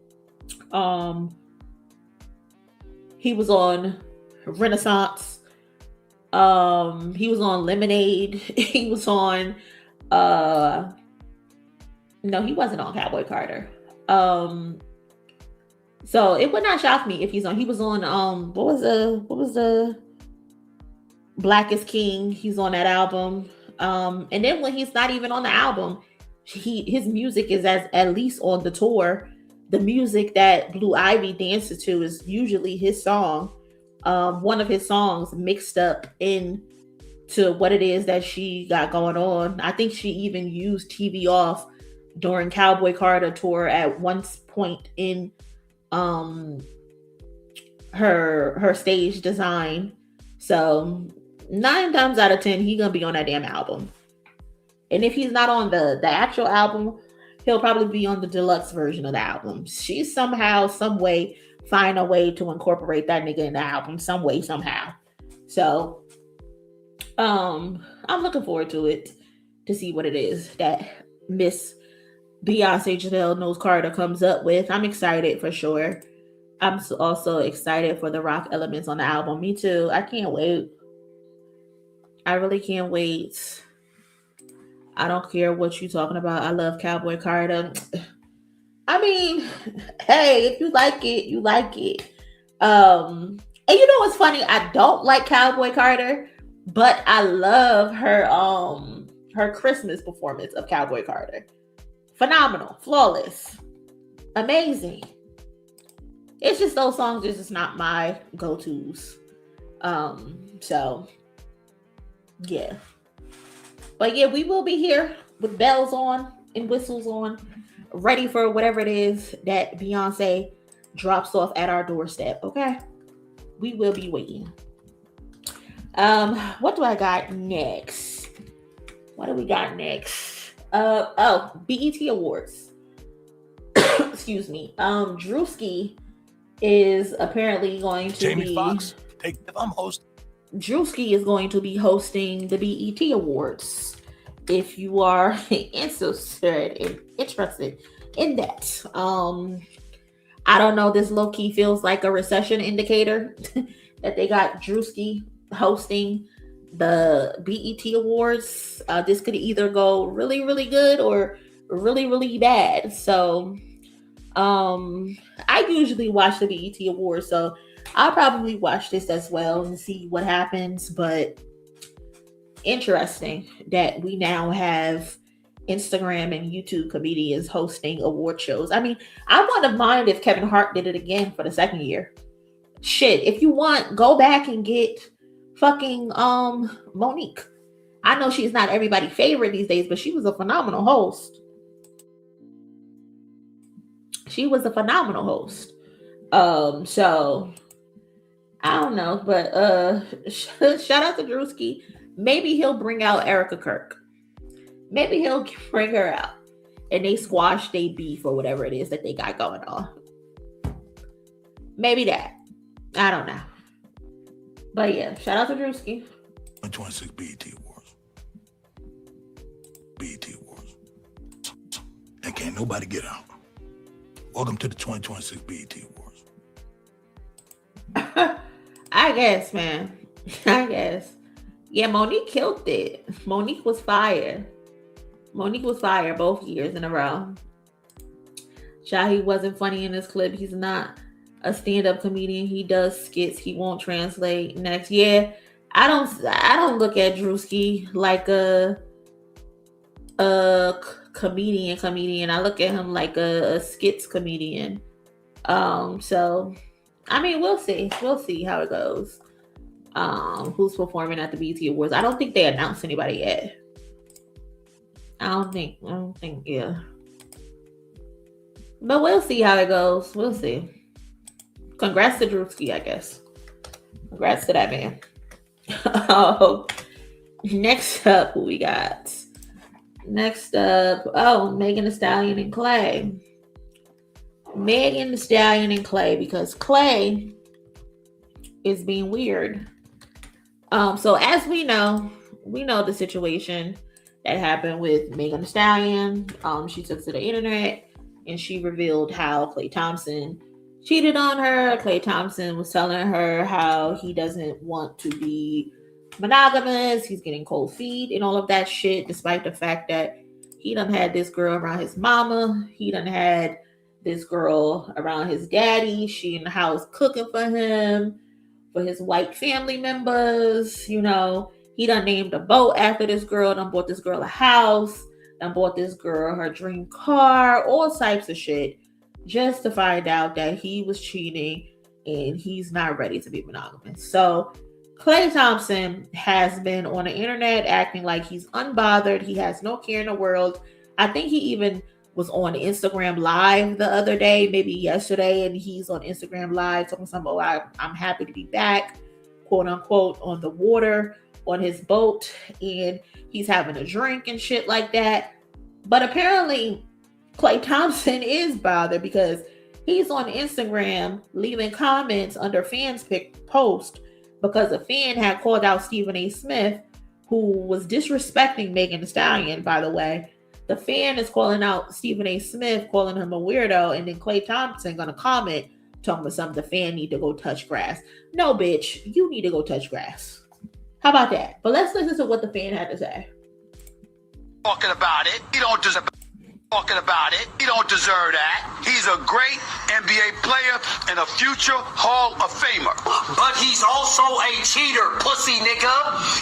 D: He was on Renaissance. He was on Lemonade. He was on no, he wasn't on Cowboy Carter. So it would not shock me if he was on what was the Black is King. He's on that album. And then when he's not even on the album, his music is at least on the tour. The music that Blue Ivy dances to is usually his song. One of his songs mixed up into what it is that she got going on. I think she even used TV Off during Cowboy Carter tour at one point in her stage design. So 9 times out of 10, he's gonna be on that damn album. And if he's not on the actual album, he'll probably be on the deluxe version of the album. She somehow, some way, find a way to incorporate that nigga in the album, some way, somehow. So I'm looking forward to it, to see what it is that Miss Beyonce Janelle Knows Carter comes up with. I'm excited for sure. I'm also excited for the rock elements on the album. Me too. I can't wait. I really can't wait. I don't care what you're talking about. I love Cowboy Carter. I mean, hey, if you like it, you like it. And you know what's funny? I don't like Cowboy Carter, but I love her Christmas performance of Cowboy Carter. Phenomenal, flawless, amazing. It's just those songs are just not my go-tos. So yeah. But yeah, we will be here with bells on and whistles on, ready for whatever it is that Beyonce drops off at our doorstep. Okay, we will be waiting. What do I got next? What do we got next? BET Awards. Excuse me. Druski is apparently going to
H: Jamie
D: be.
H: Foxx, I'm hosting.
D: Druski is going to be hosting the BET Awards. if you are interested in that. I don't know. This low key feels like a recession indicator that they got Druski hosting the BET Awards. This could either go really, really good or really, really bad. So, I usually watch the BET Awards, so I'll probably watch this as well and see what happens. But interesting that we now have Instagram and YouTube comedians hosting award shows. I mean, I wouldn't mind if Kevin Hart did it again for the second year. Shit, if you want, go back and get fucking Monique. I know she's not everybody's favorite these days, but she was a phenomenal host. She was a phenomenal host. So I don't know, but shout out to Druski. Maybe he'll bring out Erica Kirk. Maybe he'll bring her out and they squash their beef or whatever it is that they got going on. Maybe that. I don't know. But yeah, shout out to Druski.
H: 2026 BET Awards. BET Awards. And can't nobody get out. Welcome to the 2026 BET Awards.
D: I guess, man. I guess. Yeah, Monique killed it. Monique was fire. Monique was fire both years in a row. Shahi wasn't funny in this clip. He's not a stand-up comedian. He does skits. He won't translate next. Yeah, I don't look at Druski like a comedian. I look at him like a skits comedian. So I mean, we'll see. We'll see how it goes. Who's performing at the BET Awards? I don't think they announced anybody yet. I don't think, yeah. But we'll see how it goes. We'll see. Congrats to Druski, I guess. Congrats to that man. Next up, who we got? Next up, Megan Thee Stallion and Klay. Megan Thee Stallion and Klay, because Klay is being weird. So as we know the situation that happened with Megan Thee Stallion. She took to the internet and she revealed how Klay Thompson cheated on her. Klay Thompson was telling her how he doesn't want to be monogamous. He's getting cold feet and all of that shit, despite the fact that he done had this girl around his mama. He done had this girl around his daddy. She in the house cooking for him, for his white family members. You know, he done named a boat after this girl, done bought this girl a house, done bought this girl her dream car, all types of shit, just to find out that he was cheating and he's not ready to be monogamous. So Klay Thompson has been on the internet acting like he's unbothered. He has no care in the world. I think he even was on Instagram Live the other day, maybe yesterday, and he's on Instagram Live talking something about, I'm happy to be back, quote unquote, on the water, on his boat, and he's having a drink and shit like that. But apparently Klay Thompson is bothered because he's on Instagram leaving comments under fans' post because a fan had called out Stephen A. Smith, who was disrespecting Megan Thee Stallion, by the way. The fan is calling out Stephen A. Smith, calling him a weirdo, and then Klay Thompson gonna comment, talking about something the fan need to go touch grass. No, bitch, you need to go touch grass. How about that? But let's listen to what the fan had to say.
B: Talking about it. He don't deserve talking about it. He don't deserve that. He's a great NBA player and a future Hall of Famer.
I: But he's also a cheater, pussy nigga.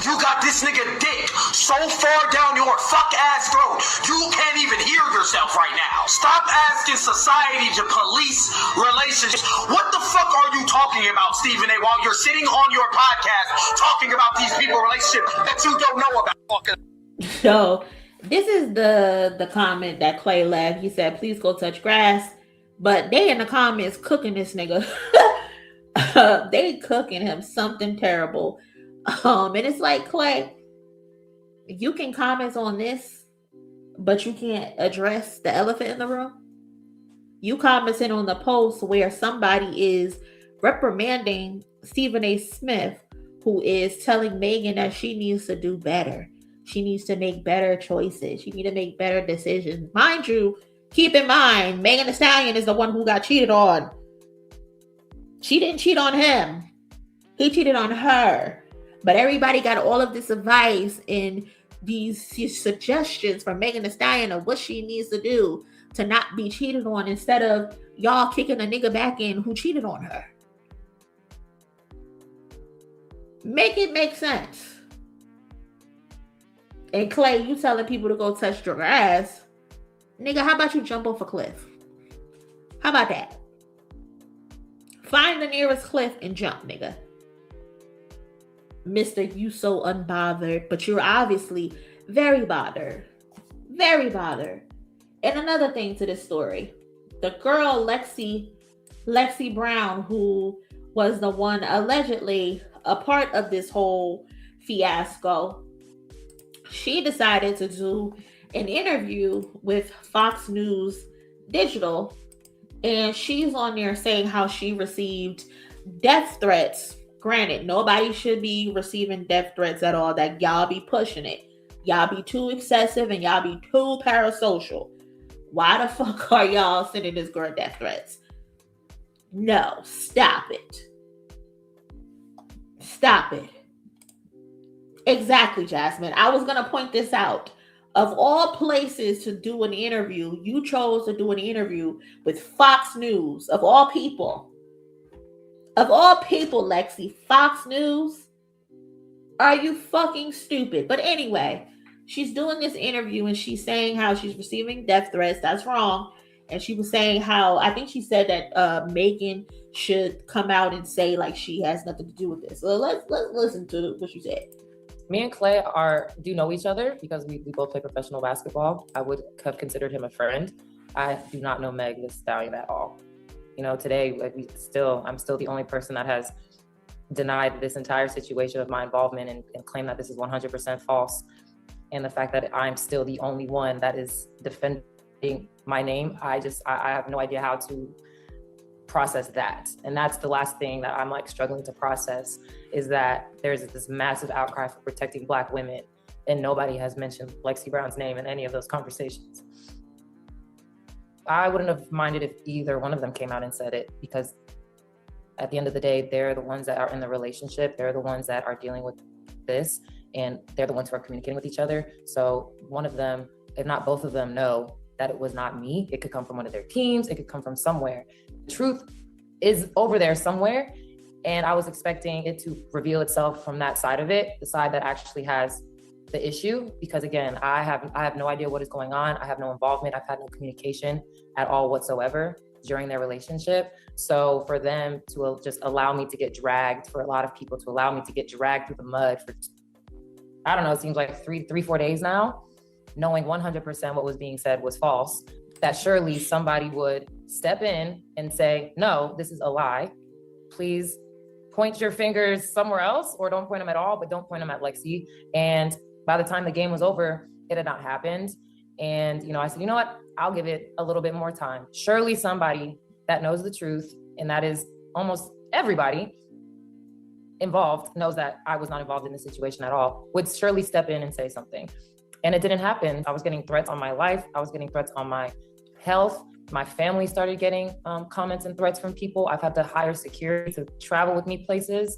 I: You got this nigga dick so far down your fuck ass throat, you can't even hear yourself right now. Stop asking society to police relationships. What the fuck are you talking about, Stephen A., while you're sitting on your podcast talking about these people relationships that you don't know about?
D: So this is the comment that Klay left. He said, please go touch grass. But they in the comments cooking this nigga. They cooking him something terrible. And it's like, Klay, you can comment on this, but you can't address the elephant in the room. You commented on the post where somebody is reprimanding Stephen A. Smith, who is telling Megan that she needs to do better. She needs to make better choices. She needs to make better decisions. Mind you, keep in mind, Megan Thee Stallion is the one who got cheated on. She didn't cheat on him. He cheated on her. But everybody got all of this advice and these suggestions from Megan Thee Stallion of what she needs to do to not be cheated on, instead of y'all kicking a nigga back in who cheated on her. Make it make sense. And Klay, you telling people to go touch your ass. Nigga, how about you jump off a cliff? How about that? Find the nearest cliff and jump, nigga. Mister, you so unbothered, but you're obviously very bothered. Very bothered. And another thing to this story. The girl, Lexi Brown, who was the one allegedly a part of this whole fiasco, she decided to do an interview with Fox News Digital, and she's on there saying how she received death threats. Granted, nobody should be receiving death threats at all. That y'all be pushing it. Y'all be too excessive and y'all be too parasocial. Why the fuck are y'all sending this girl death threats? No, stop it. Stop it. Exactly, Jasmine. I was going to point this out. Of all places to do an interview, you chose to do an interview with Fox News. Of all people. Of all people, Lexi. Fox News? Are you fucking stupid? But anyway, she's doing this interview and she's saying how she's receiving death threats. That's wrong. And she was saying how, I think she said that Megan should come out and say like she has nothing to do with this. So let's listen to what she said.
J: Me and Klay do know each other because we both play professional basketball. I would have considered him a friend. I do not know Meg Thee Stallion at all. You know, today, like I'm still the only person that has denied this entire situation of my involvement and claim that this is 100% false. And the fact that I'm still the only one that is defending my name, I have no idea how to process that. And that's the last thing that I'm like struggling to process, is that there's this massive outcry for protecting Black women and nobody has mentioned Lexi Brown's name in any of those conversations. I wouldn't have minded if either one of them came out and said it, because at the end of the day, they're the ones that are in the relationship. They're the ones that are dealing with this, and they're the ones who are communicating with each other. So one of them, if not both of them, know that it was not me. It could come from one of their teams. It could come from somewhere. The truth is over there somewhere. And I was expecting it to reveal itself from that side of it, the side that actually has the issue. Because again, I have no idea what is going on. I have no involvement. I've had no communication at all whatsoever during their relationship. So for them to just allow me to get dragged, for a lot of people to allow me to get dragged through the mud for, I don't know, it seems like 4 days now, knowing 100% what was being said was false, that surely somebody would step in and say, no, this is a lie. Please point your fingers somewhere else, or don't point them at all, but don't point them at Lexi. And by the time the game was over, it had not happened. And, I said, you know what? I'll give it a little bit more time. Surely somebody that knows the truth, and that is almost everybody involved, knows that I was not involved in this situation at all, would surely step in and say something. And it didn't happen. I was getting threats on my life. I was getting threats on my health. My family started getting comments and threats from people. I've had to hire security to travel with me places.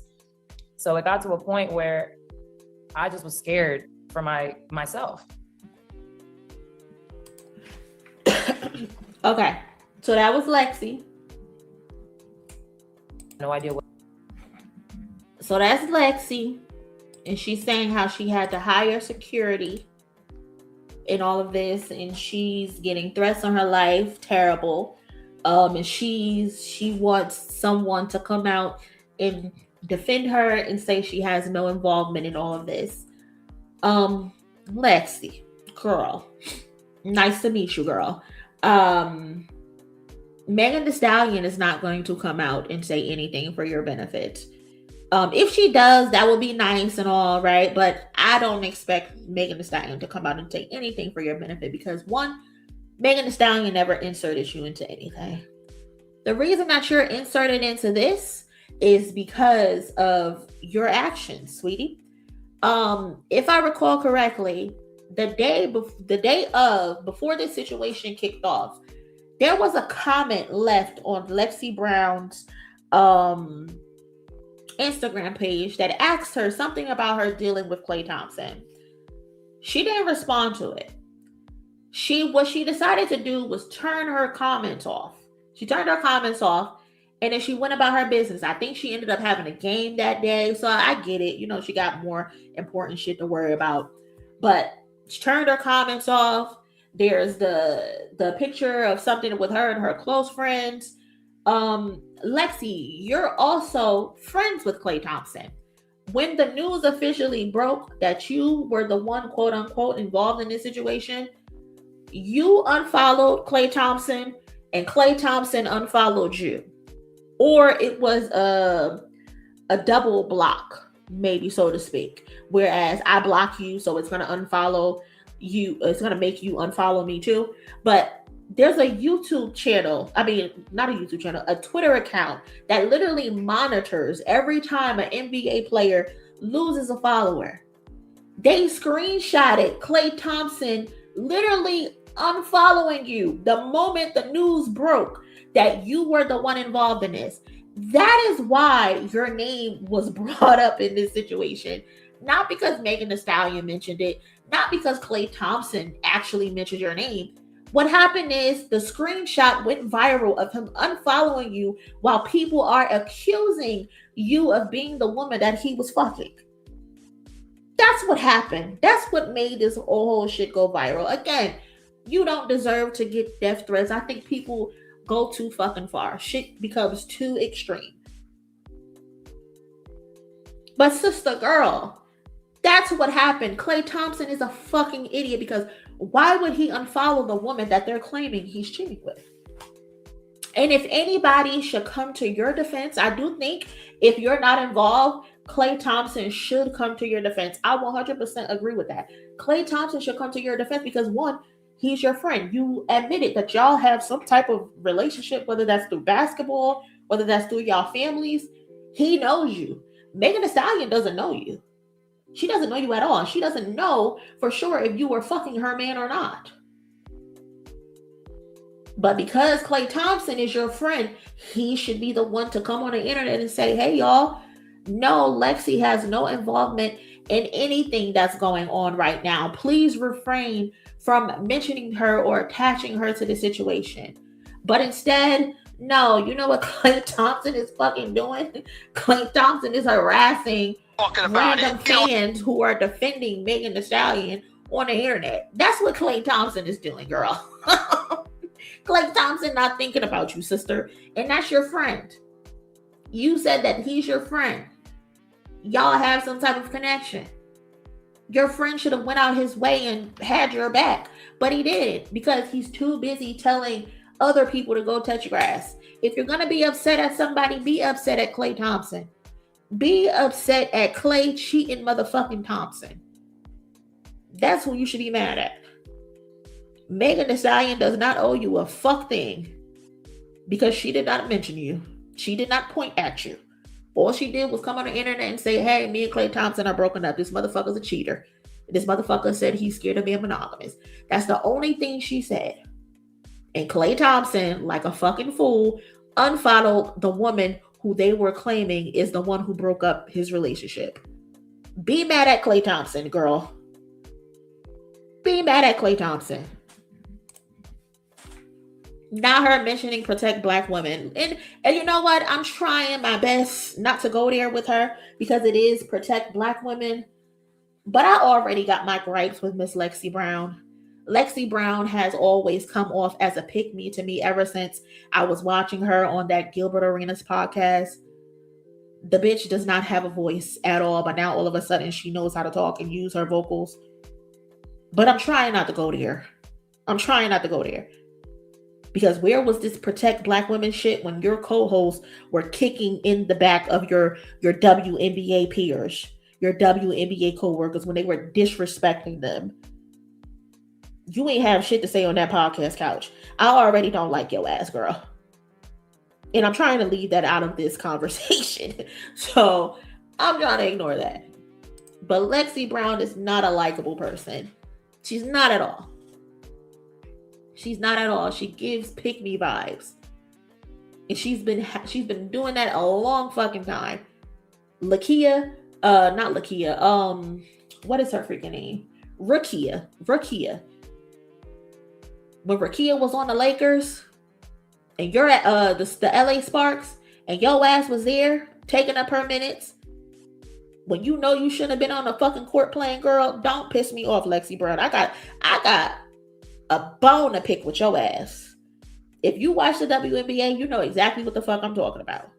J: So it got to a point where I just was scared for myself.
D: Okay, so that was Lexi.
J: No idea what.
D: So that's Lexi, and she's saying how she had to hire security in all of this, and she's getting threats on her life. Terrible. And she wants someone to come out and defend her and say she has no involvement in all of this. Lexi, girl, nice to meet you, girl. Megan Thee Stallion is not going to come out and say anything for your benefit. If she does, that will be nice and all, right? But I don't expect Megan Thee Stallion to come out and say anything for your benefit, because one, Megan Thee Stallion never inserted you into anything. The reason that you're inserted into this is because of your actions, sweetie. If I recall correctly, before this situation kicked off, there was a comment left on Lexi Brown's Instagram page that asked her something about her dealing with Klay Thompson. She didn't respond to it. What she decided to do was turn her comments off. She turned her comments off, and then she went about her business. I think she ended up having a game that day, so I get it. You know, she got more important shit to worry about. But she turned her comments off. There's the picture of something with her and her close friends. Lexi, you're also friends with Klay Thompson. When the news officially broke that you were the one, quote unquote, involved in this situation, you unfollowed Klay Thompson and Klay Thompson unfollowed you. Or it was a double block, maybe, so to speak. Whereas I block you, so it's going to unfollow you. It's going to make you unfollow me too. But there's a YouTube channel. I mean, not a YouTube channel, a Twitter account that literally monitors every time an NBA player loses a follower. They screenshotted Klay Thompson literally unfollowing you the moment the news broke that you were the one involved in this. That is why your name was brought up in this situation. Not because Megan Thee Stallion mentioned it, not because Klay Thompson actually mentioned your name. What happened is the screenshot went viral of him unfollowing you while people are accusing you of being the woman that he was fucking. That's what happened. That's what made this whole shit go viral. Again, you don't deserve to get death threats. I think people go too fucking far. Shit becomes too extreme. But sister girl, that's what happened. Klay Thompson is a fucking idiot because why would he unfollow the woman that they're claiming he's cheating with? And if anybody should come to your defense, I do think if you're not involved, Klay Thompson should come to your defense. I 100% agree with that. Klay Thompson should come to your defense because one, he's your friend. You admitted that y'all have some type of relationship, whether that's through basketball, whether that's through y'all families. He knows you. Megan Thee Stallion doesn't know you. She doesn't know you at all. She doesn't know for sure if you were fucking her man or not. But because Klay Thompson is your friend, he should be the one to come on the internet and say, hey, y'all, no, Lexi has no involvement in anything that's going on right now. Please refrain from mentioning her or attaching her to the situation. But instead, no, you know what Klay Thompson is fucking doing? Klay Thompson is harassing random fans who are defending Megan Thee Stallion on the internet. That's what Klay Thompson is doing, girl. Klay Thompson not thinking about you, sister. And that's your friend. You said that he's your friend. Y'all have some type of connection. Your friend should have went out his way and had your back. But he didn't because he's too busy telling other people to go touch grass. If you're going to be upset at somebody, be upset at Klay Thompson. Be upset at Klay cheating motherfucking Thompson. That's who you should be mad at. Megan Thee Stallion does not owe you a fuck thing because she did not mention you. She did not point at you. All she did was come on the internet and say, hey, me and Klay Thompson are broken up. This motherfucker's a cheater. This motherfucker said he's scared of being monogamous. That's the only thing she said. And Klay Thompson, like a fucking fool, unfollowed the woman who they were claiming is the one who broke up his relationship. Be mad at Klay Thompson, girl. Be mad at Klay Thompson. Not her mentioning protect black women. And you know what? I'm trying my best not to go there with her because it is protect black women. But I already got my gripes with Miss Lexi Brown. Lexi Brown has always come off as a pick-me to me ever since I was watching her on that Gilbert Arenas podcast. The bitch does not have a voice at all, but now all of a sudden she knows how to talk and use her vocals. But I'm trying not to go there. Because where was this protect black women shit when your co-hosts were kicking in the back of your WNBA peers, your WNBA co-workers when they were disrespecting them? You ain't have shit to say on that podcast couch. I already don't like your ass, girl. And I'm trying to leave that out of this conversation. So I'm trying to ignore that. But Lexi Brown is not a likable person. She's not at all. She's not at all. She gives pick me vibes. And she's been doing that a long fucking time. Not Lakia. What is her freaking name? Rakia. When Rakia was on the Lakers, and you're at the LA Sparks, and your ass was there taking up her minutes, when you know you shouldn't have been on the fucking court playing, girl, don't piss me off, Lexi Brown. I got a bone to pick with your ass. If you watch the WNBA, you know exactly what the fuck I'm talking about.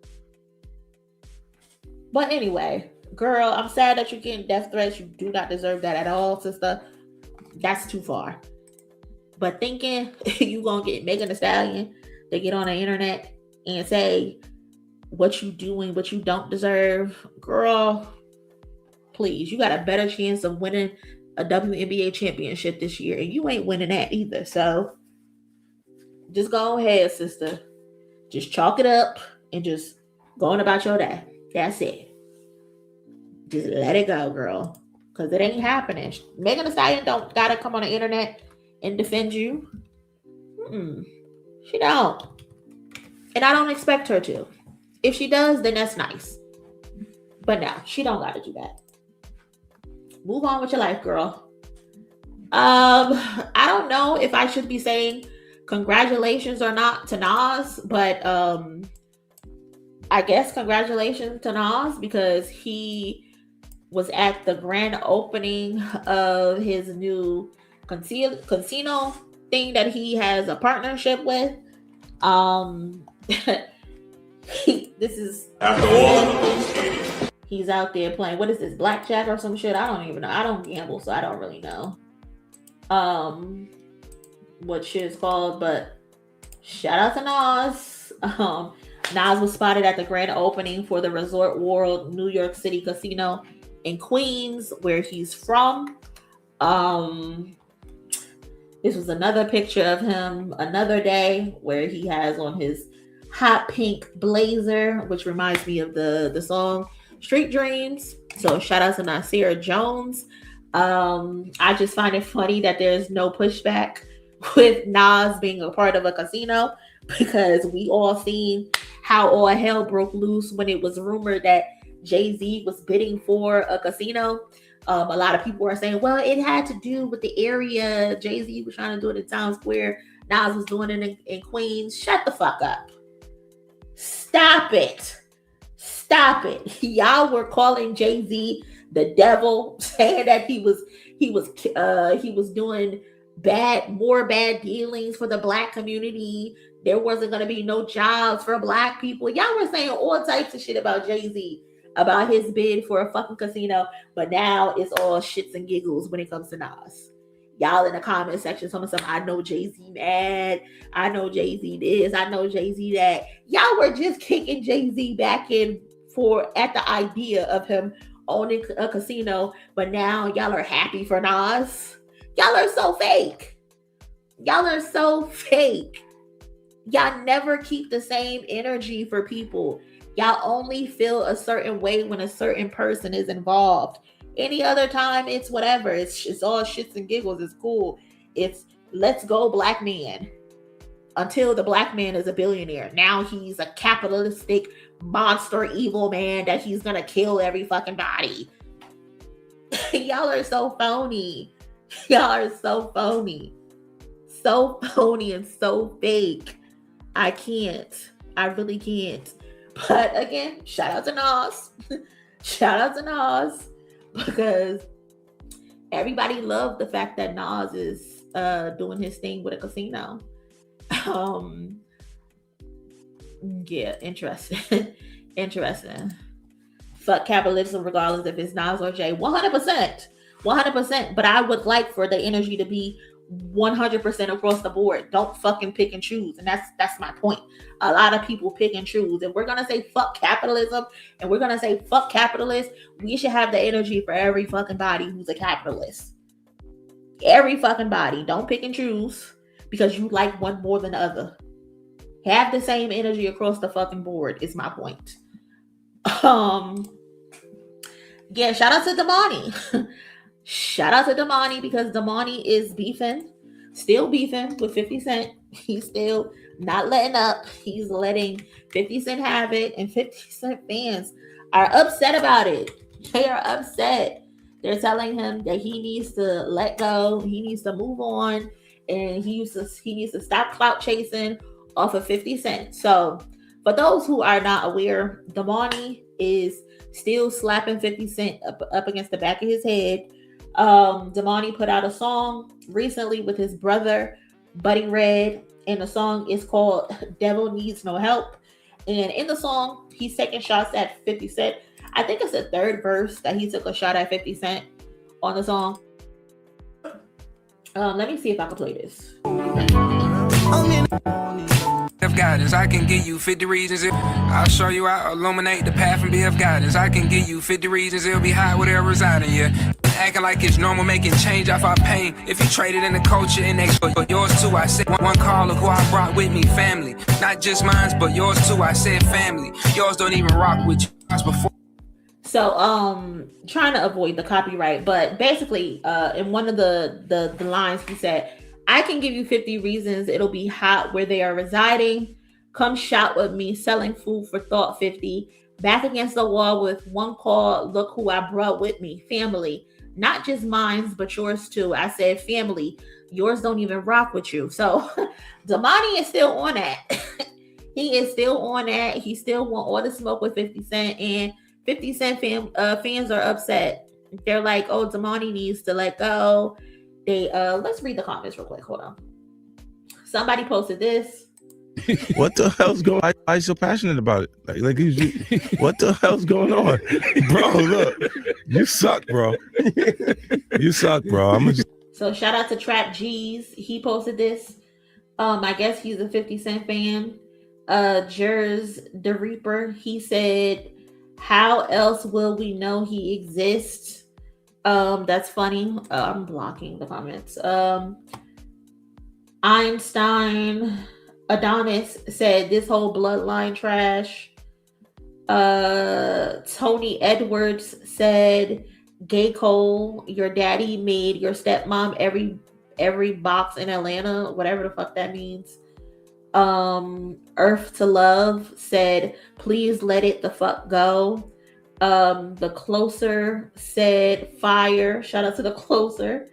D: But anyway, girl, I'm sad that you're getting death threats. You do not deserve that at all, sister. That's too far. But thinking you gonna get Megan Thee Stallion to get on the internet and say what you doing, what you don't deserve, girl, please. You got a better chance of winning a WNBA championship this year, and you ain't winning that either. So just go ahead, sister. Just chalk it up and just go on about your day. That's it. Just let it go, girl. Because it ain't happening. Megan Thee Stallion don't gotta come on the internet and defend you. She don't. And I don't expect her to. If she does, then that's nice. But no, she don't gotta do that. Move on with your life, girl. I don't know if I should be saying congratulations or not to Nas, but I guess congratulations to Nas because he was at the grand opening of his new casino thing that he has a partnership with. He's out there playing, what is this, blackjack or some shit? I don't even know. I don't gamble, so I don't really know what shit is called, but shout out to Nas. Nas was spotted at the grand opening for the Resort World New York City Casino in Queens, where he's from. This was another picture of him another day where he has on his hot pink blazer, which reminds me of the song Street Dreams. So shout out to Nasir Jones. I just find it funny that there's no pushback with Nas being a part of a casino, because we all seen how all hell broke loose when it was rumored that Jay-Z was bidding for a casino. A lot of people were saying, well, it had to do with the area. Jay-Z was trying to do it in Times Square. Nas was doing it in Queens. Shut the fuck up. Stop it. Y'all were calling Jay-Z the devil, saying that he was doing more bad dealings for the black community. There wasn't going to be no jobs for black people. Y'all were saying all types of shit about Jay-Z, about his bid for a fucking casino, but now it's all shits and giggles when it comes to Nas. Y'all in the comment section, some I know Jay-Z mad, I know Jay-Z this, I know Jay-Z that. Y'all were just kicking Jay-Z back in at the idea of him owning a casino, but now y'all are happy for Nas. Y'all are so fake. Y'all never keep the same energy for people. Y'all only feel a certain way when a certain person is involved. Any other time, it's whatever. It's all shits and giggles. It's cool. It's let's go black man. Until the black man is a billionaire. Now he's a capitalistic monster evil man that he's gonna kill every fucking body. Y'all are so phony. Y'all are so phony. So phony and so fake. I can't. I really can't. But again, shout out to Nas. Shout out to Nas. Because everybody loved the fact that Nas is doing his thing with a casino. Yeah, interesting. Interesting. Fuck capitalism regardless if it's Nas or Jay. 100%. But I would like for the energy to be 100% across the board. Don't fucking pick and choose. And that's my point. A lot of people pick and choose. If we're gonna say fuck capitalism and we're gonna say fuck capitalists, we should have the energy for every fucking body who's a capitalist. Every fucking body. Don't pick and choose because you like one more than the other. Have the same energy across the fucking board is my point. Yeah, shout out to Domani. Shout out to Domani because Domani is still beefing with 50 Cent. He's still not letting up. He's letting 50 Cent have it, and 50 Cent fans are upset about it. They are upset. They're telling him that he needs to let go. He needs to move on, and he needs to stop clout chasing off of 50 Cent. So, for those who are not aware, Domani is still slapping 50 Cent up against the back of his head. Domani put out a song recently with his brother, Buddy Red, and the song is called Devil Needs No Help. And in the song, he's taking shots at 50 Cent. I think it's the third verse that he took a shot at 50 Cent on the song. Let me see if I can play this.
K: Of guidance, I can give you 50 reasons. I'll show you how to illuminate the path and be of guidance. I can give you 50 reasons. It'll be hot where they're residing. Yeah, acting like it's normal, making change off our pain. If you traded in the culture and they yours too, I said one caller who I brought with me, family. Not just mine, but yours too. I said family. Yours don't even rock with you. Before.
D: So, trying to avoid the copyright, but basically, in one of the lines, he said, I can give you 50 reasons. It'll be hot where they are residing. Come shop with me, selling food for thought 50. Back against the wall with one call. Look who I brought with me. Family. Not just mine, but yours too. I said family. Yours don't even rock with you. So, Domani is still on that. He is still on that. He still want all the smoke with 50 Cent. And 50 Cent fans are upset. They're like, oh, Domani needs to let go. They let's read the comments real quick. Hold on. Somebody posted this.
L: What the hell's going on? Why are you so passionate about it? Like what the hell's going on? Bro, look. You suck, bro. You suck, bro.
D: So shout out to Trap G's. He posted this. I guess he's a 50 Cent fan. Jers the Reaper, he said, how else will we know he exists? That's funny. I'm blocking the comments. Einstein Adonis said this whole bloodline trash. Tony Edwards said Gay Cole, your daddy made your stepmom every box in Atlanta, whatever the fuck that means. Earth to Love said please let it the fuck go. The Closer said fire. Shout out to the Closer.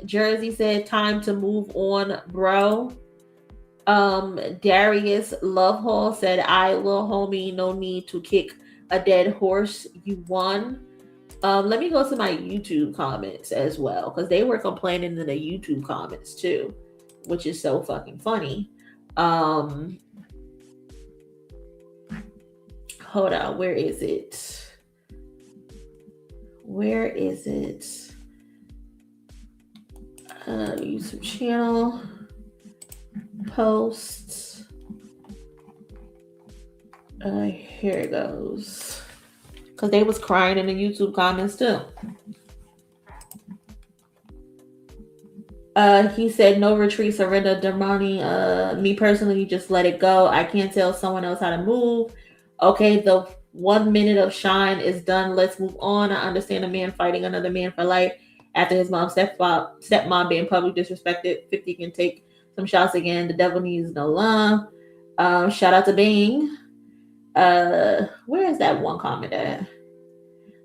D: Jersey said time to move on, bro. Darius Lovehall said I little homie, no need to kick a dead horse, you won. Let me go to my YouTube comments as well, because they were complaining in the YouTube comments too, which is so fucking funny. Hold on, where is it? Where is it? YouTube channel posts. Here it goes. Because they was crying in the YouTube comments too. He said no retreat, surrender, Domani. Me personally, just let it go. I can't tell someone else how to move. Okay, the 1 minute of shine is done. Let's move on. I understand a man fighting another man for life after his stepmom being publicly disrespected. 50 can take some shots again. The devil needs no love. Shout out to Bing. Where is that one comment at?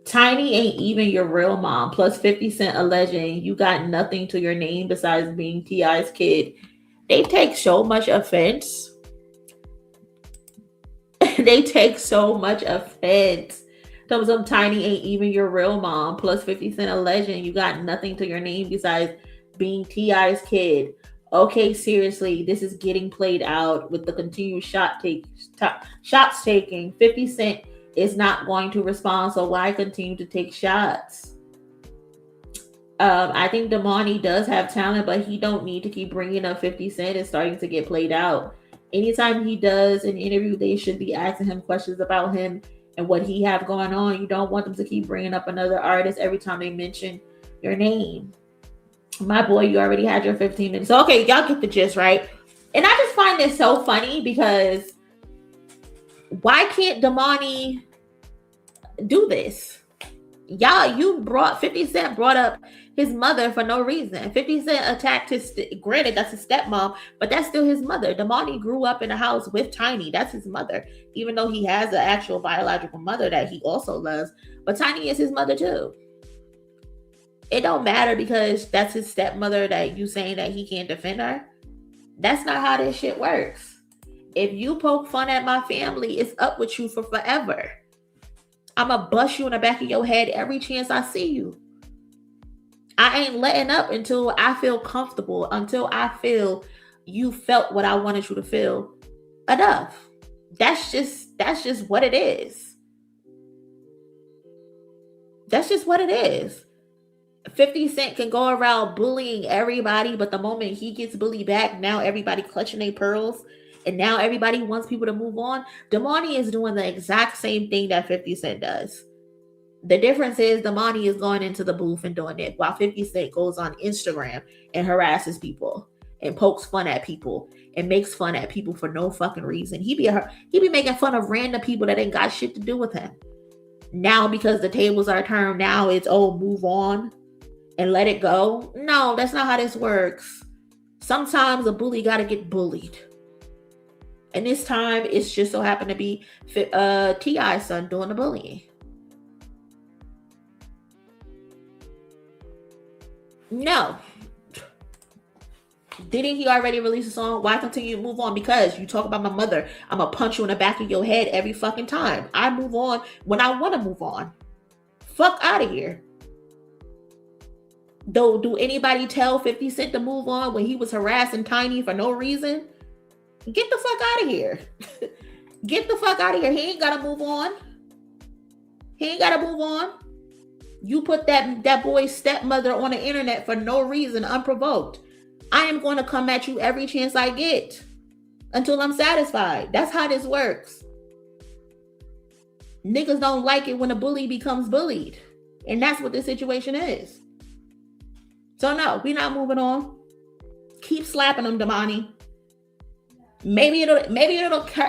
D: Tiny ain't even your real mom. Plus 50 Cent alleging you got nothing to your name besides being T.I.'s kid. They take so much offense. They take so much offense. Some Tiny ain't even your real mom. Plus 50 Cent alleging you got nothing to your name besides being T.I.'s kid. Okay, seriously, this is getting played out with the continued shots taking. 50 Cent is not going to respond, so why continue to take shots? I think Domani does have talent, but he don't need to keep bringing up 50 Cent. It's starting to get played out. Anytime he does an interview, they should be asking him questions about him and what he have going on. You don't want them to keep bringing up another artist every time they mention your name. My boy, you already had your 15 minutes. So, okay, y'all get the gist, right? And I just find this so funny because why can't Domani do this. Y'all, 50 Cent brought up his mother for no reason. 50 Cent attacked granted, that's his stepmom, but that's still his mother. Domani grew up in a house with Tiny. That's his mother, even though he has an actual biological mother that he also loves. But Tiny is his mother too. It don't matter because that's his stepmother that you saying that he can't defend her. That's not how this shit works. If you poke fun at my family, it's up with you for forever. I'ma bust you in the back of your head every chance I see you. I ain't letting up until I feel comfortable, until I feel you felt what I wanted you to feel. Enough. That's just what it is. That's just what it is. 50 Cent can go around bullying everybody, but the moment he gets bullied back, now everybody clutching their pearls. And now everybody wants people to move on. Domani is doing the exact same thing that 50 Cent does. The difference is Domani is going into the booth and doing it, while 50 Cent goes on Instagram and harasses people and pokes fun at people and makes fun at people for no fucking reason. He be making fun of random people that ain't got shit to do with him. Now because the tables are turned, now it's move on and let it go. No, that's not how this works. Sometimes a bully gotta get bullied. And this time, it's just so happened to be T.I.'s son doing the bullying. No. Didn't he already release a song? Why continue to move on? Because you talk about my mother, I'm going to punch you in the back of your head every fucking time. I move on when I want to move on. Fuck out of here. Though, do anybody tell 50 Cent to move on when he was harassing Tiny for no reason? Get the fuck out of here. Get the fuck out of here. He ain't got to move on. He ain't got to move on. You put that boy's stepmother on the internet for no reason, unprovoked. I am going to come at you every chance I get until I'm satisfied. That's how this works. Niggas don't like it when a bully becomes bullied. And that's what this situation is. So no, we're not moving on. Keep slapping him, Domani. Maybe it'll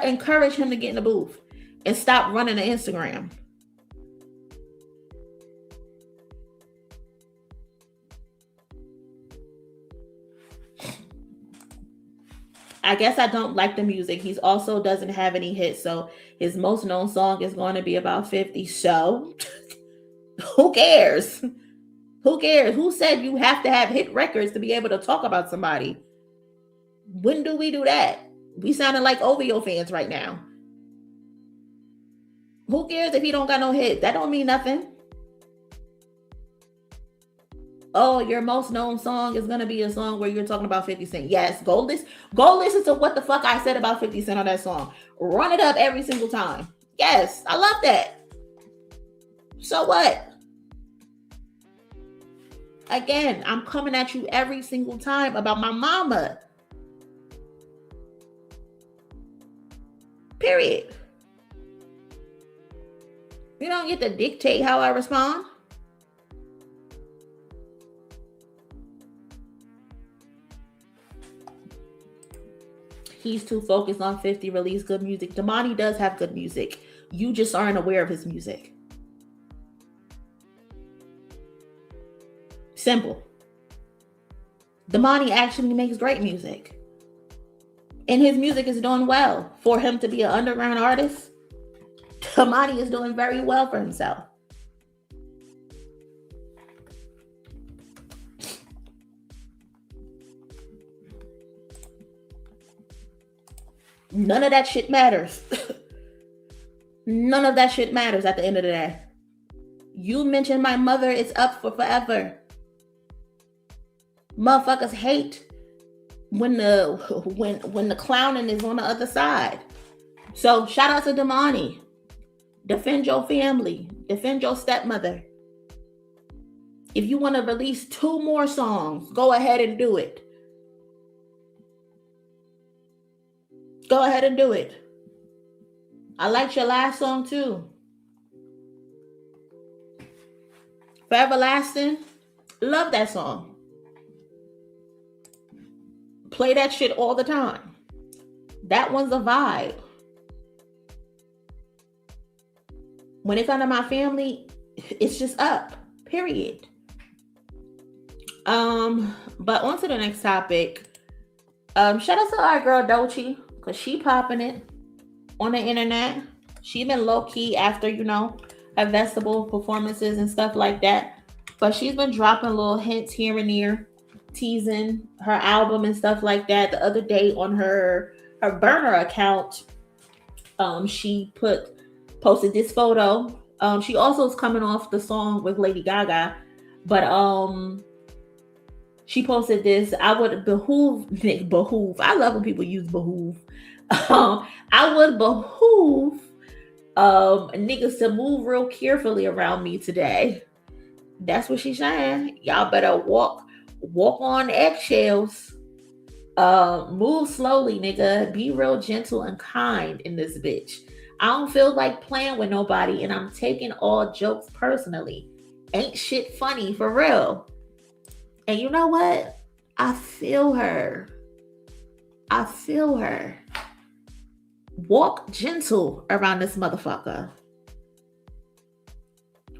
D: encourage him to get in the booth and stop running the Instagram. I guess I don't like the music. He also doesn't have any hits, so his most known song is going to be about 50. So who cares? Who cares? Who said you have to have hit records to be able to talk about somebody? When do we do that? We sounding like OVO fans right now. Who cares if he don't got no hits? That don't mean nothing. Oh, your most known song is going to be a song where you're talking about 50 Cent. Yes, go listen to what the fuck I said about 50 Cent on that song. Run it up every single time. Yes, I love that. So what? Again, I'm coming at you every single time about my mama. Period. You don't get to dictate how I respond. He's too focused on 50 release good music. Domani does have good music. You just aren't aware of his music. Simple. Domani actually makes great music. And his music is doing well. For him to be an underground artist, Domani is doing very well for himself. None of that shit matters. None of that shit matters at the end of the day. You mentioned my mother, it's up for forever. Motherfuckers hate when the clowning is on the other side. So shout out to Domani. Defend your family. Defend your stepmother. If you want to release 2 more songs, go ahead and do it. Go ahead and do it. I liked your last song too. Forever Lasting. Love that song. Play that shit all the time. That one's a vibe. when it comes to my family, it's just up. Period. But on to the next topic. Shout out to our girl Doechii, because she popping it on the internet. She been low-key after, her festival performances and stuff like that. But she's been dropping little hints here and there, teasing her album and stuff like that. The other day on her burner account, she posted this photo. She also is coming off the song with Lady Gaga, but she posted this. I would behoove. I love when people use behoove. I would behoove niggas to move real carefully around me today. That's what she's saying. Y'all better walk on eggshells. Move slowly, nigga. Be real gentle and kind in this bitch. I don't feel like playing with nobody, and I'm taking all jokes personally. Ain't shit funny, for real. And you know what? I feel her. Walk gentle around this motherfucker.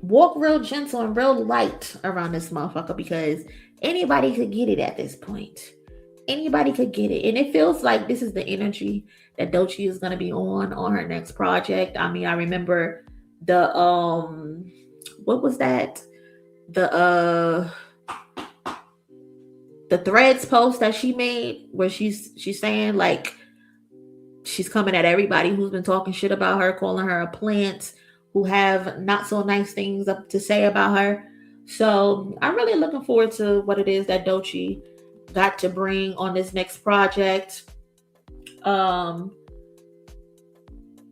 D: Walk real gentle and real light around this motherfucker, because anybody could get it at this point. Anybody could get it. And it feels like this is the energy that Doechii is going to be on her next project. I mean, I remember the, what was that? The Threads post that she made where she's saying like she's coming at everybody who's been talking shit about her, calling her a plant, who have not so nice things up to say about her. So I'm really looking forward to what it is that Doechii got to bring on this next project.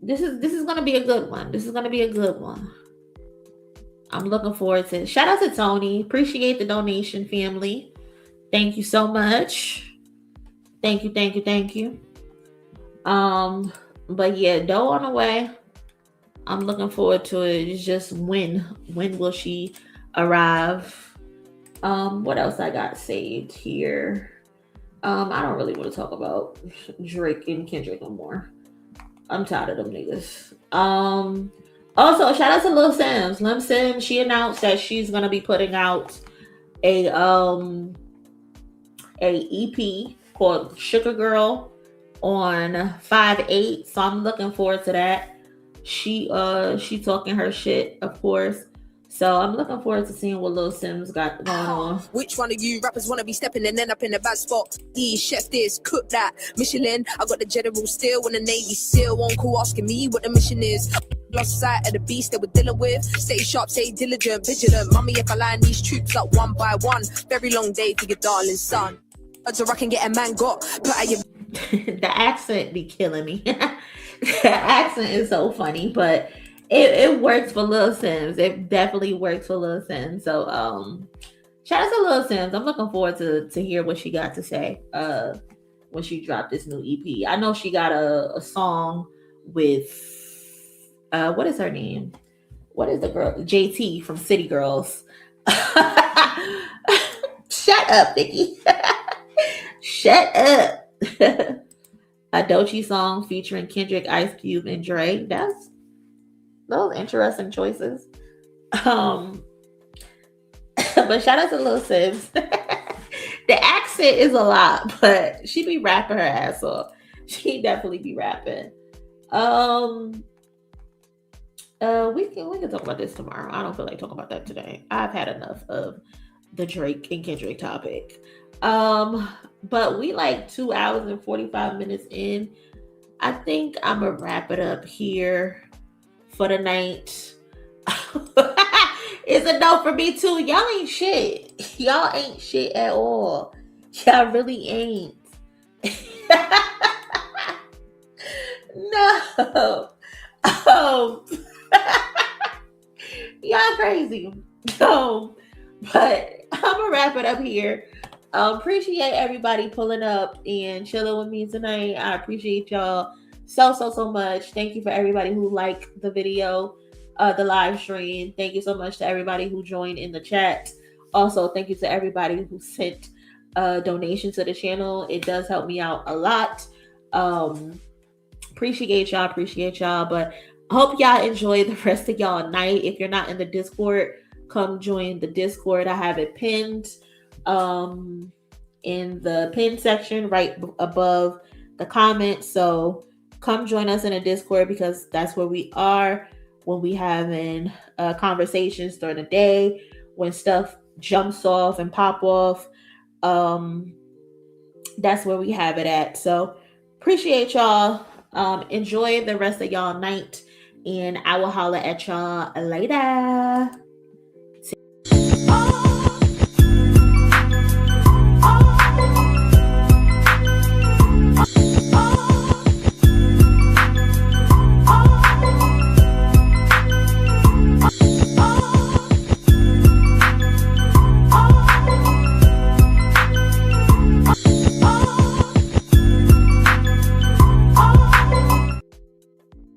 D: This is gonna be a good one. I'm looking forward to it. Shout out to Tony. Appreciate the donation, family. Thank you so much. Thank you. But yeah, Doe on the way. I'm looking forward to it. It's just when will she arrive? What else I got saved here? I don't really want to talk about Drake and Kendrick no more. I'm tired of them niggas. Also, shout out to Lil Sims. Lim Sims, she announced that she's gonna be putting out a EP called Sugar Girl on 5/8. So I'm looking forward to that. She talking her shit, of course. So I'm looking forward to seeing what Lil Sims got going on.
M: Which one of you rappers want to be stepping and end up in a bad spot? Chef this, cook that. Michelin, I got the General still when the Navy SEAL won't call asking me what the mission is. Lost sight of the beast that we're dealing with. Stay sharp, stay diligent, vigilant. Mommy, if I line these troops up one by one, very long day for your darling son. So I can get a man got. Put out your...
D: The accent be killing me. The accent is so funny, but it works for Lil Sims. It definitely works for Lil Sims. So shout out to Lil Sims. I'm looking forward to hear what she got to say when she dropped this new EP. I know she got a song with what is her name? What is the girl? JT from City Girls. Shut up, Nikki. Shut up. A Doechii song featuring Kendrick, Ice Cube, and Drake. Those interesting choices. But shout out to Lil Sims. The accent is a lot, but she be rapping her ass off. She definitely be rapping. We can talk about this tomorrow. I don't feel like talking about that today. I've had enough of the Drake and Kendrick topic. But we like 2 hours and 45 minutes in. I think I'm gonna wrap it up here for the night. It's a no for me too. Y'all ain't shit. Y'all ain't shit at all. Y'all really ain't. No. Y'all crazy. No. But I'm gonna wrap it up here. Appreciate everybody pulling up and chilling with me tonight. I appreciate y'all so much. Thank you for everybody who liked the video, the live stream. Thank you so much to everybody who joined in the chat. Also, thank you to everybody who sent donations to the channel. It does help me out a lot. Appreciate y'all. But hope y'all enjoy the rest of y'all night. If you're not in the Discord, come join the Discord. I have it pinned in the pin section right above the comments. So come join us in a Discord, because that's where we are when we having conversations during the day, when stuff jumps off and pop off. That's where we have it at. So appreciate y'all. Enjoy the rest of y'all night, and I will holler at y'all later.